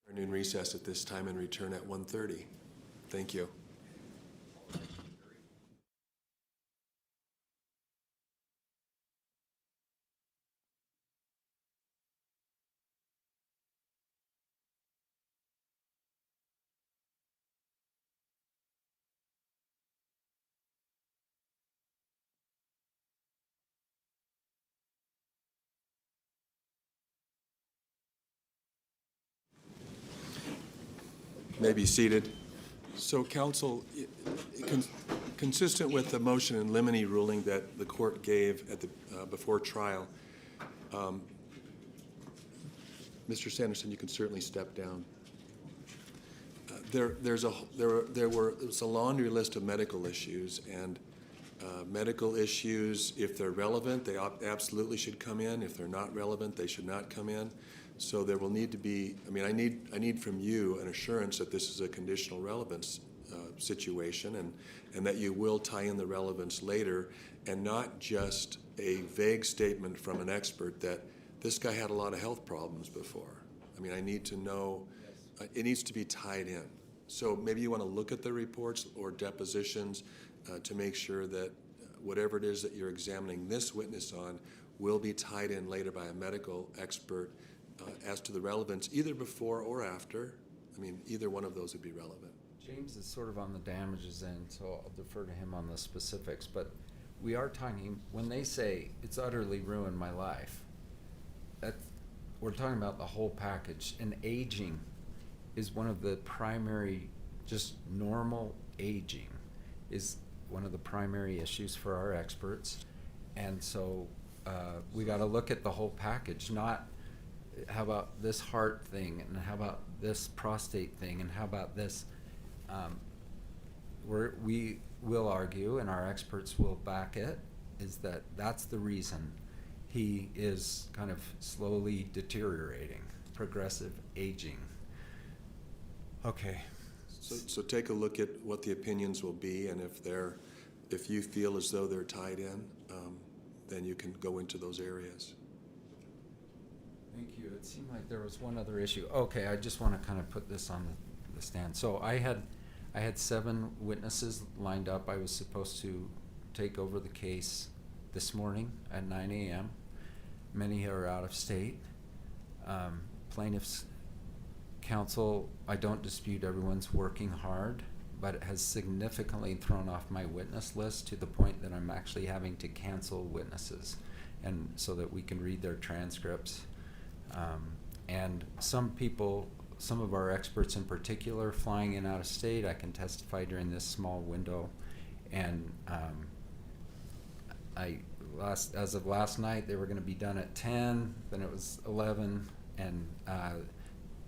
S3: Afternoon recess at this time and return at 1:30. Thank you. May be seated. So, counsel, consistent with the motion in limine ruling that the court gave at the before trial, Mr. Sanderson, you can certainly step down. There was a laundry list of medical issues, and medical issues, if they're relevant, they absolutely should come in. If they're not relevant, they should not come in. So there will need to be, I need from you an assurance that this is a conditional relevance situation, and that you will tie in the relevance later, and not just a vague statement from an expert that this guy had a lot of health problems before. I need to know, it needs to be tied in. So maybe you want to look at the reports or depositions to make sure that whatever it is that you're examining this witness on will be tied in later by a medical expert as to the relevance, either before or after. I mean, either one of those would be relevant.
S6: James is sort of on the damages end, so I'll defer to him on the specifics, but we are talking, when they say it's utterly ruined my life, we're talking about the whole package, and aging is one of the primary, just normal aging is one of the primary issues for our experts. And so we got to look at the whole package, not how about this heart thing, and how about this prostate thing, and how about this. We will argue, and our experts will back it, is that that's the reason he is kind of slowly deteriorating, progressive aging. Okay.
S3: So take a look at what the opinions will be, and if you feel as though they're tied in, then you can go into those areas.
S6: Thank you. It seemed like there was one other issue. Okay, I just want to kind of put this on the stand. So I had 7 witnesses lined up. I was supposed to take over the case this morning at 9 a.m. Many are out of state. Plaintiffs' counsel, I don't dispute everyone's working hard, but it has significantly thrown off my witness list to the point that I'm actually having to cancel witnesses, and so that we can read their transcripts. And some people, some of our experts in particular, flying in out of state, I can testify during this small window. And as of last night, they were going to be done at 10, then it was 11, and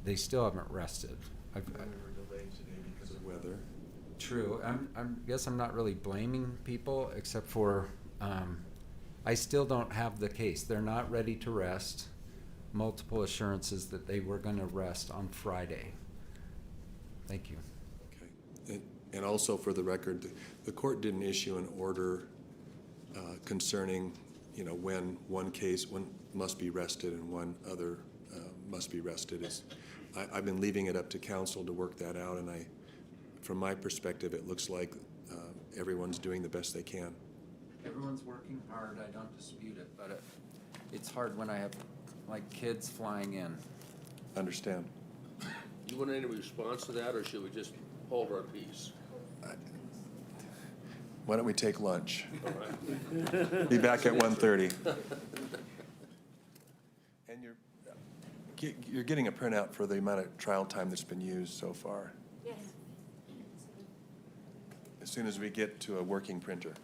S6: they still haven't rested.
S3: They were delayed today because of weather.
S6: True. Guess I'm not really blaming people, except for I still don't have the case. They're not ready to rest. Multiple assurances that they were going to rest on Friday. When
S3: Okay. And also for the record, the court didn't issue an order concerning, when one case must be rested and one other must be rested. I've been leaving it up to counsel to work that out, and from my perspective, it looks like everyone's doing the best they can.
S6: Everyone's working hard. I don't dispute it, but it's hard when I have kids flying in.
S3: Understand?
S10: You want any response to that, or should we just hold our peace?
S3: Why don't we take lunch?
S10: All right.
S3: Be back at 1:30. And you're getting a printout for the amount of trial time that's been used so far.
S8: Yes.
S3: As soon as we get to a working printer.